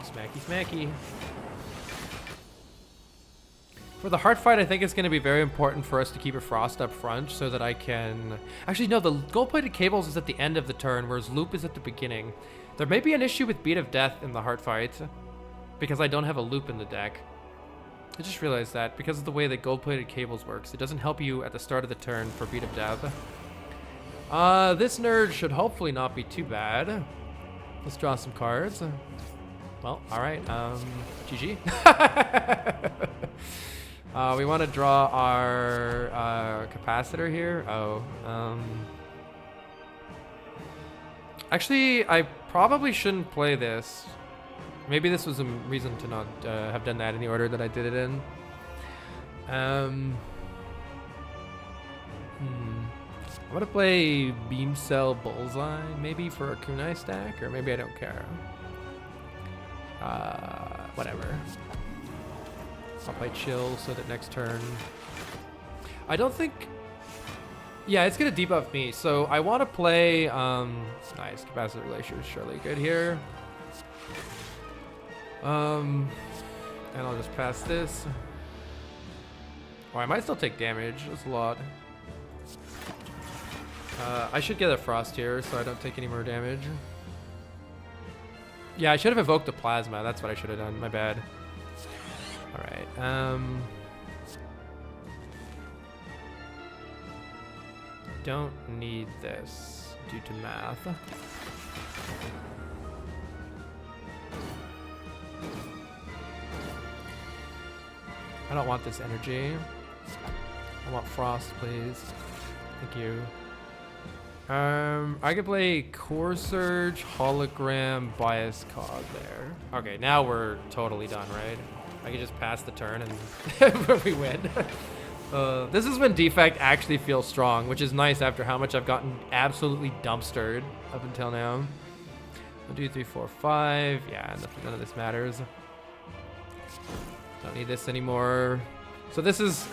Smacky smacky. For the heart fight, I think it's going to be very important for us to keep a frost up front so that I can... Actually, no, the gold-plated cables is at the end of the turn, whereas loop is at the beginning. There may be an issue with Beat of Death in the heart fight because I don't have a loop in the deck. I just realized that because of the way that gold-plated cables works, it doesn't help you at the start of the turn for Beat of Death. This nerd should hopefully not be too bad. Let's draw some cards. Well, all right. GG. We want to draw our capacitor here. Oh. Actually, I probably shouldn't play this. Maybe this was a reason to not have done that in the order that I did it in. I'm gonna play Beam Cell Bullseye, maybe for a kunai stack, or maybe I don't care. Whatever. I'll play Chill so that next turn... I don't think... Yeah, it's gonna debuff me, so I want to play... Nice, capacitor relation is surely good here. And I'll just pass this. Or I might still take damage, that's a lot. I should get a frost here so I don't take any more damage. Yeah, I should have evoked the plasma. That's what I should have done. My bad. All right. Don't need this due to math. I don't want this energy. I want frost, please. Thank you. I could play Core Surge, Hologram, Bias Cog there. Okay, now we're totally done, right? I can just pass the turn and we win. This is when Defect actually feels strong, which is nice after how much I've gotten absolutely dumpstered up until now. 1, 2, 3, 4, 5. Yeah, none of this matters. Don't need this anymore. So this is...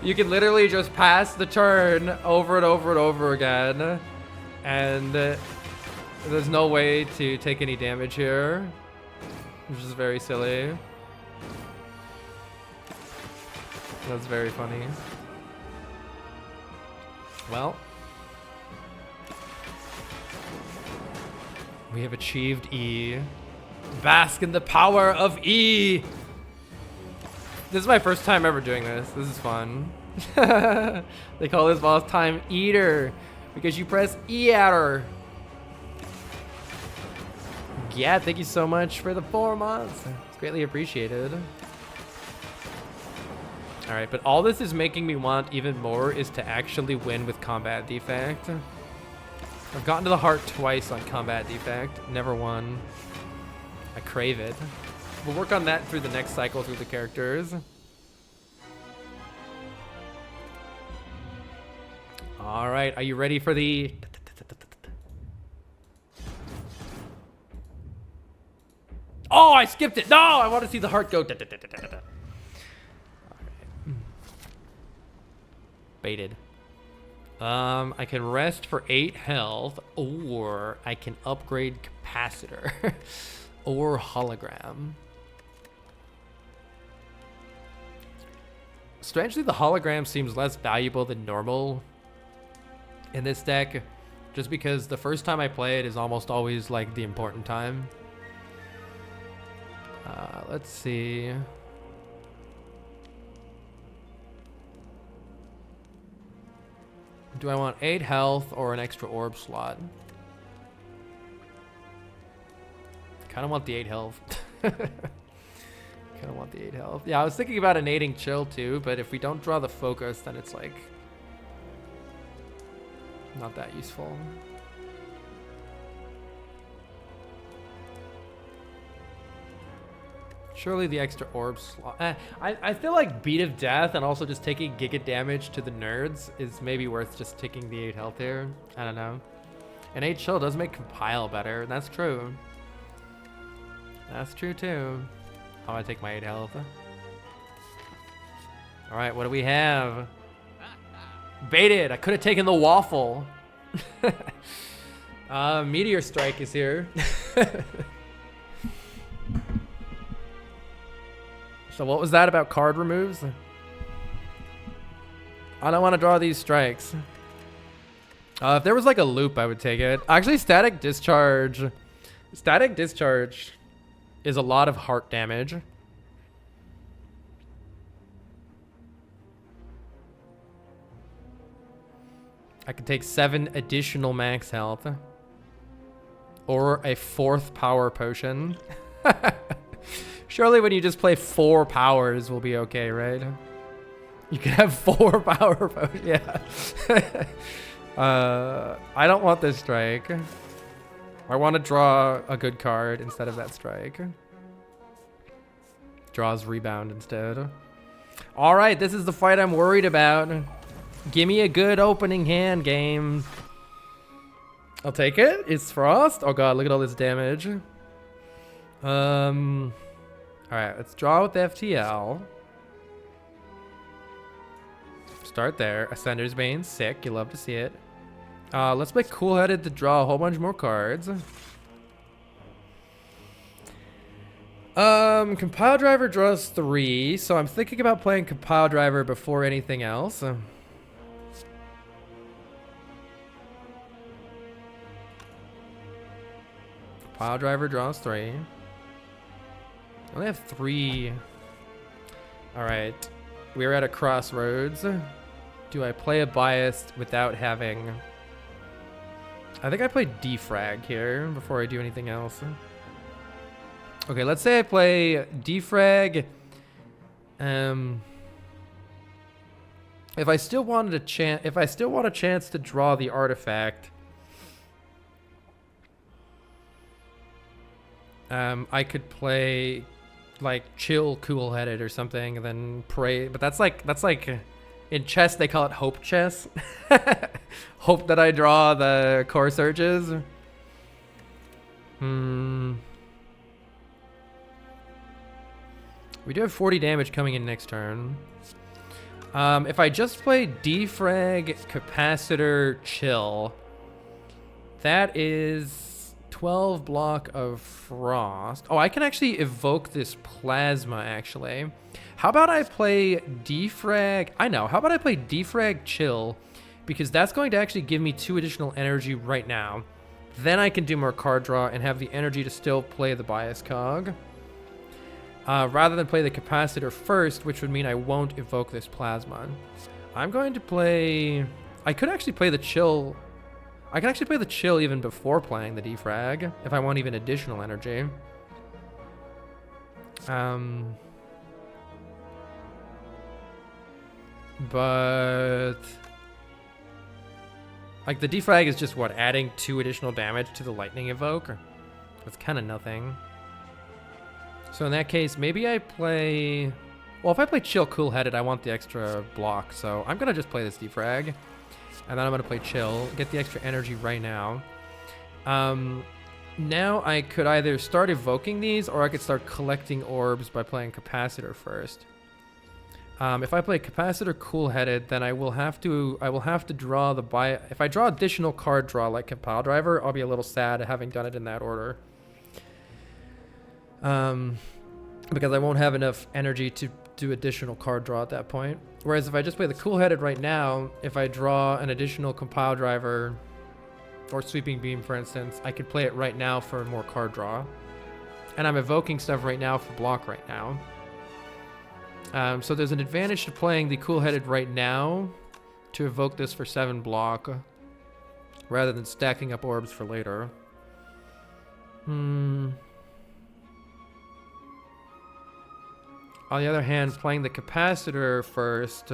You can literally just pass the turn over and over and over again. And there's no way to take any damage here, which is very silly. That's very funny. Well, we have achieved E. Bask in the power of E! This is my first time ever doing this. This is fun. They call this boss Time Eater because you press E at her. Yeah, thank you so much for the 4 months. It's greatly appreciated. All right, but all this is making me want even more is to actually win with Combat Defect. I've gotten to the heart twice on Combat Defect, never won. I crave it. We'll work on that through the next cycle through the characters. All right, are you ready for the... Oh, I skipped it. No, I want to see the heart go. All right. Baited. I can rest for 8 health, or I can upgrade capacitor or hologram. Strangely, the hologram seems less valuable than normal in this deck, just because the first time I play it is almost always like the important time. Let's see. Do I want 8 health or an extra orb slot? Kind of want the 8 health. Kind of want the 8 health. Yeah, I was thinking about innating chill too, but if we don't draw the focus, then it's like not that useful. Surely the extra orb slot. I feel like Beat of Death and also just taking giga damage to the nerds is maybe worth just taking the 8 health here. I don't know. And 8 chill does make compile better. That's true. That's true too. I'm gonna take my 8 health. All right, what do we have? Baited. I could have taken the waffle. Meteor Strike is here. So what was that about card removes? I don't want to draw these strikes. If there was like a loop, I would take it. Actually, Static Discharge. Static Discharge is a lot of heart damage. I could take 7 additional max health. Or a 4th power potion. Surely when you just play 4 powers, we'll be okay, right? You can have 4 power potions. Yeah. I don't want this strike. I want to draw a good card instead of that strike. Draws rebound instead. All right, this is the fight I'm worried about. Give me a good opening hand, game. I'll take it. It's Frost. Oh god, look at all this damage. All right, let's draw with the FTL. Start there. Ascender's Bane, sick. You love to see it. Let's play Cool-Headed to draw a whole bunch more cards. Compile Driver draws 3, so I'm thinking about playing Compile Driver before anything else. Compile Driver draws 3. I only have 3. Alright. We're at a crossroads. Do I play a biased without having... I think I play Defrag here before I do anything else. Okay, let's say I play Defrag. If I still want a chance to draw the artifact, I could play like Chill Cool-Headed or something and then pray, but that's like in chess they call it hope chess. Hope that I draw the core surges. We do have 40 damage coming in next turn. If I just play Defrag, Capacitor, Chill, that is 12 block of Frost. Oh, I can actually evoke this Plasma, actually. How about I play Defrag? I know. How about I play Defrag, Chill? Because that's going to actually give me 2 additional energy right now. Then I can do more card draw and have the energy to still play the Bias Cog. Rather than play the Capacitor first, which would mean I won't evoke this Plasma. I'm going to play... I could actually play the Chill... I can actually play the Chill even before playing the Defrag, if I want even additional energy. But... like, the Defrag is just, what, adding 2 additional damage to the Lightning Evoke? That's kind of nothing. So in that case, maybe I play... well, if I play Chill Cool-Headed, I want the extra block. So I'm going to just play this Defrag. And then I'm going to play Chill, get the extra energy right now. Now I could either start evoking these, or I could start collecting orbs by playing Capacitor first. If I play Capacitor Cool-Headed, then I will have to draw the if I draw additional card draw like Compile Driver, I'll be a little sad at having done it in that order. Because I won't have enough energy to do additional card draw at that point. Whereas if I just play the Cool-Headed right now, if I draw an additional Compile Driver or Sweeping Beam, for instance, I could play it right now for more card draw. And I'm evoking stuff right now for block right now. So there's an advantage to playing the Cool-Headed right now to evoke this for 7 block rather than stacking up orbs for later. On the other hand, playing the Capacitor first,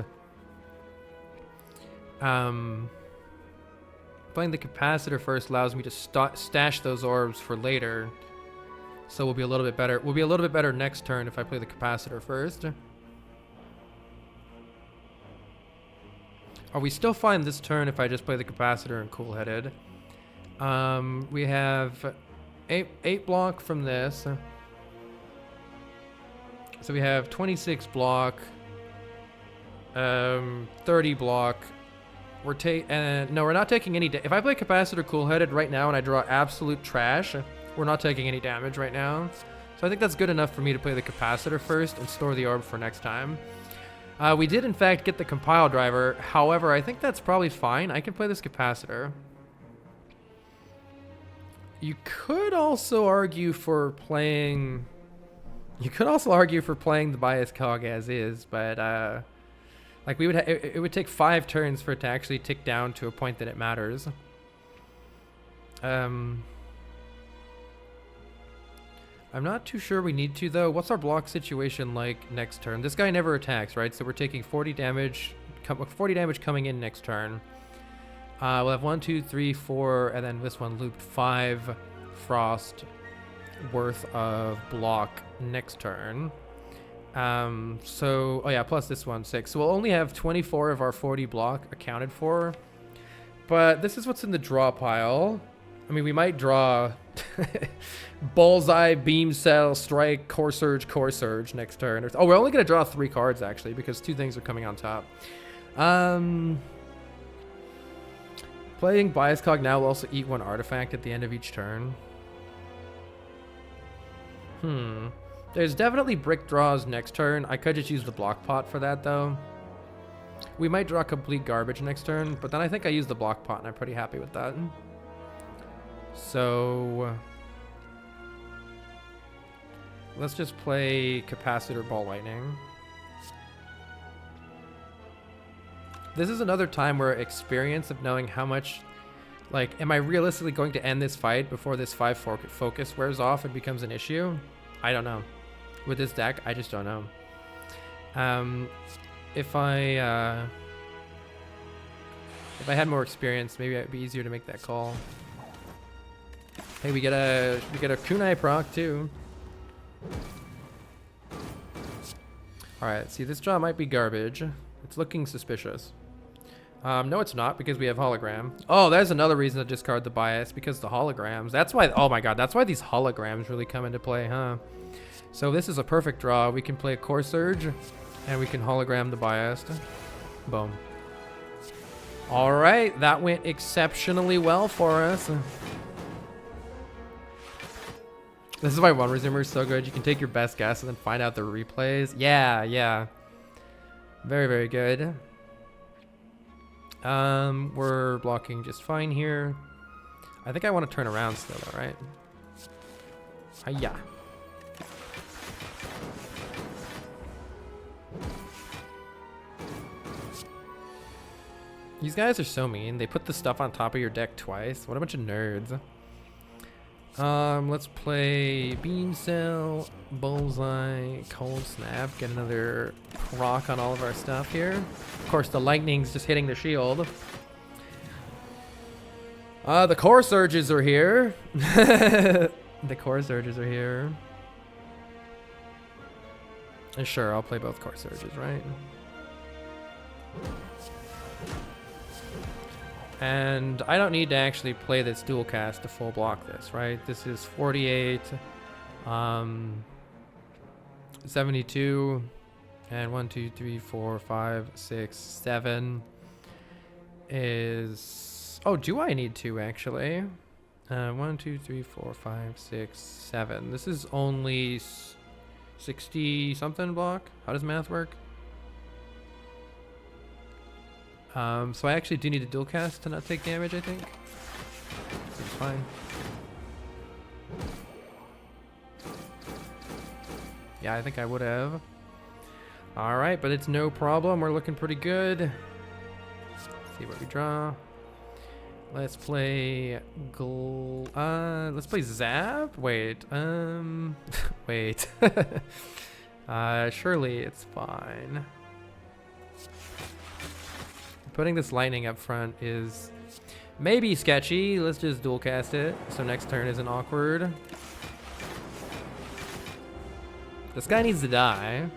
allows me to stash those orbs for later. So we'll be a little bit better. We'll be a little bit better next turn if I play the Capacitor first. Are we still fine this turn if I just play the Capacitor and Cool-Headed? We have 8 block from this. So we have 26 block, 30 block. No, we're not taking any. If I play Capacitor Cool-Headed right now and I draw absolute trash, we're not taking any damage right now. So I think that's good enough for me to play the capacitor first and store the orb for next time. We did in fact get the compile driver. However, I think that's probably fine. I can play this capacitor. You could also argue for playing... You could also argue for playing the bias cog as is, but like it would take 5 turns for it to actually tick down to a point that it matters. I'm not too sure we need to though. What's our block situation like next turn? This guy never attacks, right? So we're taking 40 damage, 40 damage coming in next turn. We'll have 1, 2, 3, 4, and then this one looped 5 frost worth of block next turn. So, oh yeah, plus this one, 6. So we'll only have 24 of our 40 block accounted for. But this is what's in the draw pile. I mean, we might draw Bullseye, Beam Cell, Strike, Core Surge next turn. Oh, we're only going to draw 3 cards, actually, because 2 things are coming on top. Playing Bias Cog now will also eat 1 artifact at the end of each turn. There's definitely brick draws next turn. I could just use the block pot for that, though. We might draw complete garbage next turn, but then I think I use the block pot, and I'm pretty happy with that. So... let's just play Capacitor Ball Lightning. This is another time where experience of knowing how much... like, am I realistically going to end this fight before this 5 focus wears off and becomes an issue? I don't know. With this deck, I just don't know. If I had more experience, maybe it'd be easier to make that call. Hey, we get a kunai proc too. All right, see, this draw might be garbage. It's looking suspicious. No, it's not, because we have hologram. Oh, there's another reason to discard the bias, because the holograms. That's why, oh my god, that's why these holograms really come into play, huh? So this is a perfect draw. We can play a Core Surge, and we can hologram the bias. Boom. All right, that went exceptionally well for us. This is why One Resumer is so good. You can take your best guess and then find out the replays. Yeah, yeah. Very, very good. We're blocking just fine here. I think I want to turn around still, though, right? Hiya. These guys are so mean. They put the stuff on top of your deck twice. What a bunch of nerds. Let's play Beam Cell, Bullseye, Cold Snap. Get another proc on all of our stuff here. Of course, the lightning's just hitting the shield. The Core Surges are here. The Core Surges are here. And sure, I'll play both Core Surges, right? And I don't need to actually play this dual cast to full block this, right? This is 48, 72, and 1, 2, 3, 4, 5, 6, 7 is... oh, do I need to actually? 1, 2, 3, 4, 5, 6, 7. This is only 60 something block. How does math work? So I actually do need a dual cast to not take damage, I think. It's fine. Yeah, I think I would have. Alright, but it's no problem. We're looking pretty good. Let's see what we draw. Let's play let's play Zap? Wait, wait. Surely it's fine. Putting this lightning up front is maybe sketchy. Let's just dual cast it, so next turn isn't awkward. This guy needs to die.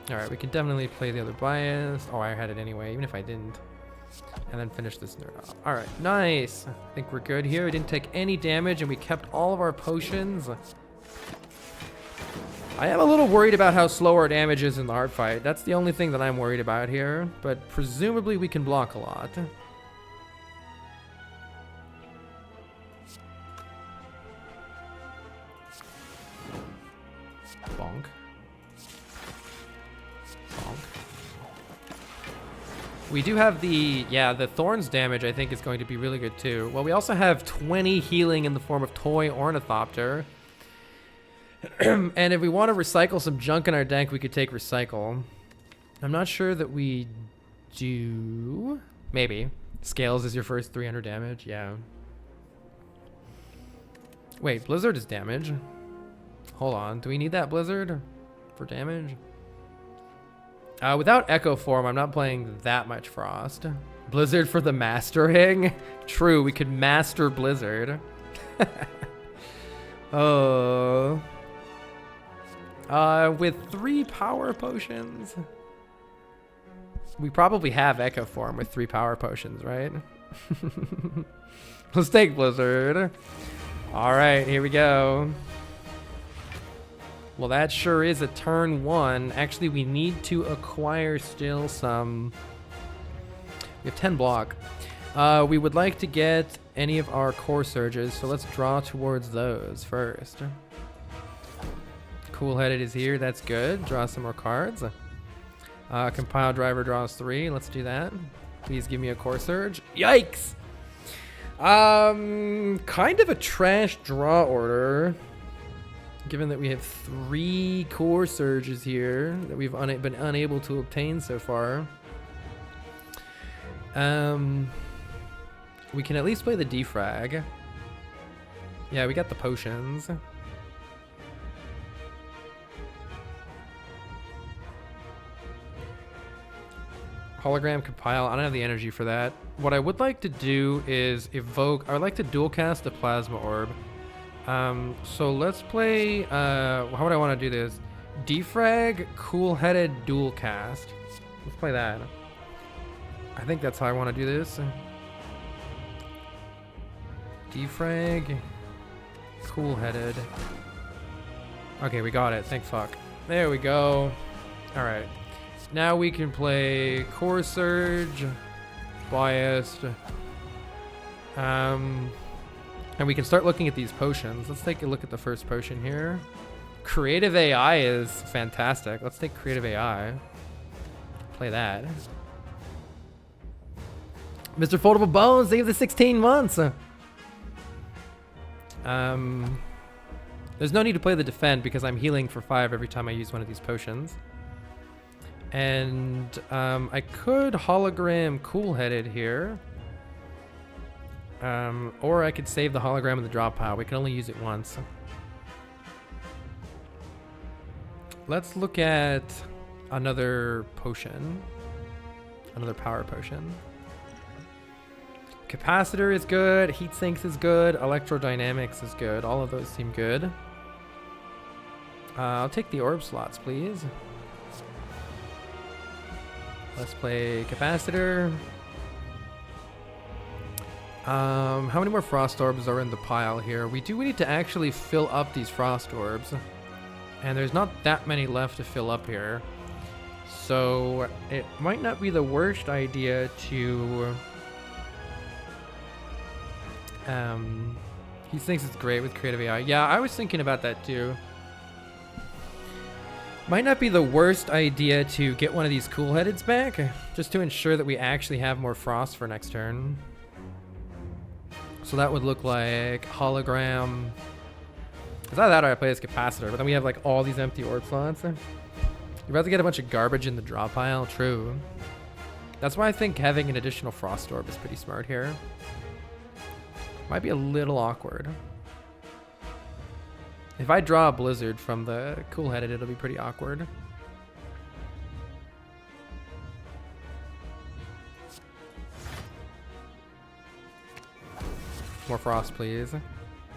Alright, we can definitely play the other bias. Oh, I had it anyway, even if I didn't. And then finish this nerd off. Alright, nice. I think we're good here. We didn't take any damage and we kept all of our potions. I am a little worried about how slow our damage is in the hard fight. That's the only thing that I'm worried about here. But presumably we can block a lot. Bonk. Bonk. We do have the thorns damage I think is going to be really good too. Well, we also have 20 healing in the form of Toy Ornithopter. And if we want to recycle some junk in our deck, we could take Recycle. I'm not sure that we do. Maybe. Scales is your first 300 damage. Yeah. Wait, Blizzard is damage. Hold on. Do we need that Blizzard for damage? Without Echo Form, I'm not playing that much Frost. Blizzard for the mastering? True, we could master Blizzard. Oh. With 3 power potions. We probably have Echo Form with 3 power potions, right? Let's take Blizzard. Alright, here we go. Well, that sure is a turn 1. Actually, we need to acquire still some... We have 10 block. We would like to get any of our core surges, so let's draw towards those first. Cool-headed is here, that's good. Draw some more cards. Compile driver draws 3, let's do that. Please give me a core surge. Yikes! Kind of a trash draw order. Given that we have 3 core surges here that we've been unable to obtain so far. We can at least play the defrag. Yeah, we got the potions. Hologram compile. I don't have the energy for that. What I would like to do is evoke. I would like to dual cast the plasma orb. So let's play. How would I want to do this? Defrag, cool-headed dual cast. Let's play that. I think that's how I want to do this. Defrag, cool-headed. Okay, we got it. Thank fuck. There we go. All right. Now we can play Core Surge, Biased, and we can start looking at these potions. Let's take a look at the first potion here. Creative AI is fantastic. Let's take Creative AI. Play that. Mr. Foldable Bones, thank you for the 16 months. There's no need to play the Defend because I'm healing for 5 every time I use one of these potions. And I could hologram cool-headed here. Or I could save the hologram in the drop pile. We can only use it once. Let's look at another potion. Another power potion. Capacitor is good. Heat sinks is good. Electrodynamics is good. All of those seem good. I'll take the orb slots, please. Let's play capacitor. How many more frost orbs are in the pile here? We need to actually fill up these frost orbs. And there's not that many left to fill up here. So it might not be the worst idea to... he thinks it's great with creative AI. Yeah, I was thinking about that too. Might not be the worst idea to get one of these cool-headeds back, just to ensure that we actually have more frost for next turn. So that would look like hologram. It's not that I play as capacitor, but then we have like all these empty orb slots. You're about to get a bunch of garbage in the draw pile. True. That's why I think having an additional frost orb is pretty smart here. Might be a little awkward. If I draw a blizzard from the cool-headed, it'll be pretty awkward. More frost, please.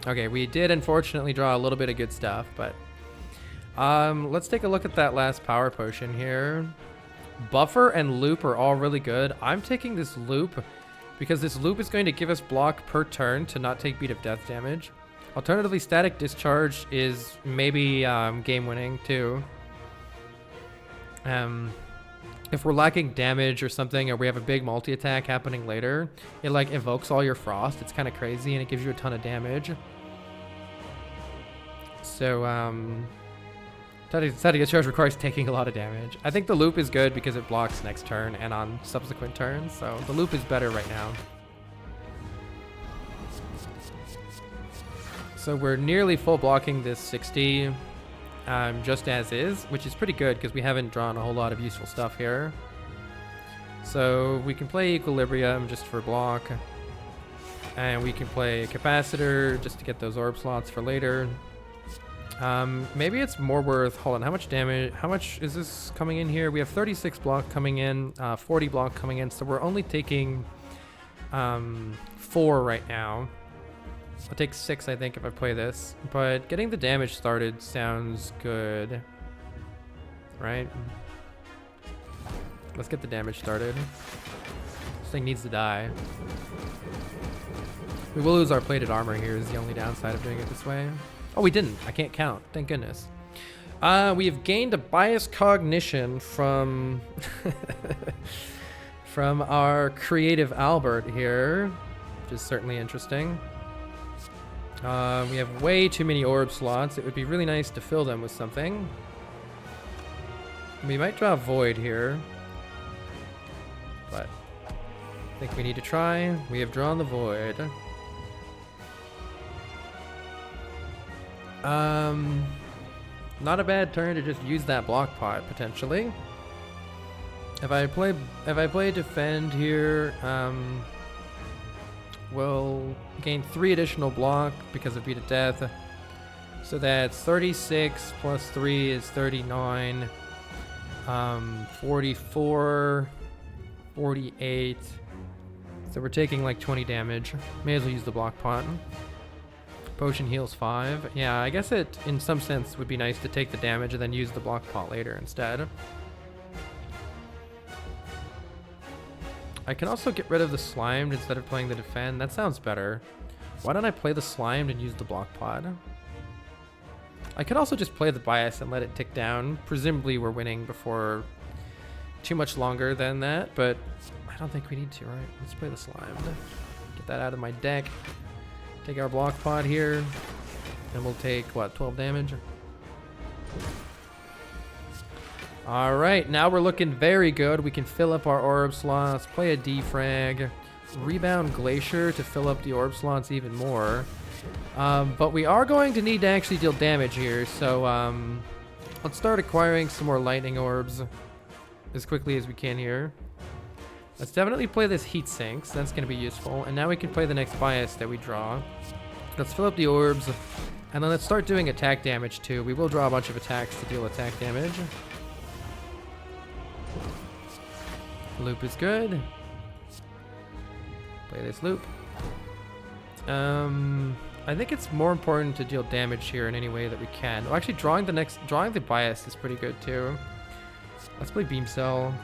Okay, we did unfortunately draw a little bit of good stuff, but let's take a look at that last power potion here. Buffer and loop are all really good. I'm taking this loop because this loop is going to give us block per turn to not take beat of death damage. Alternatively, static discharge is maybe game winning too. If we're lacking damage or something, or we have a big multi-attack happening later, it like evokes all your frost. It's kind of crazy and it gives you a ton of damage. So Static charge requires taking a lot of damage. I think the loop is good because it blocks next turn and on subsequent turns, so the loop is better right now. So we're nearly full blocking this 60 just as is, which is pretty good because we haven't drawn a whole lot of useful stuff here. So we can play Equilibrium just for block, and we can play Capacitor just to get those orb slots for later. Maybe it's more worth, hold on, how much damage, how much is this coming in here? We have 36 block coming in, 40 block coming in, so we're only taking 4 right now. I'll take 6, I think, if I play this, but getting the damage started sounds good, right? Let's get the damage started. This thing needs to die. We will lose our plated armor here is the only downside of doing it this way. Oh, we didn't. I can't count. Thank goodness. We have gained a bias cognition from from our creative Albert here, which is certainly interesting. We have way too many orb slots. It would be really nice to fill them with something. We might draw Void here, but I think we need to try. We have drawn the Void. Not a bad turn to just use that block pot potentially. If I play Defend here, we'll gain 3 additional block because of Beat of Death. So that's 36 plus 3 is 39. 44, 48. So we're taking like 20 damage. May as well use the block pot. Potion heals 5. Yeah, I guess it, in some sense, would be nice to take the damage and then use the block pot later instead. I can also get rid of the Slimed instead of playing the Defend. That sounds better. Why don't I play the Slimed and use the block pot? I could also just play the Bias and let it tick down. Presumably we're winning before too much longer than that, but I don't think we need to, right? Let's play the Slimed. Get that out of my deck. Take our block pot here, and we'll take, what, 12 damage? Alright, now we're looking very good. We can fill up our orb slots, play a defrag, rebound Glacier to fill up the orb slots even more. But we are going to need to actually deal damage here, so let's start acquiring some more lightning orbs as quickly as we can here. Let's definitely play this heat sinks. That's going to be useful. And now we can play the next bias that we draw. Let's fill up the orbs. And then let's start doing attack damage too. We will draw a bunch of attacks to deal attack damage. Loop is good. Play this loop. I think it's more important to deal damage here in any way that we can. Well, actually, drawing the bias is pretty good too. Let's play Beam Cell.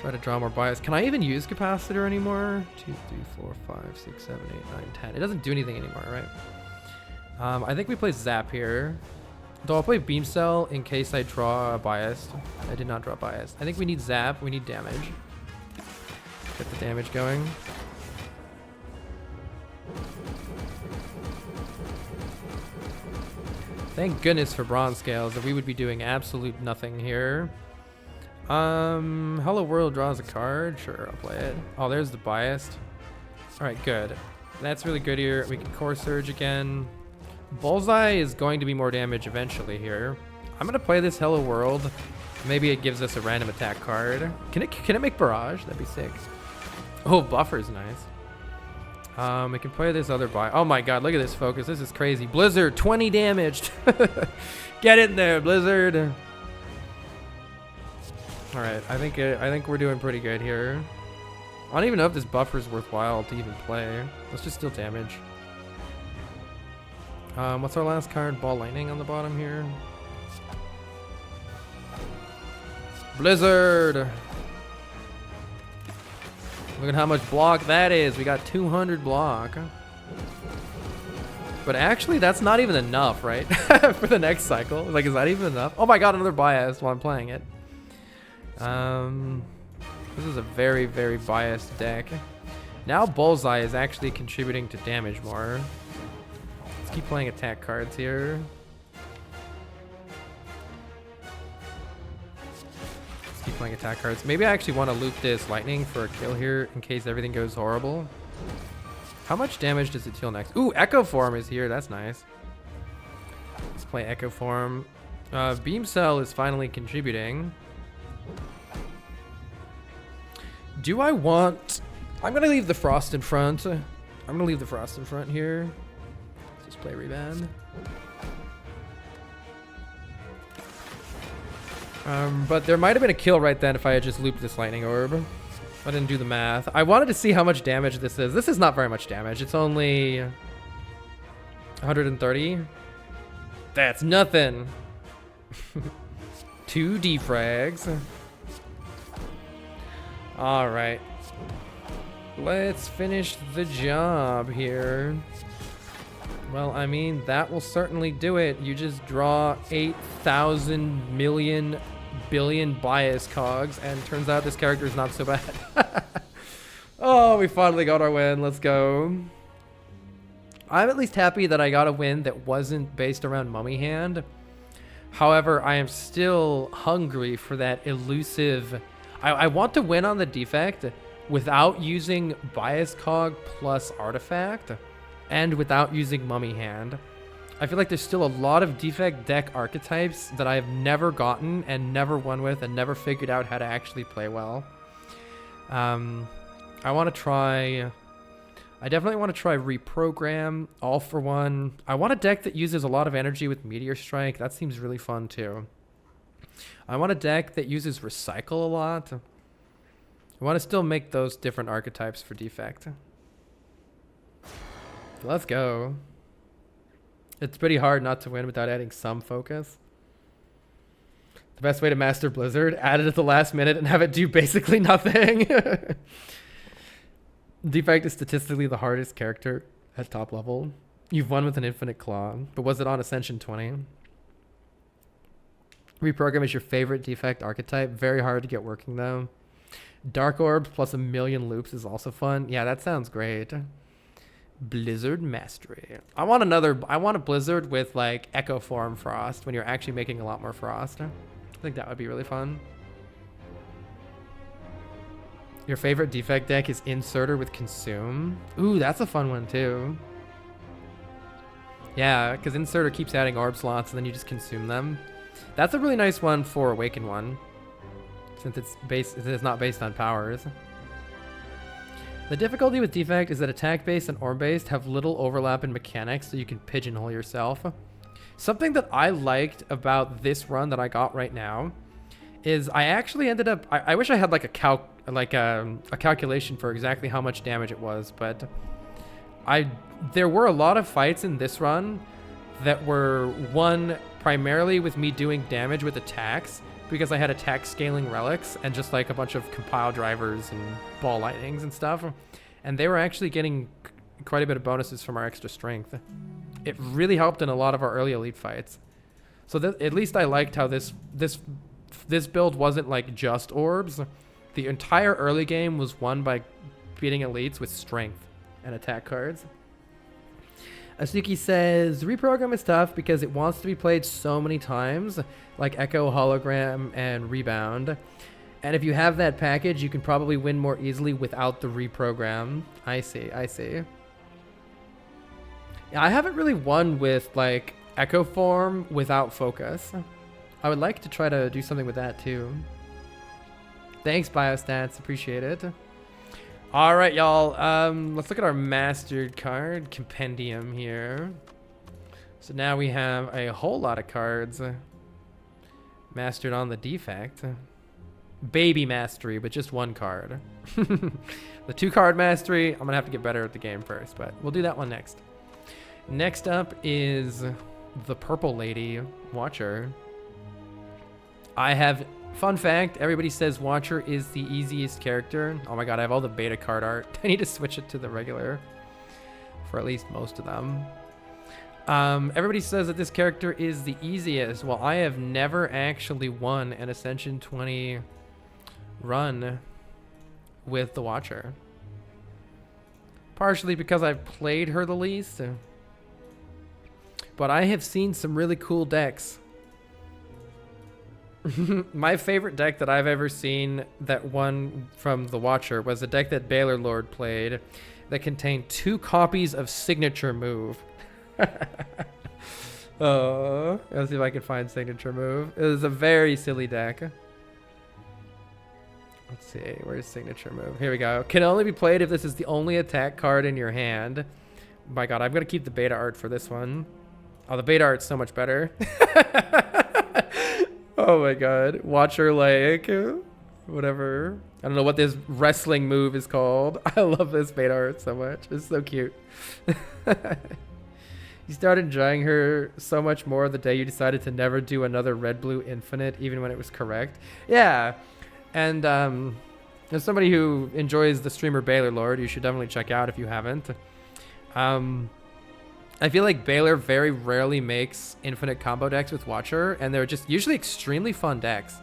Try to draw more bias. Can I even use Capacitor anymore? 2, 3, 4, 5, 6, 7, 8, 9, 10. It doesn't do anything anymore, right? I think we play Zap here. Though I'll play Beam Cell in case I draw a bias. I did not draw bias. I think we need Zap. We need damage. Get the damage going. Thank goodness for bronze scales, that we would be doing absolute nothing here. Hello World draws a card. Sure, I'll play it. Oh, there's the biased. Alright, good. That's really good here. We can Core Surge again. Bullseye is going to be more damage eventually here. I'm gonna play this Hello World. Maybe it gives us a random attack card. Can it make Barrage? That'd be sick. Oh, Buffer's nice. We can play this other bias. Oh my god, look at this focus. This is crazy. Blizzard, 20 damaged. Get in there, Blizzard. All right, I think we're doing pretty good here. I don't even know if this buffer is worthwhile to even play. Let's just deal damage. What's our last card? Ball Lightning on the bottom here. Blizzard. Look at how much block that is. We got 200 block. But actually, that's not even enough, right? For the next cycle. Like, is that even enough? Oh my god, another bias while I'm playing it. This is a very, very biased deck. Now Bullseye is actually contributing to damage more. Let's keep playing attack cards here. playing attack cards. Maybe I actually want to loop this lightning for a kill here in case everything goes horrible. How much damage does it deal next? Ooh, Echo Form is here. That's nice. Let's play Echo Form. Beam Cell is finally contributing. Do I want... I'm going to leave the Frost in front. I'm going to leave the Frost in front here. Let's just play Rebound. But there might have been a kill right then if I had just looped this Lightning Orb. I didn't do the math. I wanted to see how much damage this is. This is not very much damage. It's only 130. That's nothing. 2 defrags. All right. Let's finish the job here. Well, I mean, that will certainly do it. You just draw 8,000 million billion bias cogs, and turns out this character is not so bad. Oh, we finally got our win. Let's go. I'm at least happy that I got a win that wasn't based around Mummy Hand. However, I am still hungry for that elusive... I want to win on the Defect without using bias cog plus artifact and without using Mummy Hand. I feel like there's still a lot of Defect deck archetypes that I've never gotten and never won with and never figured out how to actually play well. I want to try... I definitely want to try Reprogram, All for One. I want a deck that uses a lot of energy with Meteor Strike. That seems really fun too. I want a deck that uses Recycle a lot. I want to still make those different archetypes for Defect. Let's go. It's pretty hard not to win without adding some focus. The best way to master Blizzard, add it at the last minute and have it do basically nothing. Defect is statistically the hardest character at top level. You've won with an Infinite Claw, but was it on Ascension 20? Reprogram is your favorite Defect archetype. Very hard to get working though. Dark Orbs plus a million loops is also fun. Yeah, that sounds great. Blizzard Mastery. I want a Blizzard with like Echo Form Frost when you're actually making a lot more Frost. I think that would be really fun. Your favorite Defect deck is Inserter with Consume. Ooh, that's a fun one too. Yeah, because Inserter keeps adding orb slots and then you just consume them. That's a really nice one for Awaken one, since it's not based on powers. The difficulty with Defect is that attack-based and orb-based have little overlap in mechanics, so you can pigeonhole yourself. Something that I liked about this run that I got right now is I actually ended up... I wish I had like a calculation for exactly how much damage it was, but there were a lot of fights in this run that were won primarily with me doing damage with attacks, because I had attack scaling relics and just like a bunch of compile drivers and ball lightnings and stuff. And they were actually getting quite a bit of bonuses from our extra strength. It really helped in a lot of our early elite fights. So at least I liked how this build wasn't like just orbs. The entire early game was won by beating elites with strength and attack cards. Asuki says, Reprogram is tough because it wants to be played so many times, like Echo, Hologram, and Rebound. And if you have that package, you can probably win more easily without the Reprogram. I see. Yeah, I haven't really won with, like, Echo Form without focus. I would like to try to do something with that, too. Thanks, Biostats. Appreciate it. All right, y'all. Let's look at our mastered card compendium here. So now we have a whole lot of cards mastered on the Defect. Baby mastery, but just one card. The 2-card mastery, I'm gonna have to get better at the game first, but we'll do that one next. Next up is the Purple Lady Watcher. Fun fact, everybody says Watcher is the easiest character. Oh my god, I have all the beta card art. I need to switch it to the regular for at least most of them. Everybody says that this character is the easiest. Well, I have never actually won an Ascension 20 run with the Watcher. Partially because I've played her the least. But I have seen some really cool decks My favorite deck that I've ever seen that won from the Watcher was a deck that Baylor Lord played that contained 2 copies of Signature Move. Oh, let's see if I can find Signature Move. It was a very silly deck. Let's see, where's Signature Move? Here we go. Can only be played if this is the only attack card in your hand. My god, I'm gonna keep the beta art for this one. Oh, the beta art's so much better. Oh my god. Watcher like whatever. I don't know what this wrestling move is called. I love this beta art so much. It's so cute. You started enjoying her so much more the day you decided to never do another red blue infinite even when it was correct. Yeah. And as somebody who enjoys the streamer Baylor Lord, you should definitely check out if you haven't. I feel like Baylor very rarely makes infinite combo decks with Watcher, and they're just usually extremely fun decks.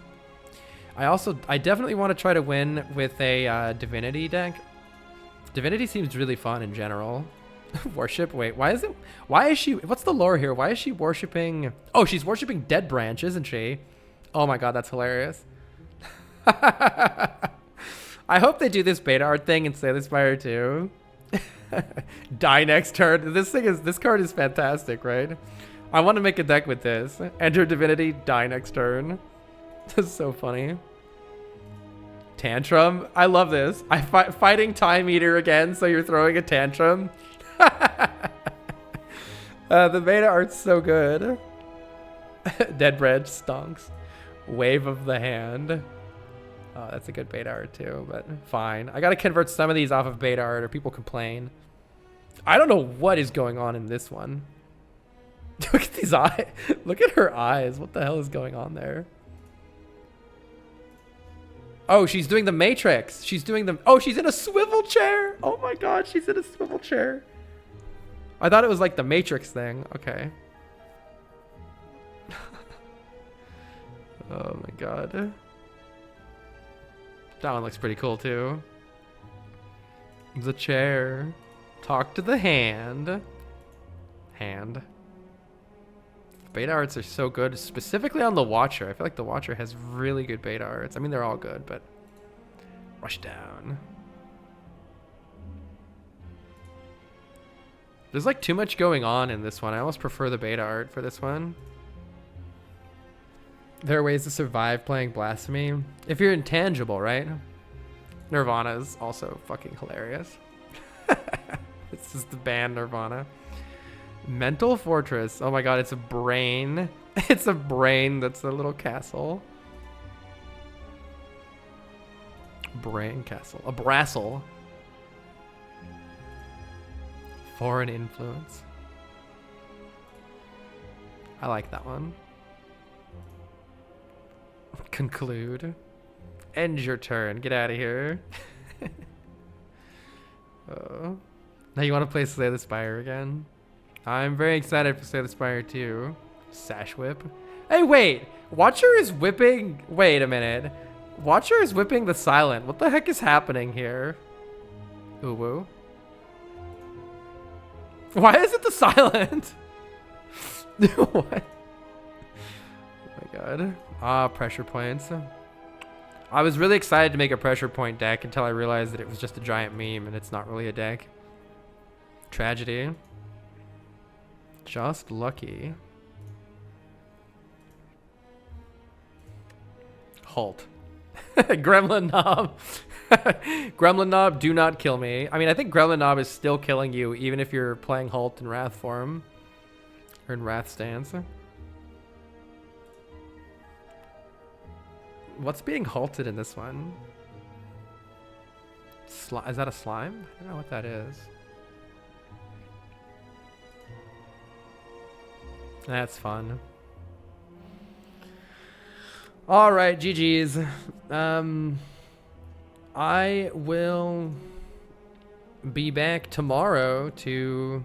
I definitely want to try to win with a Divinity deck. Divinity seems really fun in general. Worship? Wait, why is she, what's the lore here? Why is she worshipping? Oh, she's worshipping Dead Branch, isn't she? Oh my god, that's hilarious. I hope they do this beta art thing in Slay the Spire too. Die next turn. This card is fantastic, right? I want to make a deck with this. Enter Divinity, die next turn. This is so funny. Tantrum. I love this. Fighting Time Eater again, so you're throwing a tantrum. The beta art's so good. Dead Branch stonks. Wave of the Hand. Oh, that's a good beta art too, but fine. I gotta convert some of these off of beta art or people complain. I don't know what is going on in this one. Look at these eyes. Look at her eyes. What the hell is going on there? Oh, she's doing the Matrix. She's doing the... Oh, she's in a swivel chair. Oh my god, she's in a swivel chair. I thought it was like the Matrix thing. Okay. Oh my god. That one looks pretty cool too. The chair. Talk to the hand. Hand. Beta arts are so good, specifically on the Watcher. I feel like the Watcher has really good beta arts. I mean, they're all good, but... Rush down. There's like too much going on in this one. I almost prefer the beta art for this one. There are ways to survive playing Blasphemy. If you're intangible, right? Nirvana is also fucking hilarious. This is the band Nirvana. Mental Fortress. Oh my god, it's a brain. It's a brain that's a little castle. Brain castle. A brassel. Foreign influence. I like that one. Conclude. End your turn. Get out of here. Oh. Now you want to play Slay the Spire again? I'm very excited for Slay the Spire too. Sash Whip. Hey, wait. Watcher is whipping... Wait a minute. Watcher is whipping the Silent. What the heck is happening here? Uwu. Why is it the Silent? What? Oh my god. Ah, pressure points. I was really excited to make a pressure point deck until I realized that it was just a giant meme and it's not really a deck. Tragedy. Just lucky. Halt. Gremlin Knob. Gremlin Knob, do not kill me. I mean, I think Gremlin Knob is still killing you even if you're playing Halt in Wrath form. Or in Wrath stance. What's being halted in this one? Is that a slime? I don't know what that is. That's fun. Alright, GG's. I will be back tomorrow to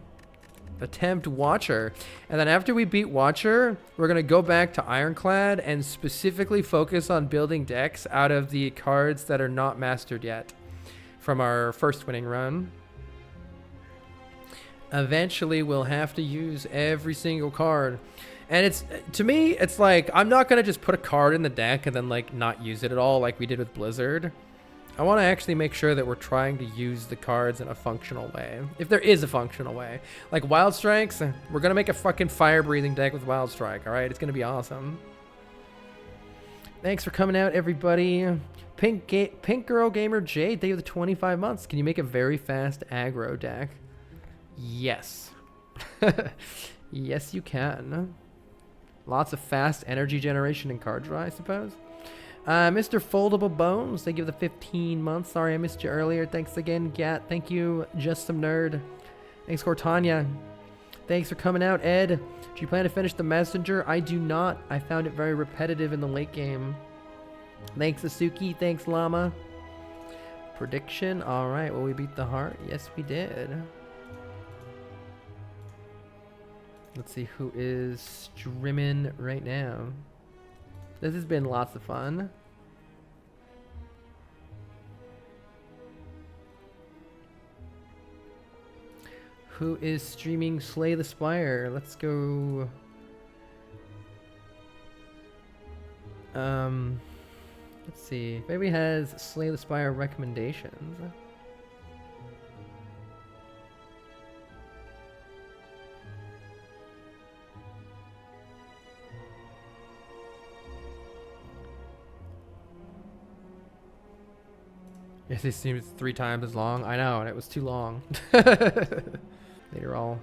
attempt Watcher. And then after we beat Watcher, we're going to go back to Ironclad and specifically focus on building decks out of the cards that are not mastered yet from our first winning run. Eventually, we'll have to use every single card. And it's, to me, it's like, I'm not going to just put a card in the deck and then like not use it at all like we did with Blizzard. I want to actually make sure that we're trying to use the cards in a functional way. If there is a functional way. Like Wild Strikes, we're going to make a fucking fire-breathing deck with Wild Strike, alright? It's going to be awesome. Thanks for coming out, everybody. Pink Girl Gamer Jade, thank you for the 25 months. Can you make a very fast aggro deck? Yes. Yes, you can. Lots of fast energy generation and card draw, I suppose. Mr. Foldable Bones, thank you for the 15 months. Sorry I missed you earlier. Thanks again, Gat. Thank you, Just Some Nerd. Thanks, Cortania. Thanks for coming out, Ed. Do you plan to finish The Messenger? I do not. I found it very repetitive in the late game. Thanks, Asuki. Thanks, Llama. Prediction. All right. Well, we beat the heart. Yes, we did. Let's see who is streaming right now. This has been lots of fun. Who is streaming Slay the Spire? Let's go. Let's see. Maybe has Slay the Spire recommendations. Yes, it seems 3 times as long. I know, and it was too long. They're all